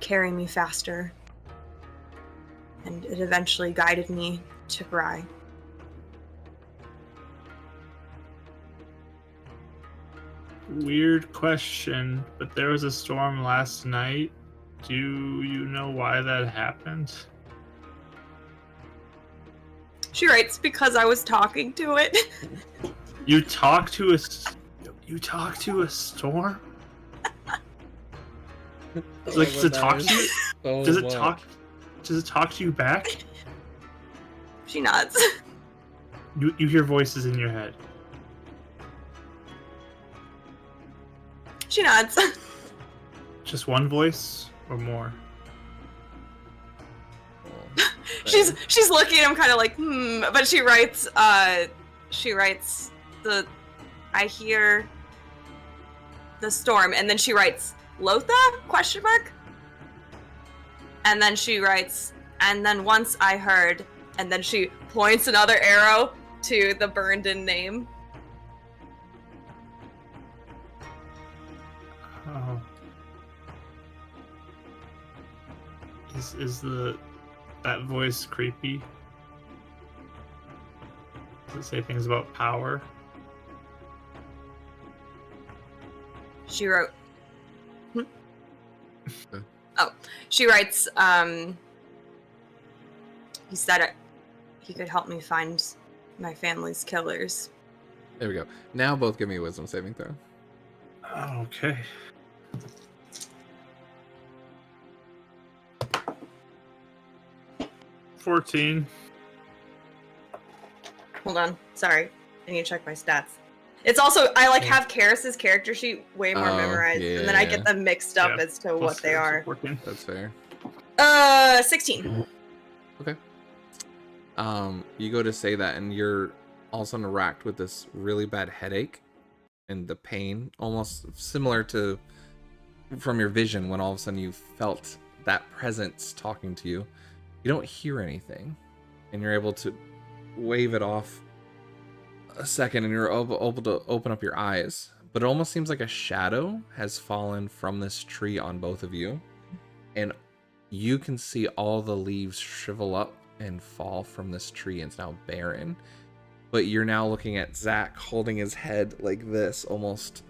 carry me faster, and it eventually guided me to Grai. Weird question, but there was a storm last night. Do you know why that happened? She writes, because I was talking to it. You talk to a storm? Like, does it talk to you? So Does it much. talk? Does it talk to you back? She nods. You hear voices in your head. She nods. Just one voice or more? She's looking at him kind of like, but she writes, I hear the storm, and then she writes, Lotha? Question mark? And then she writes, and then once I heard, and then she points another arrow to the burned-in name. Oh. Is that voice creepy? Does it say things about power? She wrote... she writes, he said he could help me find my family's killers. There we go. Now both give me a wisdom saving throw. Okay. $14. Hold on. Sorry. I need to check my stats. It's also, I have Karis's character sheet way more memorized, and then I get them mixed up as to what they are. 14. That's fair. 16. Okay. You go to say that, and you're all of a sudden racked with this really bad headache, and the pain, almost similar to from your vision when all of a sudden you felt that presence talking to you. You don't hear anything, and you're able to wave it off a second, and you're able to open up your eyes, but it almost seems like a shadow has fallen from this tree on both of you, and you can see all the leaves shrivel up and fall from this tree, and it's now barren. But you're now looking at Zach holding his head like this, almost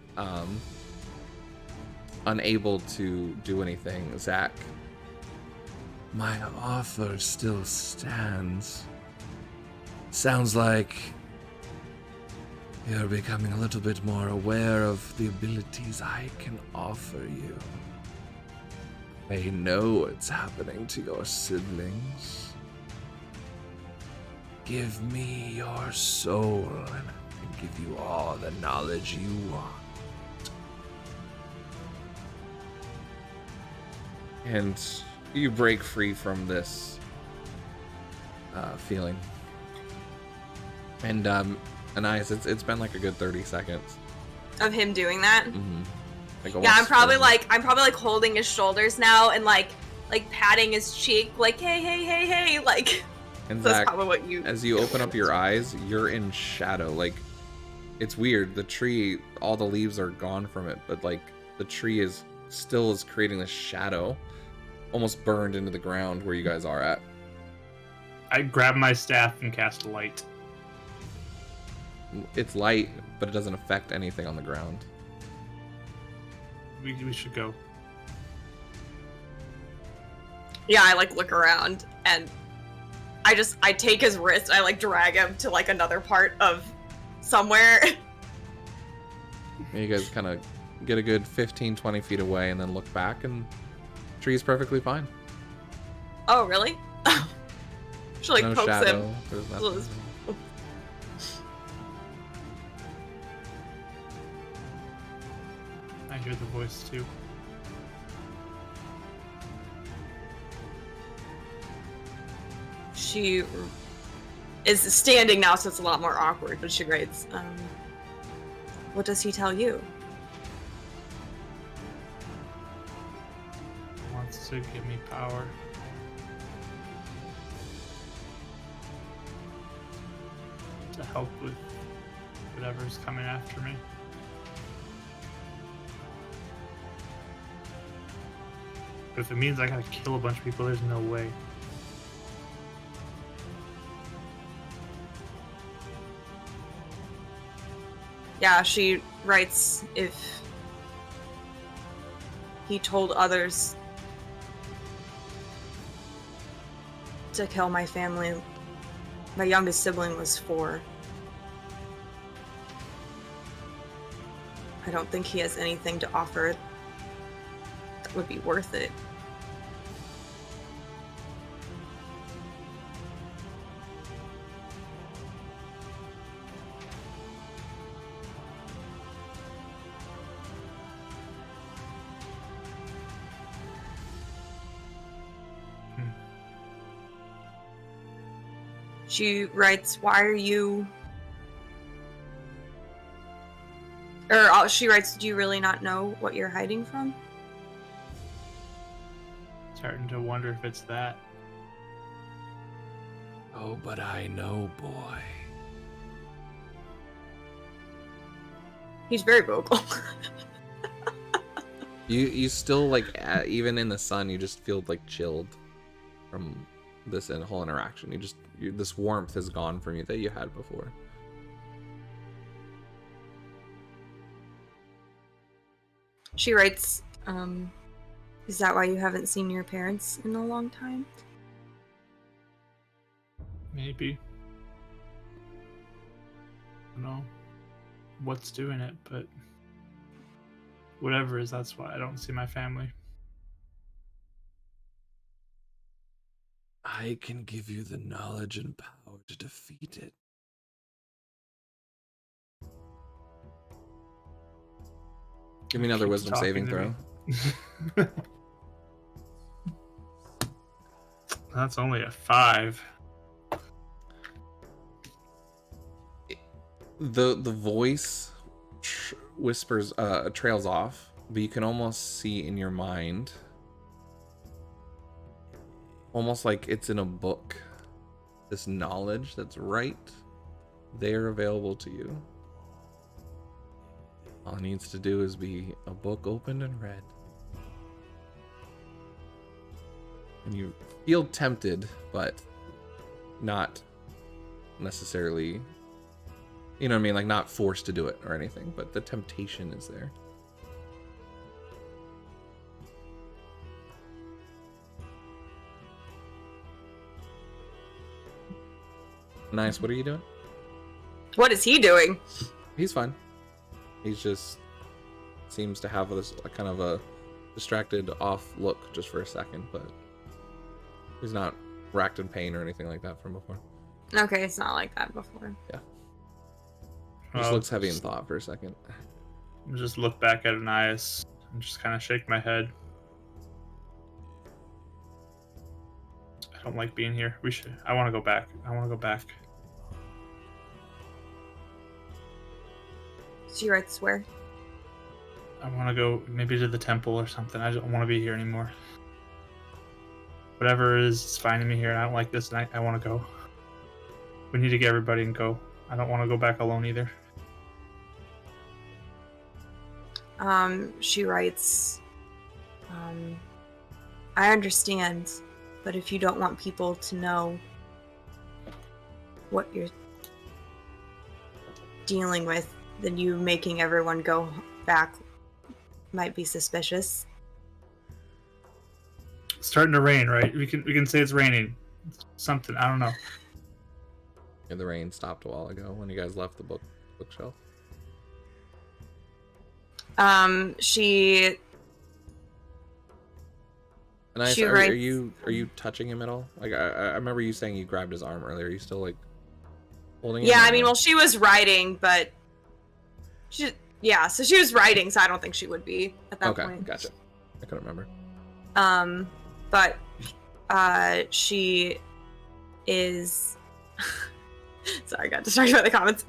unable to do anything. Zach, my offer still stands. Sounds like you're becoming a little bit more aware of the abilities I can offer you. I know what's happening to your siblings. Give me your soul, and I can give you all the knowledge you want. And you break free from this feeling. And Anais, it's been like a good 30 seconds. Of him doing that. Mm-hmm. Like Yeah, I'm probably almost like holding his shoulders now and like patting his cheek, like hey, like. And That's Zach, probably what you. as you open up your eyes, you're in shadow. Like, it's weird. The tree, all the leaves are gone from it, but like the tree is creating this shadow, almost burned into the ground where you guys are at. I grab my staff and cast a light. It's light, but it doesn't affect anything on the ground. We should go. Yeah, I like look around and I take his wrist, I like drag him to like another part of somewhere. And you guys kind of get a good 15, 20 feet away and then look back, and the tree's perfectly fine. Oh, really? She like No pokes shadow. him. There's Little- nothing. I hear the voice too. She is standing now, so it's a lot more awkward, but she writes, what does he tell you? He wants to give me power. To help with whatever's coming after me. But if it means I gotta kill a bunch of people, there's no way. Yeah, she writes, if he told others to kill my family, my youngest sibling was 4. I don't think he has anything to offer that would be worth it. She writes, why are you... Or she writes, do you really not know what you're hiding from? Starting to wonder if it's that. Oh, but I know, boy. He's very vocal. You still like even in the sun, you just feel like chilled from this whole interaction. This warmth is gone from you that you had before. She writes, is that why you haven't seen your parents in a long time? Maybe. I don't know what's doing it, but whatever is, that's why I don't see my family. I can give you the knowledge and power to defeat it. Give me another Keeps wisdom saving talking throw. to me. That's only a 5. The voice whispers, trails off, but you can almost see in your mind, almost like it's in a book, this knowledge that's right there available to you. All it needs to do is be a book opened and read. And you feel tempted, but not necessarily, you know what I mean? Like not forced to do it or anything, but the temptation is there. Nice. What are you doing? What is he doing? He's fine. He's just seems to have this kind of a distracted off look just for a second, but he's not racked in pain or anything like that from before. Okay, it's not like that before. Just looks heavy in thought for a second. Just look back at Anais and just kind of shake my head. I don't like being here. I want to go back. She writes where? I want to go maybe to the temple or something. I don't want to be here anymore. Whatever it is, it's finding me here. And I don't like this, and I want to go. We need to get everybody and go. I don't want to go back alone either. She writes, I understand, but if you don't want people to know what you're dealing with, then you making everyone go back might be suspicious. It's starting to rain, right? We can say it's raining. Something, I don't know. And the rain stopped a while ago when you guys left the bookshelf. She And She are writes- you touching him at all? Like I remember you saying you grabbed his arm earlier. Are you still like holding him? Yeah, or I mean, no? well, she was writing, but so she was writing, so I don't think she would be at that Okay, point. gotcha. I couldn't remember. But she is sorry, I got distracted by the comments.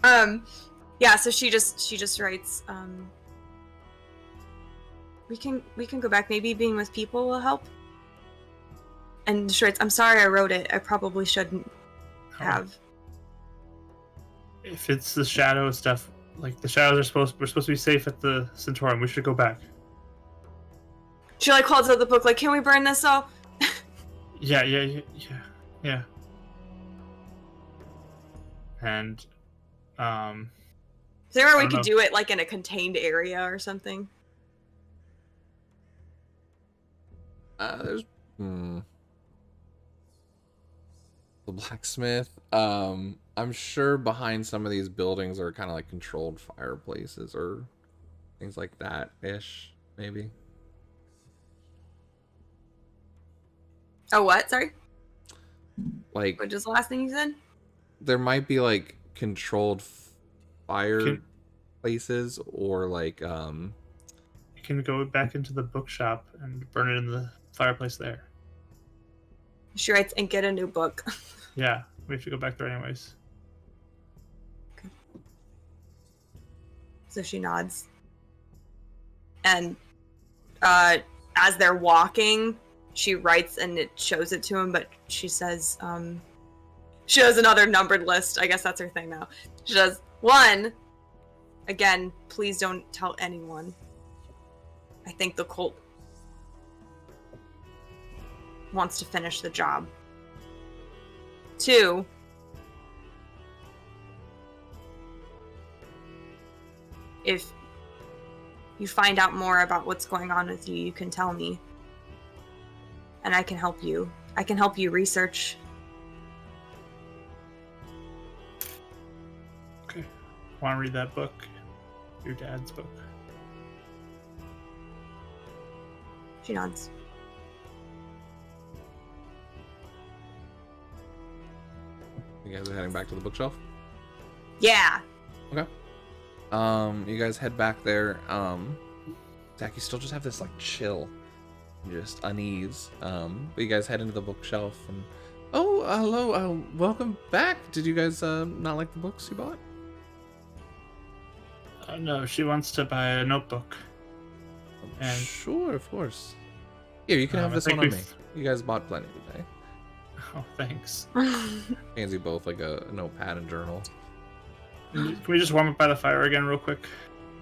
Yeah, so she just writes, we can go back, maybe being with people will help. And she writes, I'm sorry I wrote it. I probably shouldn't have. If it's the shadow stuff, like the shadows we're supposed to be safe at the Centaurium. We should go back. She like holds out the book, like, can we burn this all? Yeah. And Is there a way we don't could know. do it like in a contained area or something? There's the blacksmith. I'm sure behind some of these buildings are kind of like controlled fireplaces or things like that ish, maybe. Oh, what? Sorry? Like What was the last thing you said? there might be like controlled fire Can- places or like you can go back into the bookshop and burn it in the fireplace there. She writes, and get a new book. Yeah, we have to go back there anyways. So she nods. And as they're walking, she writes and it shows it to him, but she says, she has another numbered list. I guess that's her thing now. She does 1. Again, please don't tell anyone. I think the cult wants to finish the job. 2. If you find out more about what's going on with you, you can tell me. And I can help you. I can help you research. Okay. Want to read that book? Your dad's book. She nods. you guys are heading back to the bookshelf. Yeah. Okay. You guys head back there. Zach, you still just have this like chill, just unease. But you guys head into the bookshelf and hello, welcome back. Did you guys not like the books you bought? No, she wants to buy a notebook. And Sure, of course. Here, you can have I this think one on me. we've- You guys bought plenty today. oh, thanks. Hands you both like a notepad and journal. Can we just warm up by the fire again, real quick?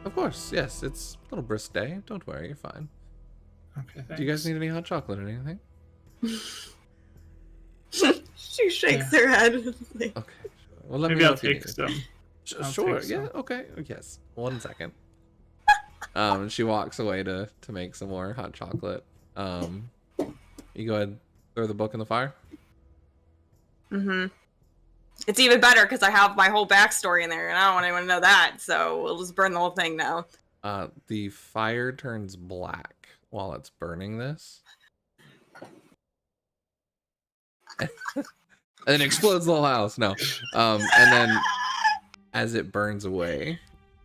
Of course, yes. It's a little brisk day. Don't worry, you're fine. Okay, thanks. Do you guys need any hot chocolate or anything? She shakes her head. Okay. Well, let me Maybe know I'll if you take need it. some. I'll Sure. take Yeah. some. Okay. Yes. 1 second. She walks away to make some more hot chocolate. You go ahead, throw the book in the fire. Mm-hmm. It's even better because I have my whole backstory in there, and I don't want anyone to know that. So we'll just burn the whole thing now. The fire turns black while it's burning this. And then explodes the whole house. No. And then as it burns away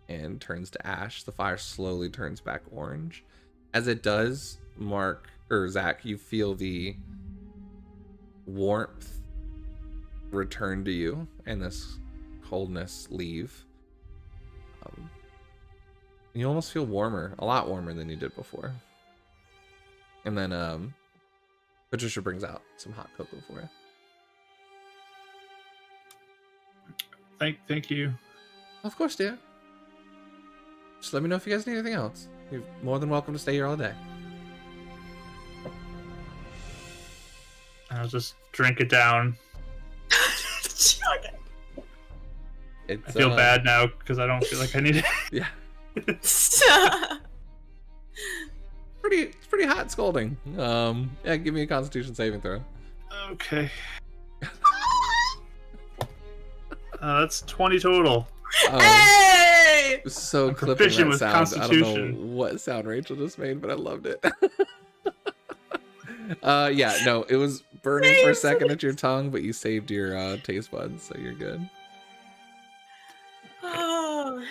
and turns to ash, the fire slowly turns back orange. As it does, Mark or Zach, you feel the warmth return to you and this coldness leave. You almost feel warmer, a lot warmer than you did before. And then Patricia brings out some hot cocoa for you. Thank you. Of course, dear. Just let me know if you guys need anything else. You're more than welcome to stay here all day. I'll just drink it down. It's, I feel bad now because I don't feel like I need it. Yeah. It's pretty hot scalding. Yeah, give me a Constitution saving throw. Okay. That's 20 total. Hey! So I'm clipping proficient that with sound. I don't know Constitution. what sound Rachel just made, but I loved it. Yeah, no, it was burning for a second at your tongue, but you saved your taste buds, so you're good. Oh.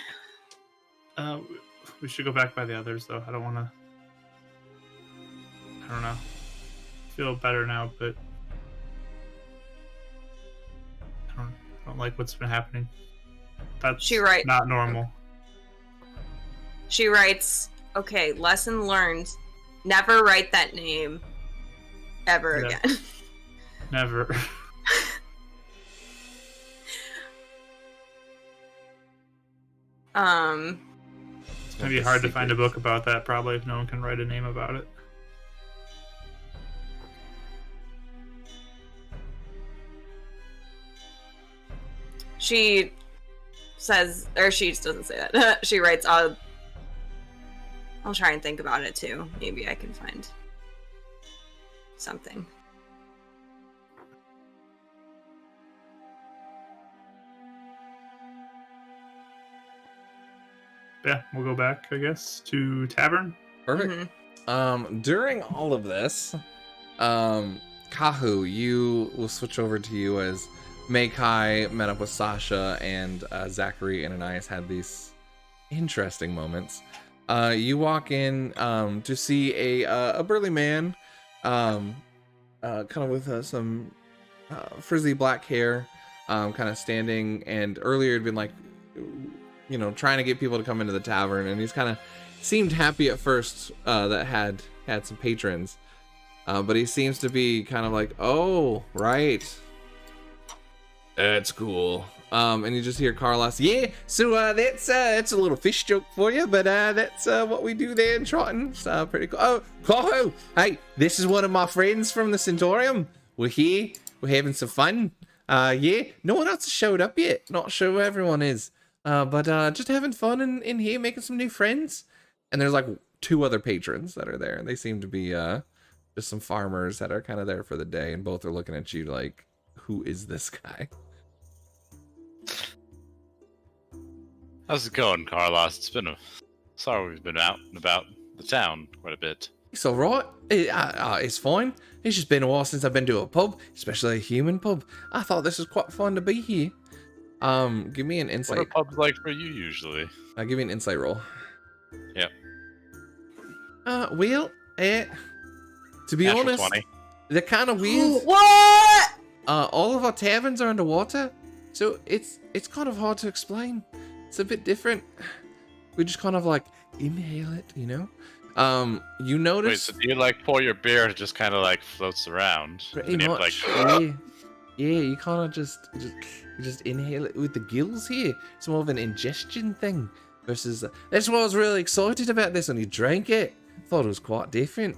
We should go back by the others, though. I don't want to. I don't know. I feel better now, but I don't like what's been happening. That's not normal. She writes, okay, lesson learned. Never write that name ever again. Never. It's gonna be hard to find a book about that, probably, if no one can write a name about it. She says, or she just doesn't say that. She writes, I'll try and think about it too. Maybe I can find something. Yeah, we'll go back, I guess, to tavern. Perfect. During all of this, Kahu, you will switch over to you as Meikai met up with Sasha and Zachary and Anais had these interesting moments. You walk in to see a burly man, kind of with some frizzy black hair, kind of standing, and earlier had been like, you know, trying to get people to come into the tavern, and he's kind of seemed happy at first that had some patrons, but he seems to be kind of like, oh, right, that's cool. And you just hear Carlos, yeah, so that's a little fish joke for you, but that's what we do there in Trotton. It's pretty cool. Oh, Coho, hey, this is one of my friends from the Centaurium. We're here, we're having some fun. Yeah, no one else has showed up yet. Not sure where everyone is. But just having fun in here, making some new friends. And there's like 2 other patrons that are there, and they seem to be just some farmers that are kind of there for the day, and both are looking at you like, who is this guy? How's it going, Carlos? Sorry we've been out and about the town quite a bit. It's all right. It's fine. It's just been a while since I've been to a pub, especially a human pub. I thought this was quite fun to be here. Give me an insight. What are pubs like for you usually? Give me an insight roll. Yep. Well, to be Natural honest, 20. they're kind of weird. What? All of our taverns are underwater, so it's kind of hard to explain. It's a bit different. We just kind of like inhale it, you know. You notice. Wait, so do you like pour your beer and it just kind of like floats around? Pretty And you have much. to, Yeah, you kind of just inhale it with the gills here. It's more of an ingestion thing versus. That's why I was really excited about this when you drank it. Thought it was quite different.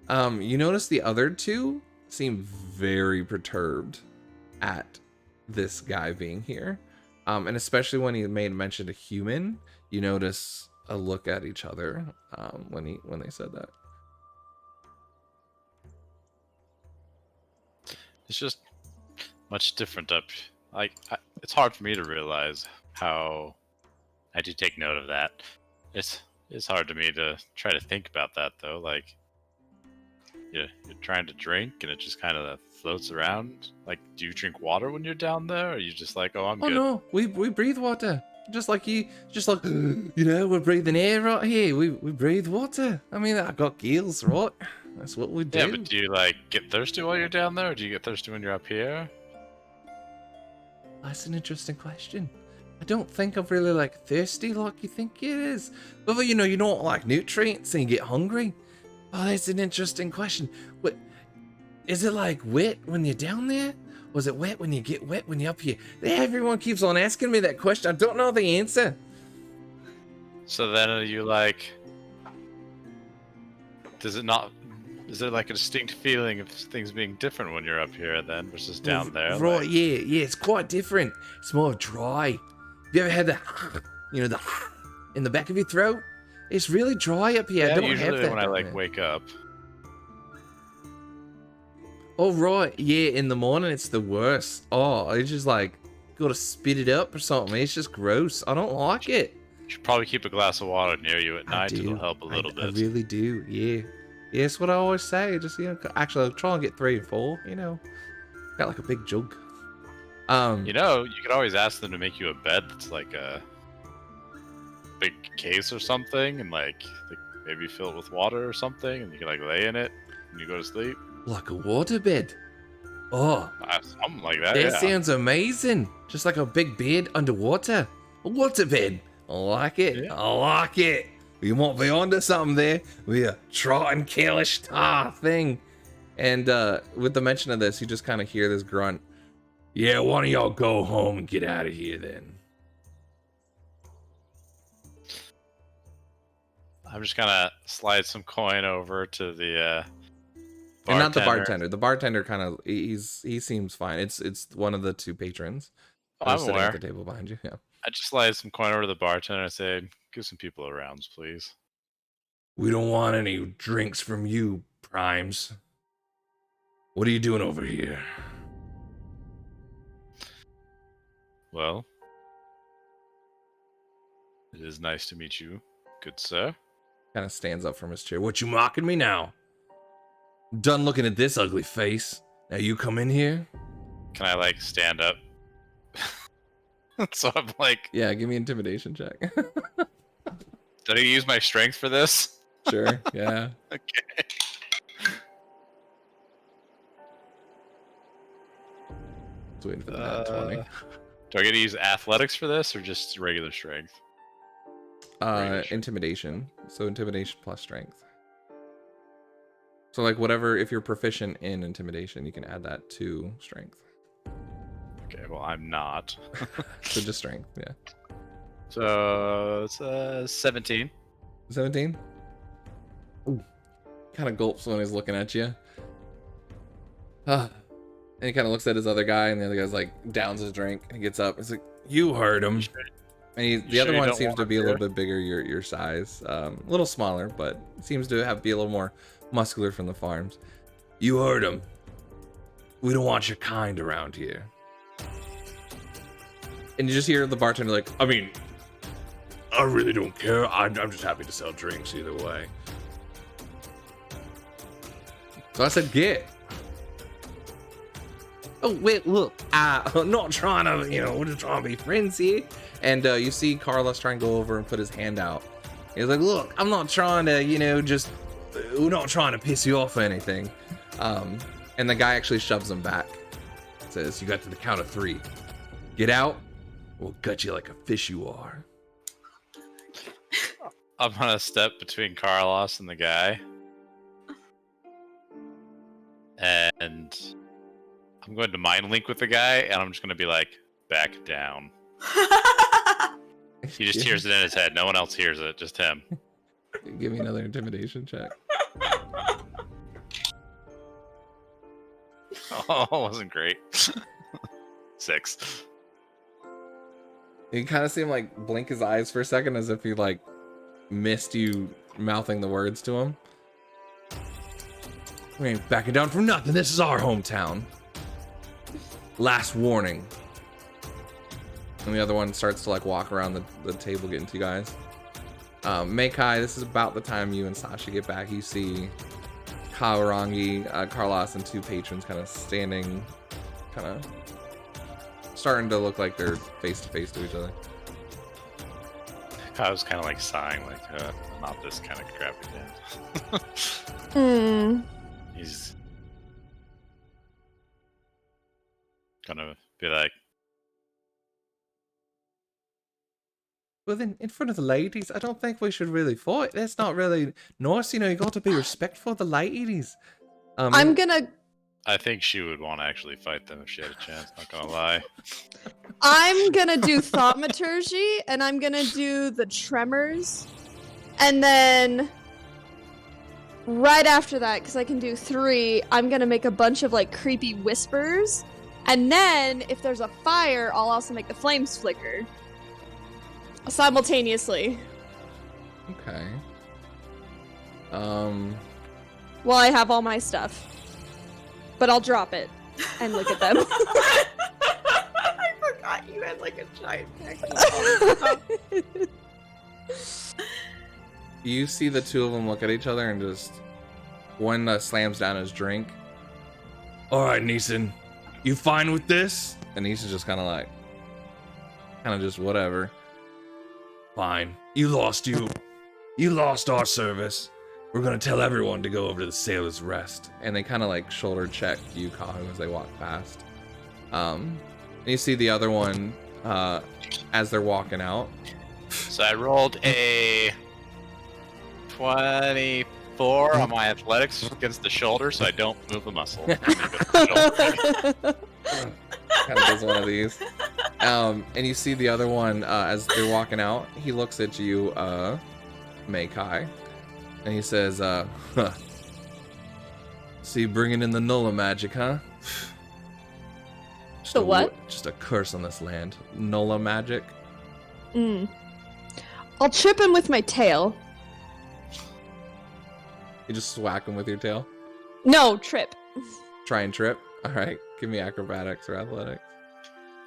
You notice the other 2 seem very perturbed at this guy being here, and especially when he made mention to human. You notice a look at each other when they said that. It's just much different up like it's hard for me to realize how I do take note of that. It's hard to me to try to think about that though. Like you're trying to drink and it just kind of floats around. Like, do you drink water when you're down there, or are you just like, oh, I'm Oh good? no, we breathe water. Just like we're breathing air right here. We breathe water. I mean, I got gills, right? That's what we do. Yeah, but do you like get thirsty while you're down there, or do you get thirsty when you're up here? That's an interesting question. I don't think I'm really like thirsty like you think it is. But you don't like nutrients and you get hungry. Oh, that's an interesting question. What is it like wet when you're down there? Was it wet when you get wet when you're up here? Everyone keeps on asking me that question. I don't know the answer. So then are you like, is there like a distinct feeling of things being different when you're up here then versus down there? Right, Like, yeah, it's quite different. It's more dry. Have you ever had the in the back of your throat? It's really dry up here. yeah, I don't usually have that when I down like there. wake up. Oh, right. Yeah, in the morning, it's the worst. Oh, it's just like, gotta spit it up or something. It's just gross. I don't like it. You should probably keep a glass of water near you at night. It'll help a little I bit. really do, yeah. Yeah, that's what I always say. Just, actually, I'll try and get 3 and 4, Got like a big jug. You could always ask them to make you a bed that's like a big case or something, and like maybe fill it with water or something, and you can like lay in it and you go to sleep. Like a waterbed. Oh, Something like that. that Yeah. sounds amazing. Just like a big bed underwater. A waterbed. I like it. Yeah. I like it. You might be onto something there with a try and kill a star thing. And with the mention of this, you just kind of hear this grunt. Yeah, why don't y'all go home and get out of here then? I'm just gonna slide some coin over to the And not the bartender. The bartender kind of he seems fine. It's one of the 2 patrons. Oh, I'm sitting aware. at the table behind you. Yeah. I just slide some coin over to the bartender and say, give some people a rounds, please. We don't want any drinks from you, Primes. What are you doing over here? Well, it is nice to meet you, good sir. Kind of stands up from his chair. What, you mocking me now? Done looking at this ugly face. Now you come in here? Can I like stand up? So I'm like, Yeah, give me an intimidation check. did I use my strength for this? Sure, yeah. Okay. Just waiting for the nat 20. Do I get to use athletics for this or just regular strength? Intimidation. So intimidation plus strength. So like whatever, if you're proficient in intimidation, you can add that to strength. Okay, well I'm not. So just strength, yeah. So it's 17. 17? Ooh. Kind of gulps when he's looking at you. And he kind of looks at his other guy, and the other guy's like downs his drink, and he gets up. He's like, "You heard him." And the other one seems to be a little bit bigger, your size, a little smaller, but seems to be a little more muscular from the farms. You heard him. We don't want your kind around here. And you just hear the bartender like, I mean, I really don't care. I'm just happy to sell drinks either way. So I said, get. Oh, wait, look, I'm not trying to, we're just trying to be friends here. And you see Carlos try and go over and put his hand out. He's like, look, I'm not trying to, we're not trying to piss you off or anything. And the guy actually shoves him back. Says, you got to the count of 3. Get out, we'll gut you like a fish you are. I'm gonna step between Carlos and the guy. And I'm going to mind link with the guy, and I'm just going to be like, back down. He just hears it in his head. No one else hears it, just him. Give me another intimidation check. Oh, it wasn't great. 6. You kind of see him like blink his eyes for a second as if he like missed you mouthing the words to him. We ain't backing down from nothing. This is our hometown. Last warning. And the other one starts to like walk around the table getting to you guys. Meikai, this is about the time you and Sasha get back. You see Kawarangi, Carlos, and 2 patrons kind of standing, kind of starting to look like they're face to face to each other. I was kind of like sighing, like, not this kind of extravagant. He's gonna be like, Well, then, in front of the ladies, I don't think we should really fight. That's not really nice, you know. You got to be respectful of the ladies. I'm gonna. I think she would want to actually fight them if she had a chance. Not gonna lie. I'm gonna do thaumaturgy, and I'm gonna do the tremors, and then right after that, because I can do 3, I'm gonna make a bunch of like creepy whispers, and then if there's a fire, I'll also make the flames flicker simultaneously. Okay. Well, I have all my stuff, but I'll drop it and look at them. I forgot you had like a giant pack. You see the 2 of them look at each other and just one slams down his drink. All right, Neeson, you fine with this? And Neeson's just kind of just whatever. Fine. You lost our service. We're gonna tell everyone to go over to the Sailor's Rest. And they kind of like shoulder check you, Kahu, as they walk past. And you see the other one as they're walking out. So I rolled a 24 on my athletics against the shoulder, so I don't move a muscle. Kind of does one of these. And you see the other one as they're walking out. He looks at you, Meikai, and he says, huh. See, bringing in the Nulla magic, huh? The what? Just a curse on this land. Nulla magic. I'll trip him with my tail. You just whack him with your tail? No, trip. Try and trip? Alright, give me acrobatics or athletics.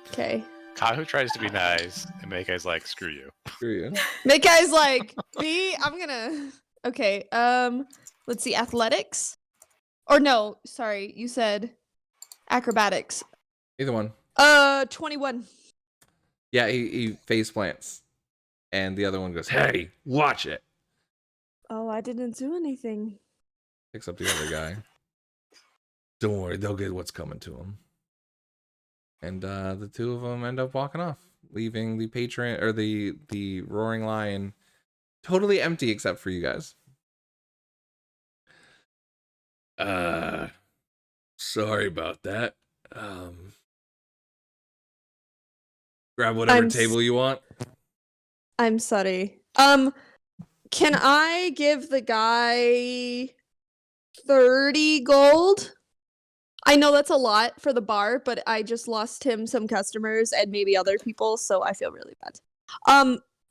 Okay. Kahu tries to be nice, and Meikai's like, screw you. Screw you. Meikai's like, me? I'm gonna... Okay, let's see, athletics? Or no, sorry, you said acrobatics. Either one. 21. Yeah, he face plants. And the other one goes, hey, watch it. Oh, I didn't do anything. Picks up the other guy. Don't worry, they'll get what's coming to them. And the 2 of them end up walking off, leaving the patron or the Roaring Lion totally empty except for you guys. Sorry about that. Grab whatever table you want. I'm sorry. Can I give the guy 30 gold? I know that's a lot for the bar, but I just lost him some customers and maybe other people, so I feel really bad.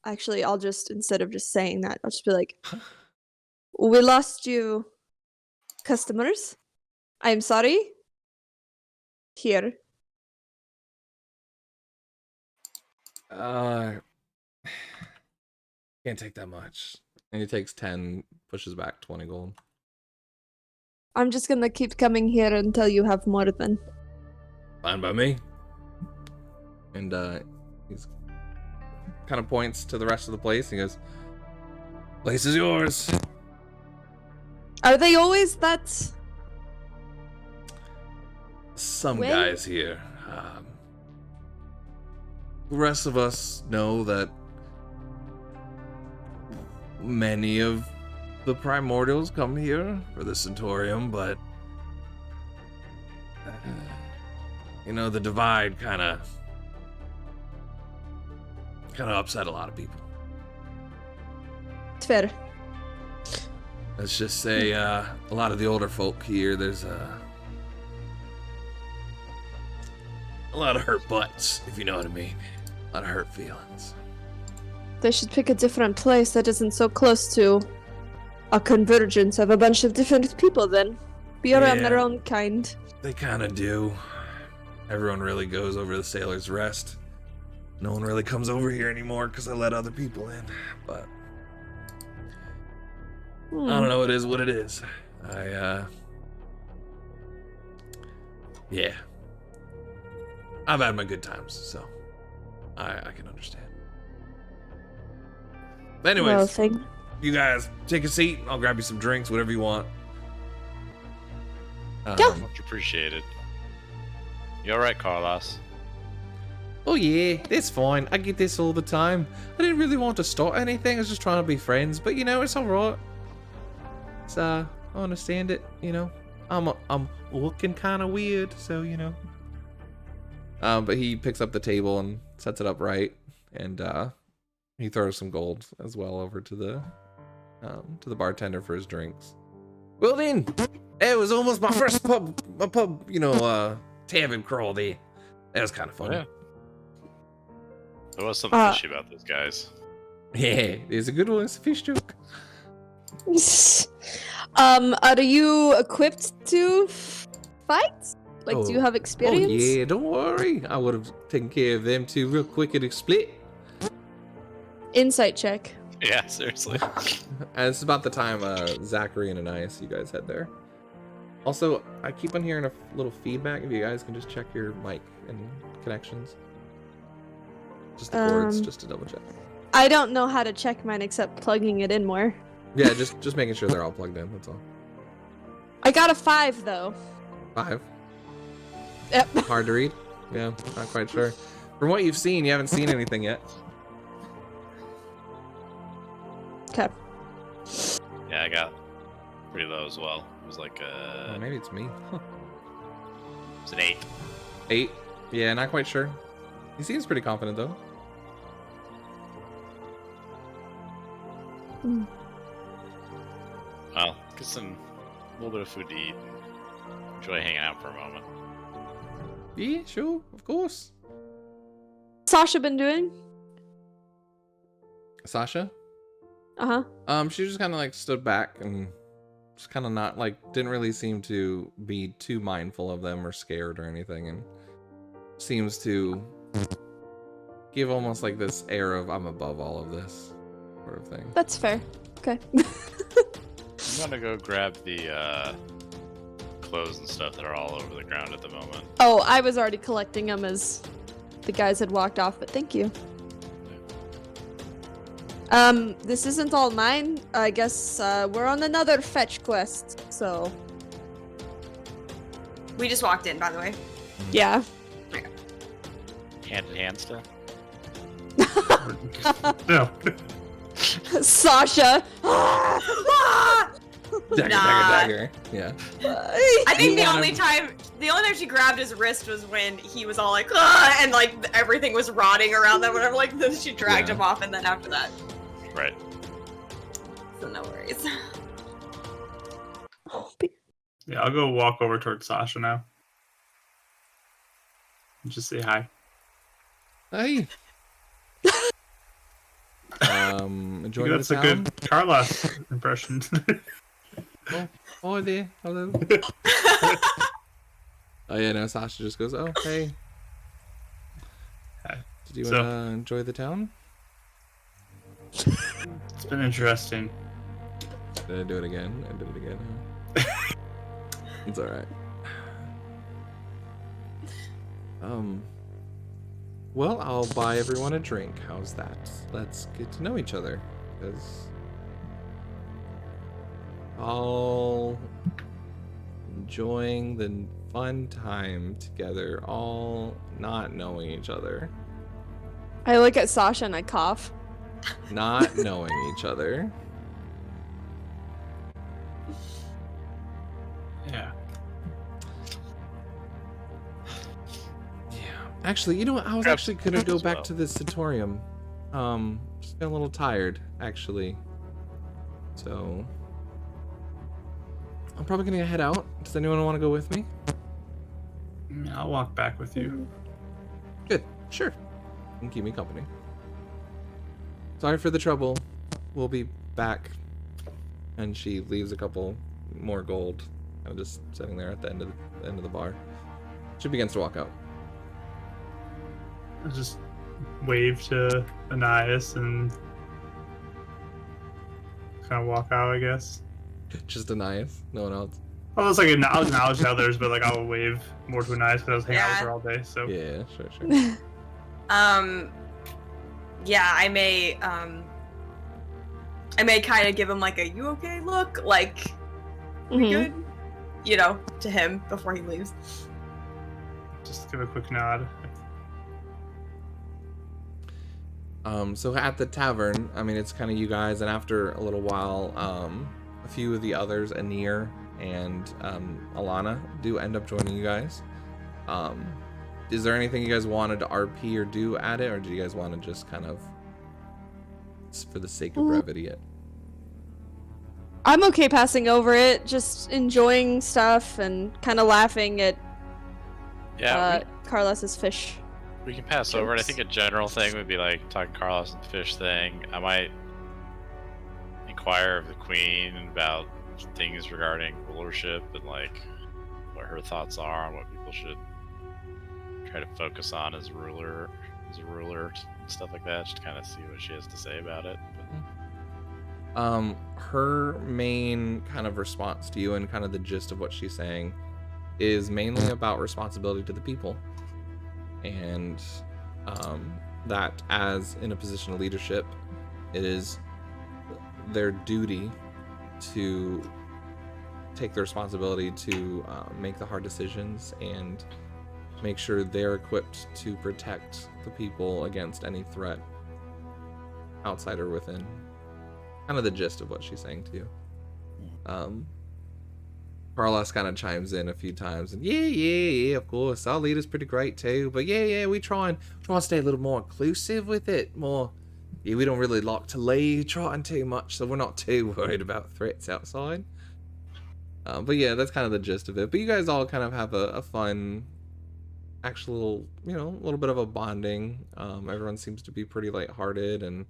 Actually, I'll just, instead of just saying that, I'll just be like, we lost you customers. I'm sorry. Here. Can't take that much. And he takes 10, pushes back 20 gold. I'm just gonna keep coming here until you have more than. Fine by me. And he's kind of points to the rest of the place. He goes, place is yours. Are they always that? Some When? guys here. The rest of us know that many of the primordials come here for the Centaurium, but you know, the divide kind of upset a lot of people. It's fair. Let's just say a lot of the older folk here, there's a lot of hurt butts, if you know what I mean. A lot of hurt feelings. They should pick a different place that isn't so close to a convergence of a bunch of different people then. Be around their Yeah. own kind. They kind of do. Everyone really goes over the Sailor's Rest. No one really comes over here anymore because I let other people in. But I don't know. It is what it is. Yeah. I've had my good times, so I can understand. But anyways, Well, thank you guys take a seat. I'll grab you some drinks, whatever you want. Yeah. Much appreciated. You all right, Carlos? Oh yeah, that's fine. I get this all the time. I didn't really want to start anything. I was just trying to be friends, but you know, it's all right. It's I understand it. You know, I'm looking kind of weird, so you know. But he picks up the table and sets it up right, and he throws some gold as well over to the bartender for his drinks. Well then, it was almost my first pub, tavern crawl there. That was kind of funny. Yeah. There was something fishy about those guys. Yeah, it's a good one. It's a fish joke. Are you equipped to fight? Like, do you have experience? Oh yeah, don't worry. I would have taken care of them two real quick at a split. Insight check. Yeah, seriously. And it's about the time Zachary and Anais, you guys head there. Also, I keep on hearing a little feedback. If you guys can just check your mic and connections. Just the cords, just to double check. I don't know how to check mine except plugging it in more. Yeah, just making sure they're all plugged in, that's all. I got a 5 though. 5. Yep. Hard to read? Yeah, not quite sure. From what you've seen, you haven't seen anything yet. Okay. Yeah, I got pretty low as well. It was like Maybe it's me. Huh. it's an 8. 8? Yeah, not quite sure. He seems pretty confident though. Well, get some a little bit of food to eat. Enjoy hanging out for a moment. Yeah, sure, of course. Sasha been doing? Sasha? Uh-huh. She just kind of like stood back and just kind of not like, didn't really seem to be too mindful of them or scared or anything, and seems to give almost like this air of I'm above all of this sort of thing. That's fair. Okay. I'm gonna go grab the clothes and stuff that are all over the ground at the moment. Oh, I was already collecting them as the guys had walked off, but thank you. This isn't all mine. I guess we're on another fetch quest, so We just walked in, by the way. yeah. Hand in hand still. No. Sasha. Dagger, Nah. dagger, dagger. Yeah. I think the You only time she grabbed his wrist was when he was all like, "Ah," and like everything was rotting around them. Whatever, like then she dragged Yeah. him off, and then after that, Right. so no worries. Yeah, I'll go walk over towards Sasha now. And just say hi. Hey. Enjoying That's the a town? good Carlos impression. Oh there. Hello. Oh yeah, no, Sasha just goes, oh, hey. Hi. Did you So- enjoy the town? It's been interesting. Did I do it again? I did it again. It's alright. Well, I'll buy everyone a drink. How's that? Let's get to know each other. Because all enjoying the fun time together, all not knowing each other. I look at Sasha and I cough. Not knowing each other. Yeah. Yeah. Actually, you know what? I was Grab actually gonna go as back well. to the Satorium. Just got a little tired, actually. So I'm probably gonna head out. Does anyone want to go with me? I mean, I'll walk back with you. Good. Sure. You can keep me company. Sorry for the trouble. We'll be back. And she leaves a couple more gold, kind of just sitting there at the end of the bar. She begins to walk out. I'll just wave to Anais and kind of walk out, I guess. Just Anais, no one else. Well, it's like I'll acknowledge the others, but like I'll wave more to Anais because I was hanging out with her all day. So Yeah, sure. Yeah, I may kind of give him like a "you okay" look, like we good, to him before he leaves. just give a quick nod. So at the tavern, I mean, it's kind of you guys, and after a little while, a few of the others, Anir and Alana, do end up joining you guys. Is there anything you guys wanted to RP or do at it, or do you guys want to just kind of, for the sake of brevity, it? I'm okay passing over it, just enjoying stuff and kind of laughing at Carlos's fish. We can pass over it. I think a general thing would be like talking Carlos and the fish thing. I might inquire of the queen about things regarding rulership and like what her thoughts are on what people should try to focus on as a ruler, and stuff like that. Just to kind of see what she has to say about it. Her main kind of response to you and kind of the gist of what she's saying is mainly about responsibility to the people. And that as in a position of leadership, it is their duty to take the responsibility to make the hard decisions and make sure they're equipped to protect the people against any threat outside or within. Kind of the gist of what she's saying to you. Carlos kind of chimes in a few times, and yeah, of course, our leader's pretty great too. But yeah, we try and stay a little more inclusive with it. We don't really like to leave trotting too much, so we're not too worried about threats outside. But yeah, that's kind of the gist of it. But you guys all kind of have a fun, actual, a little bit of a bonding. Everyone seems to be pretty lighthearted, and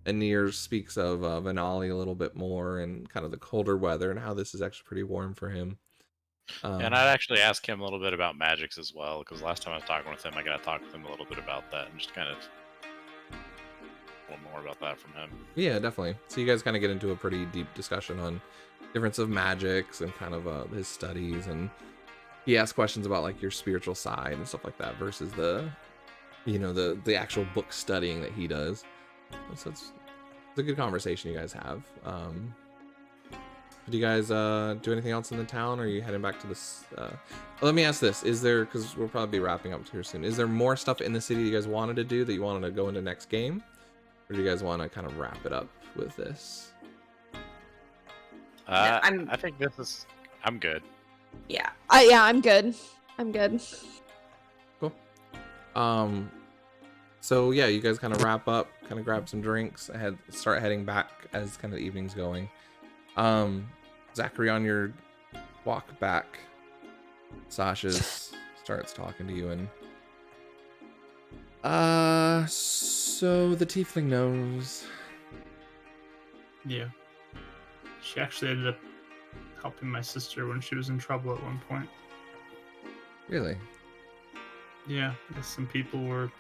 Anir speaks of Venali a little bit more and kind of the colder weather and how this is actually pretty warm for him. And I'd actually ask him a little bit about magics as well, because last time I was talking with him, I got to talk with him a little bit about that and just kind of want more about that from him. Yeah, definitely. So you guys kind of get into a pretty deep discussion on difference of magics and kind of his studies, and he asks questions about like your spiritual side and stuff like that versus the actual book studying that he does. So it's a good conversation you guys have. Do you guys do anything else in the town, or are you heading back to this? Let me ask this: is there, because we'll probably be wrapping up here soon, is there more stuff in the city you guys wanted to do that you wanted to go into next game, or do you guys want to kind of wrap it up with this? I think I'm good. Yeah. I'm good. Cool. So yeah, you guys kind of wrap up, kind of grab some drinks, start heading back as kind of the evening's going. Zachary, on your walk back, Sasha starts talking to you, and so the tiefling knows. Yeah. She actually ended up helping my sister when she was in trouble at one point. Really? Yeah, I guess some people were,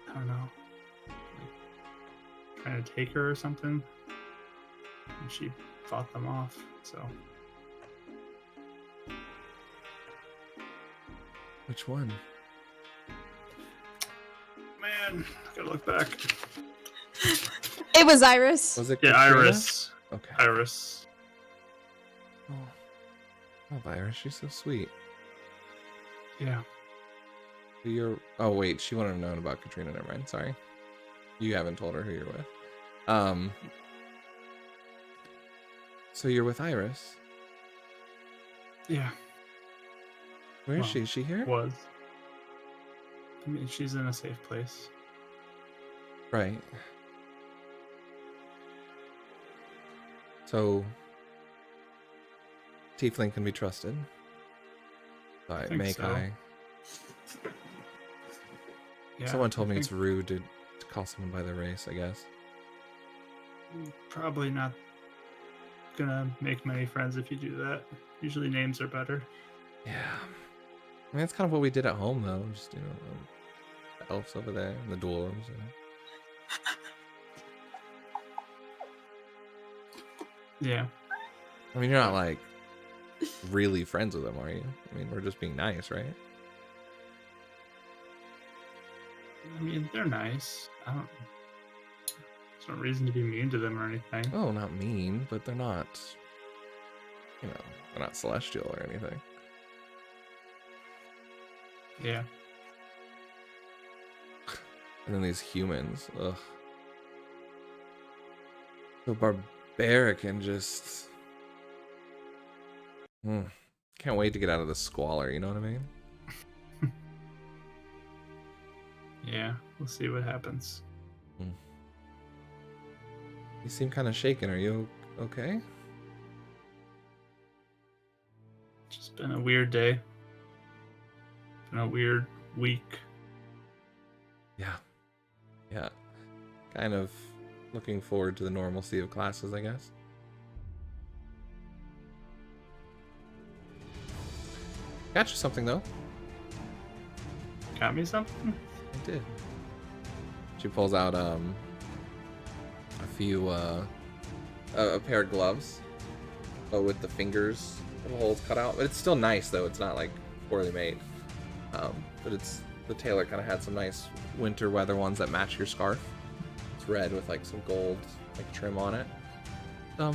I don't know, trying to take her or something, and she fought them off, so. Which one? Man, I gotta look back. It was Iris. Was it? Yeah, Katrina? Iris. Okay. Iris. Oh, Iris, she's so sweet. Yeah. Oh wait, she wouldn't have known about Katrina. Never mind. Sorry, you haven't told her who you're with. So you're with Iris. Yeah. Where is she? Is she here? Was. I mean, she's in a safe place. Right. So Tiefling can be trusted. But think so. Makai. Yeah, Someone told I me it's think rude to call someone by their race, I guess. probably not gonna make many friends if you do that. Usually names are better. Yeah. I mean, that's kind of what we did at home, though. Just, The elves over there and the dwarves. Yeah. I mean, you're not like really friends with them, are you? I mean, we're just being nice, right? I mean, they're nice. There's no reason to be mean to them or anything. Oh, not mean, but they're not, they're not celestial or anything. Yeah. And then these humans, ugh. So barbaric and just... Can't wait to get out of the squalor, you know what I mean? Yeah, we'll see what happens. You seem kind of shaken. Are you okay? Just been a weird day. Been a weird week. Yeah. Kind of looking forward to the normalcy of classes, I guess. Got you something, though. Got me something? I did. She pulls out a few a pair of gloves, but with the fingers the holes cut out. But it's still nice though. It's not like poorly made. But it's the tailor kind of had some nice winter weather ones that match your scarf. It's red with like some gold like trim on it. So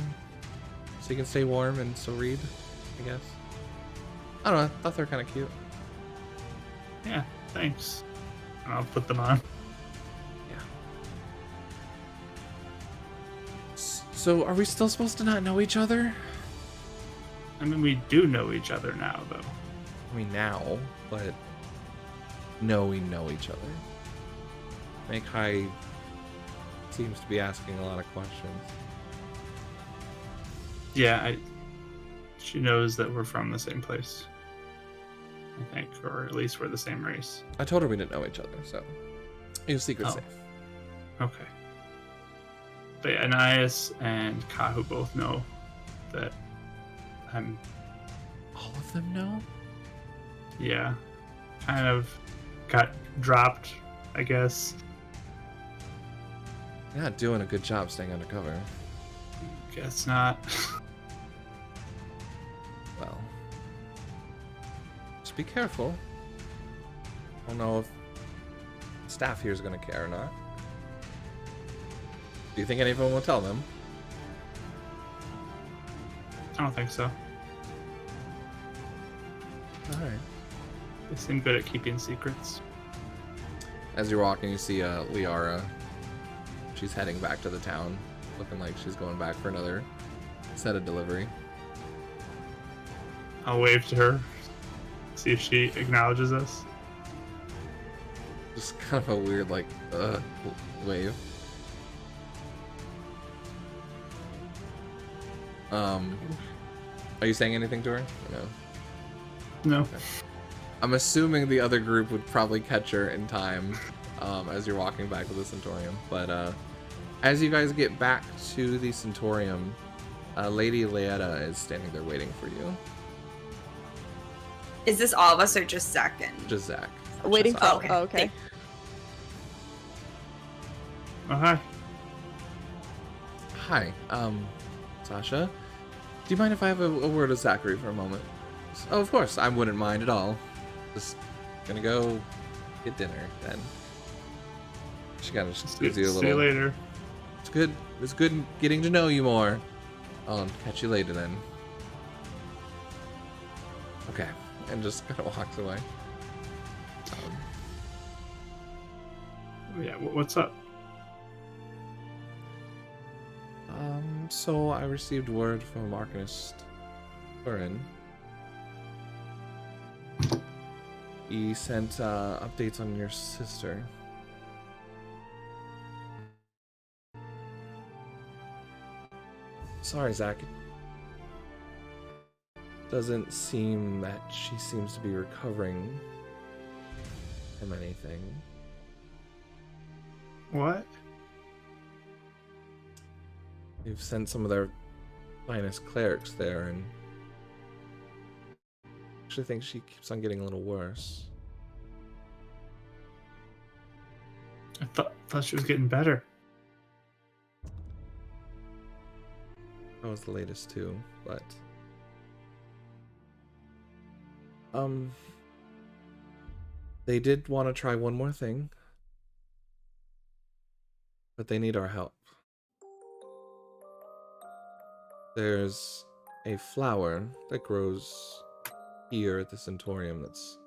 you can stay warm and still read, I guess. I don't know. I thought they were kind of cute. Yeah, thanks. I'll put them on. Yeah. So, are we still supposed to not know each other? I mean, we do know each other now, though. I mean, now, but no, we know each other. Makai seems to be asking a lot of questions. Yeah, she knows that we're from the same place. I think, or at least we're the same race. I told her we didn't know each other, so your secret's Oh. safe. Okay. But yeah, Anais and Kahu both know that I'm, All of them know? yeah, kind of got dropped, I guess. You're not doing a good job staying undercover. Guess not. Well, just be careful. I don't know if staff here is going to care or not. Do you think anyone will tell them? I don't think so. Alright. They seem good at keeping secrets. As you're walking, you see Liara. She's heading back to the town, looking like she's going back for another set of delivery. I'll wave to her, see if she acknowledges us. Just kind of a weird, like, wave. Are you saying anything to her? No. No. I'm assuming the other group would probably catch her in time as you're walking back to the Centaurium. But as you guys get back to the Centaurium, Lady Leetta is standing there waiting for you. Is this all of us or just Zach and? Just Zach. Waiting Just for. us. okay. Oh, okay. Oh, hi. Hi, Sasha. Do you mind if I have a word with Zachary for a moment? Oh, of course, I wouldn't mind at all. Just gonna go get dinner then. She kind of just gives you a little. See you later. It's good. It's good getting to know you more. I'll catch you later then. Okay, and just kind of walks away. Yeah, what's up? So I received word from Arcanist Turin. He sent updates on your sister. Sorry, Zach. Doesn't seem that she seems to be recovering from anything. What? They've sent some of their finest clerics there, and I actually think she keeps on getting a little worse. I thought she was getting better. That was the latest too, but they did want to try one more thing, but they need our help. There's a flower that grows here at the Centaurium that's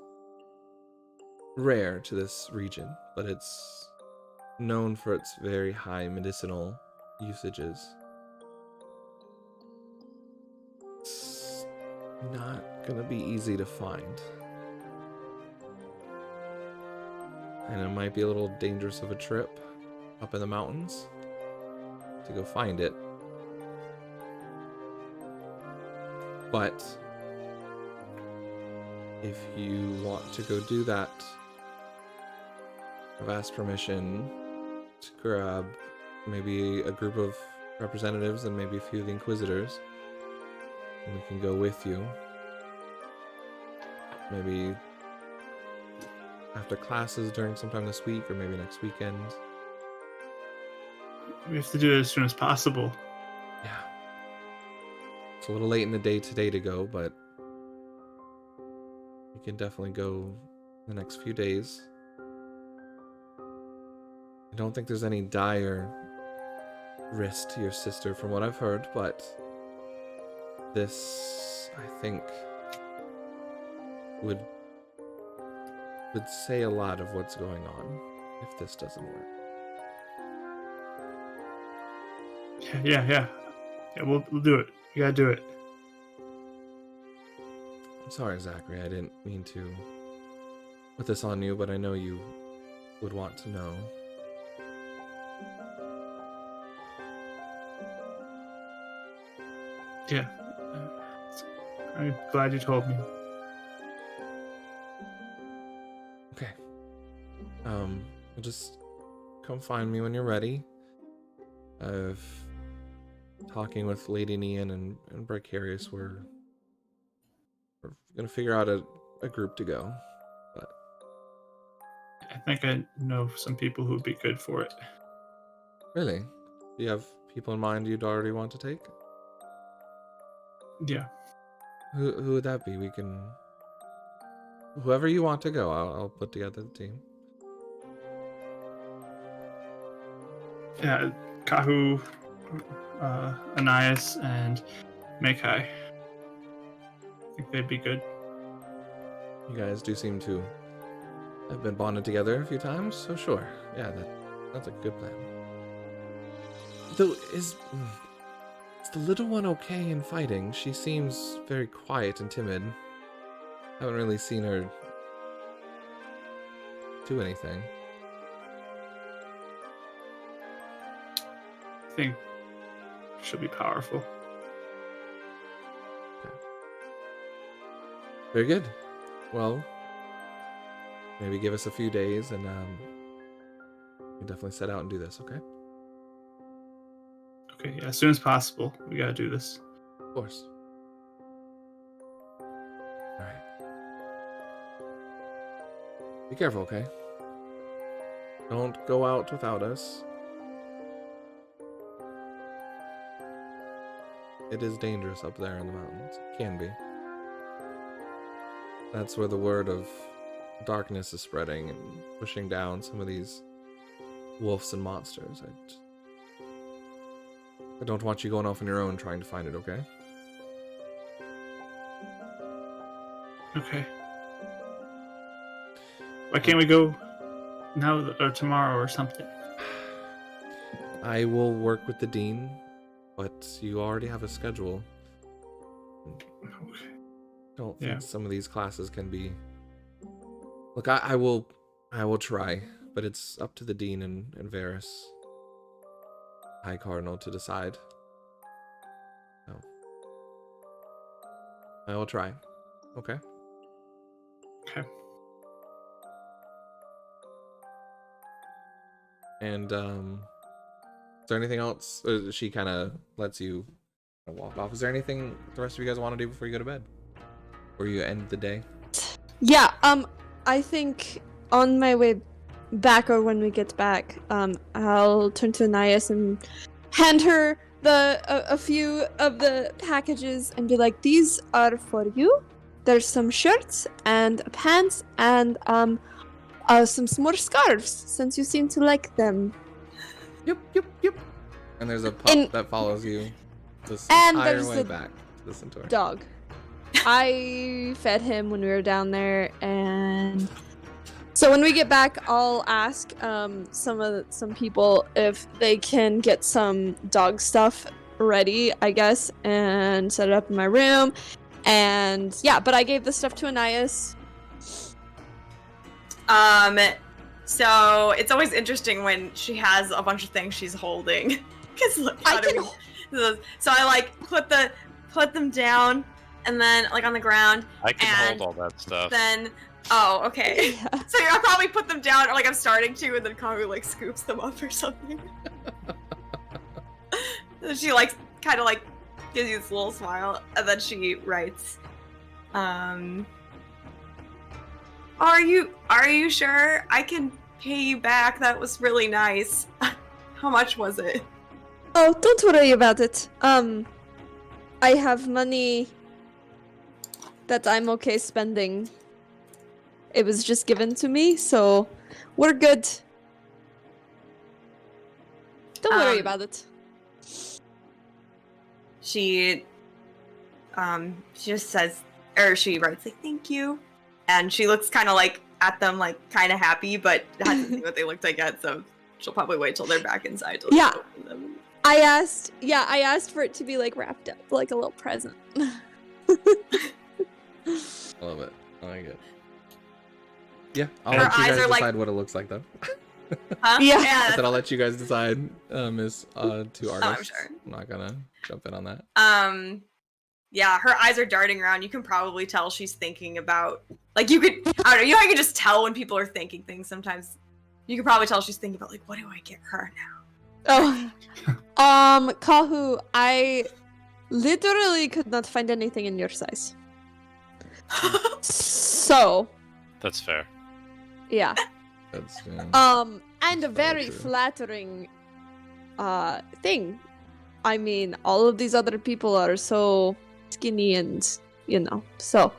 rare to this region, but it's known for its very high medicinal usages. It's not gonna be easy to find. And it might be a little dangerous of a trip up in the mountains to go find it. But if you want to go do that, I've asked permission to grab maybe a group of representatives and maybe a few of the Inquisitors. And we can go with you. Maybe after classes during sometime this week or maybe next weekend. We have to do it as soon as possible. Yeah. It's a little late in the day today to go, but we can definitely go the next few days. I don't think there's any dire risk to your sister from what I've heard, but this, I think, would say a lot of what's going on if this doesn't work. Yeah, we'll do it. You gotta do it. I'm sorry, Zachary, I didn't mean to put this on you, but I know you would want to know. Yeah. I'm glad you told me. Okay. Just come find me when you're ready. Talking with Lady Neon and Bricarius, we're gonna figure out a group to go. But I think I know some people who would be good for it. really, do you have people in mind you'd already want to take? Yeah. Who would that be? We can, whoever you want to go, I'll put together the team. Yeah, Kahu, Anais, and Mekai. I think they'd be good. You guys do seem to have been bonded together a few times, so sure. Yeah, that's a good plan. Though, is the little one okay in fighting? She seems very quiet and timid. Haven't really seen her do anything. I think she'll be powerful. Very good. Well, maybe give us a few days and we definitely set out and do this, okay? Okay, yeah, as soon as possible. We gotta do this. Of course. Alright. Be careful, okay? Don't go out without us. It is dangerous up there in the mountains. It can be. That's where the word of darkness is spreading and pushing down some of these wolves and monsters. I don't want you going off on your own trying to find it, okay? Okay. Why can't we go now or tomorrow or something? I will work with the dean, but you already have a schedule. Okay. Don't think some of these classes can be. Look, I will try, but it's up to the dean and Varys, High Cardinal, to decide. So I will try. Okay. Okay. And is there anything else? She kind of lets you walk off. Is there anything the rest of you guys want to do before you go to bed? Or you end the day? Yeah, I think on my way back or when we get back, I'll turn to Anais and hand her a few of the packages and be like, these are for you. There's some shirts and pants and some more scarves since you seem to like them. Yep. And there's a pup that follows you this and entire there's way a back to the centaur. Dog. I fed him when we were down there, and so when we get back, I'll ask some people if they can get some dog stuff ready, I guess, and set it up in my room. And yeah, but I gave the stuff to Anais. So it's always interesting when she has a bunch of things she's holding. Cause so I like put them down and then like on the ground. I can hold all that stuff. Then okay. Yeah. So I'll probably put them down, or like I'm starting to, and then Kahu like scoops them up or something. And she like kind of like gives you this little smile, and then she writes, Are you sure? I can pay you back. That was really nice. How much was it? Oh, don't worry about it. I have money that I'm okay spending. It was just given to me, so we're good. Don't worry about it. She just says, or she writes like, thank you. And she looks kind of like at them, like kind of happy, but hasn't seen what they looked like yet, so she'll probably wait till they're back inside to Yeah. open them. I asked for it to be like wrapped up like a little present. I love it. I like it. Yeah, I'll Her let you eyes guys are like- decide what it looks like though. Huh? Yeah. I said I'll let you guys decide, Miss two artists. I'm sure. I'm not gonna jump in on that. Yeah, her eyes are darting around. You can probably tell she's thinking about, like, you could, I don't know, you know, I can just tell when people are thinking things sometimes. You can probably tell she's thinking about, like, what do I get her now? Oh, Kahu, I literally could not find anything in your size. So, That's fair. yeah. That's And a very true. flattering thing. I mean, all of these other people are so skinny and, you know, so.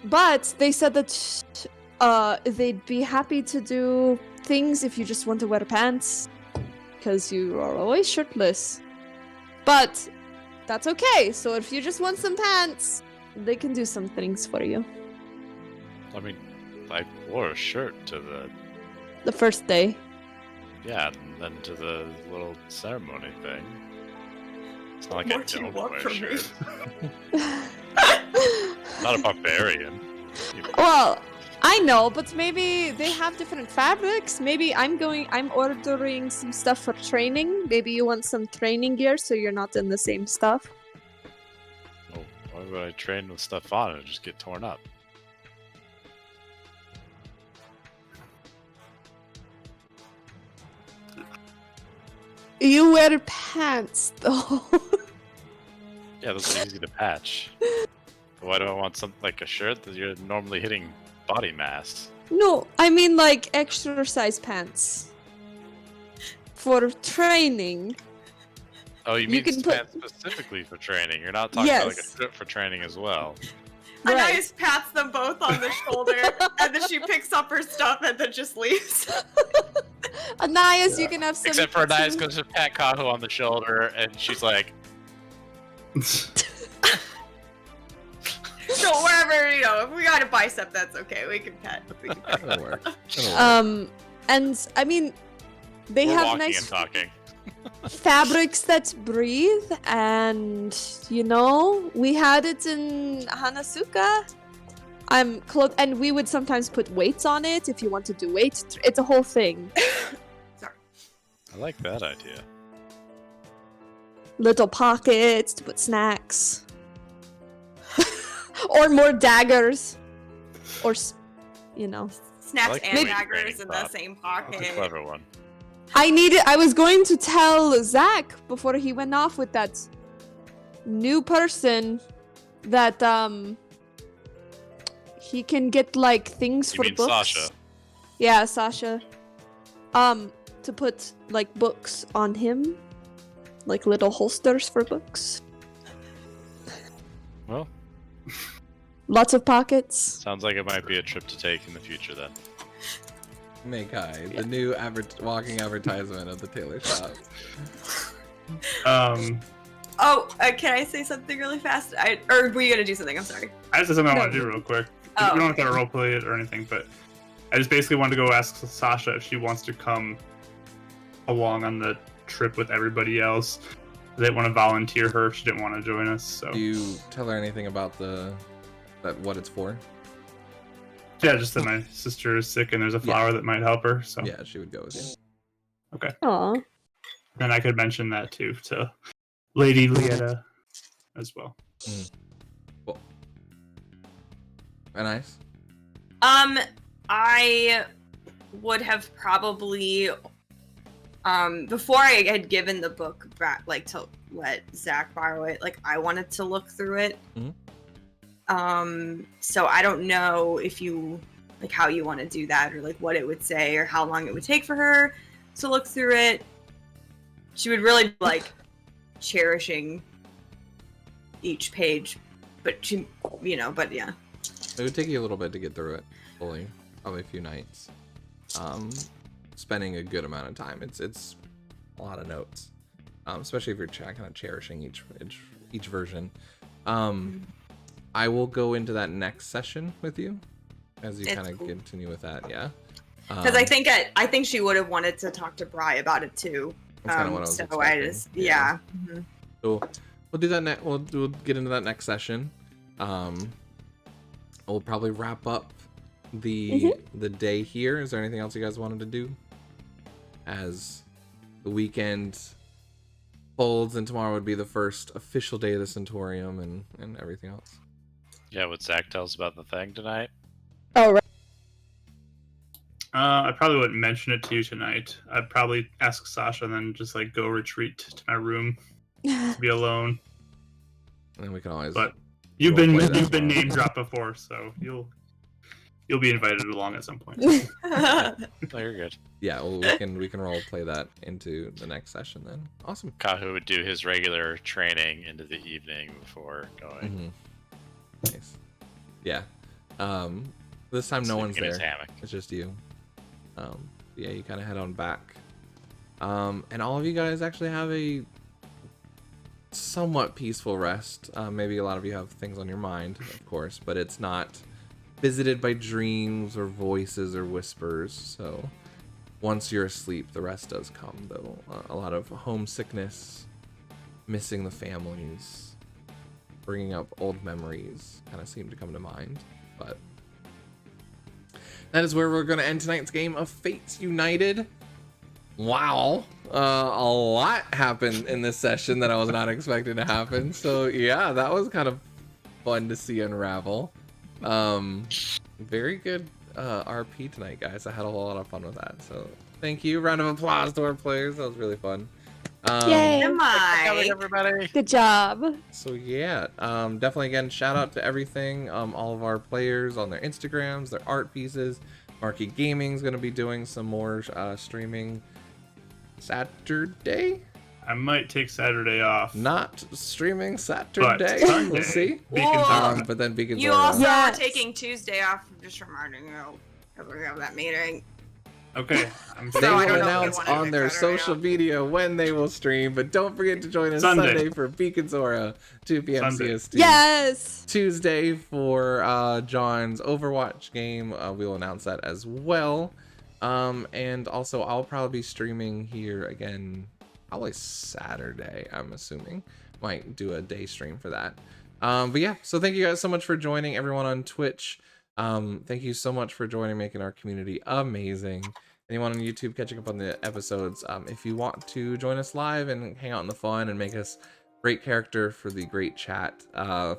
But they said that they'd be happy to do things if you just want to wear pants, because you are always shirtless. But that's okay. So if you just want some pants, they can do some things for you. I mean, I wore a shirt to The first day. and then to the little ceremony thing. It's not like More I to don't walk wear a from me. shirt. Not a barbarian. Well, I know, but maybe they have different fabrics. Maybe I'm ordering some stuff for training. Maybe you want some training gear so you're not in the same stuff. Oh, why would I train with stuff on and just get torn up? You wear pants, though. Yeah, those are easy to patch. But why do I want something like a shirt that you're normally hitting body mass? No, I mean like exercise pants. For training. Oh, you You mean can put- pants specifically for training? You're not talking about like a Yes. shirt for training as well. Right. Anais pats them both on the shoulder, and then she picks up her stuff and then just leaves. Anais, you can have some. Except for Anais some- goes to pat Kaho on the shoulder, and she's like, So wherever, you know, if we got a bicep, that's okay. We can pet. That'll work. That'll work. And I mean, they we're have walking nice and talking. fabrics that breathe, and you know, we had it in Hanasuka. And we would sometimes put weights on it if you want to do weight. It's a whole thing. I like that idea. Little pockets to put snacks, or more daggers, or you know. Snacks like and weight daggers training in the prop. same That's a pocket. clever one. I was going to tell Zach before he went off with that new person that he can get like things You for mean books. Sasha? Yeah, Sasha. To put like books on him, like little holsters for books. Well, Lots of pockets. sounds like it might be a trip to take in the future then. Makai, the new walking advertisement of the tailor shop. Oh, can I say something really fast? Or were you gonna do something? I'm sorry. I just have something I No. want to do real quick. Oh. We don't have to roleplay it or anything, but I just basically wanted to go ask Sasha if she wants to come along on the trip with everybody else. They want to volunteer her. She didn't want to join us, so Do you tell her anything about what it's for? yeah, just that my sister is sick and there's a flower that might help her. So Yeah, she would go with you. Aw. then I could mention that too to Lady Lieta as well. Cool. Very nice. I would have probably, before I had given the book back, like to let Zach borrow it, like I wanted to look through it. So I don't know if you, like how you want to do that or like what it would say or how long it would take for her to look through it. She would really like cherishing each page, but she, but yeah. It would take you a little bit to get through it fully, probably a few nights. Spending a good amount of time. It's a lot of notes, especially if you're kind of cherishing each version. I will go into that next session with you as you It's kind of cool. continue with that. Yeah, Because I think she would have wanted to talk to Bri about it too. That's kinda what I was so expecting. I just Yeah. Mhm. so we'll do that. We'll get into that next session. We'll probably wrap up the day here. Is there anything else you guys wanted to do as the weekend folds and tomorrow would be the first official day of the Centaurium and everything else? Yeah, what Zach tells about the thing tonight. Oh, right. I probably wouldn't mention it to you tonight. I'd probably ask Sasha and then just like go retreat to my room to be alone. And then we can always. But you've We'll been play that you've been tomorrow. name dropped before, so you'll be invited along at some point. Oh, you're good. Yeah, well, we can role play that into the next session then. Awesome. Kahu would do his regular training into the evening before going. Nice. Yeah. This time no Sleeping one's in his there. hammock. It's just you. Yeah, you kind of head on back. And all of you guys actually have a somewhat peaceful rest. Maybe a lot of you have things on your mind, of course, but it's not visited by dreams or voices or whispers. So once you're asleep, the rest does come, though. A lot of homesickness, missing the families, bringing up old memories kind of seem to come to mind. But that is where we're going to end tonight's game of Fates United. Wow. A lot happened in this session that I was not expecting to happen. So yeah, that was kind of fun to see unravel. Very good RP tonight, guys. I had a whole lot of fun with that. So thank you. Round of applause to our players. That was really fun. Yay. Am I? Everybody. Good job. So yeah, definitely again, shout out to everything, all of our players on their Instagrams, their art pieces. Marquee Gaming's gonna be doing some more streaming Saturday. I might take Saturday off. Not streaming Saturday. Sunday. We'll see. Beacons Whoa. are But then Beacons You are also Yes. are taking Tuesday off. Just reminding you that we're gonna have that meeting. Okay. I'm They So I will don't know if they announce wanna on make their that or social not. media when they will stream, but don't forget to join us Sunday. Sunday for Beacons Aura, 2 p.m. Sunday. CST. Yes. Tuesday for John's Overwatch game. We'll announce that as well. And also I'll probably be streaming here again probably Saturday, I'm assuming. Might do a day stream for that. But yeah, so thank you guys so much for joining, everyone on Twitch. Thank you so much for joining, making our community amazing. Anyone on YouTube catching up on the episodes, if you want to join us live and hang out in the fun and make us great character for the great chat,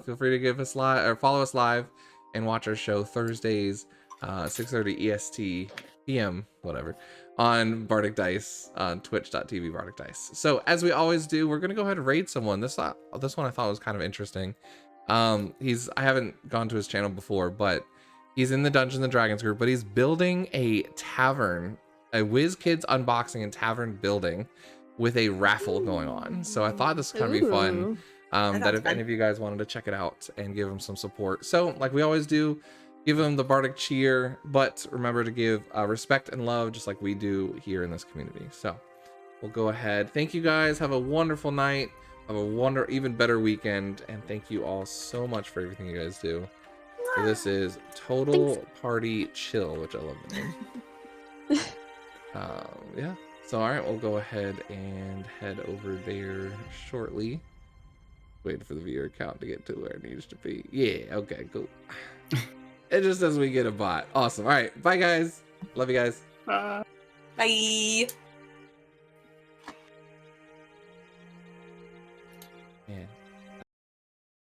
feel free to give us live or follow us live and watch our show Thursdays, 6:30 EST PM, whatever, on Bardicdice on twitch.tv Bardicdice. So as we always do, we're gonna go ahead and raid someone. This one I thought was kind of interesting. I haven't gone to his channel before, but He's in the Dungeons and Dragons group, but he's building a tavern, a Whiz Kids unboxing and tavern building with a raffle going on. So I thought this was kind of be fun. Ooh. That if any of you guys wanted to check it out and give him some support. So like we always do, give him the Bardic cheer, but remember to give respect and love just like we do here in this community. So we'll go ahead. Thank you guys. Have a wonderful night. Have a even better weekend. And thank you all so much for everything you guys do. So this is Total Party Chill, which I love the name. Yeah. So all right, we'll go ahead and head over there shortly. Waiting for the viewer count to get to where it needs to be. Yeah, okay, cool. It just says we get a bot. Awesome. All right, bye guys. Love you guys. Bye. Bye.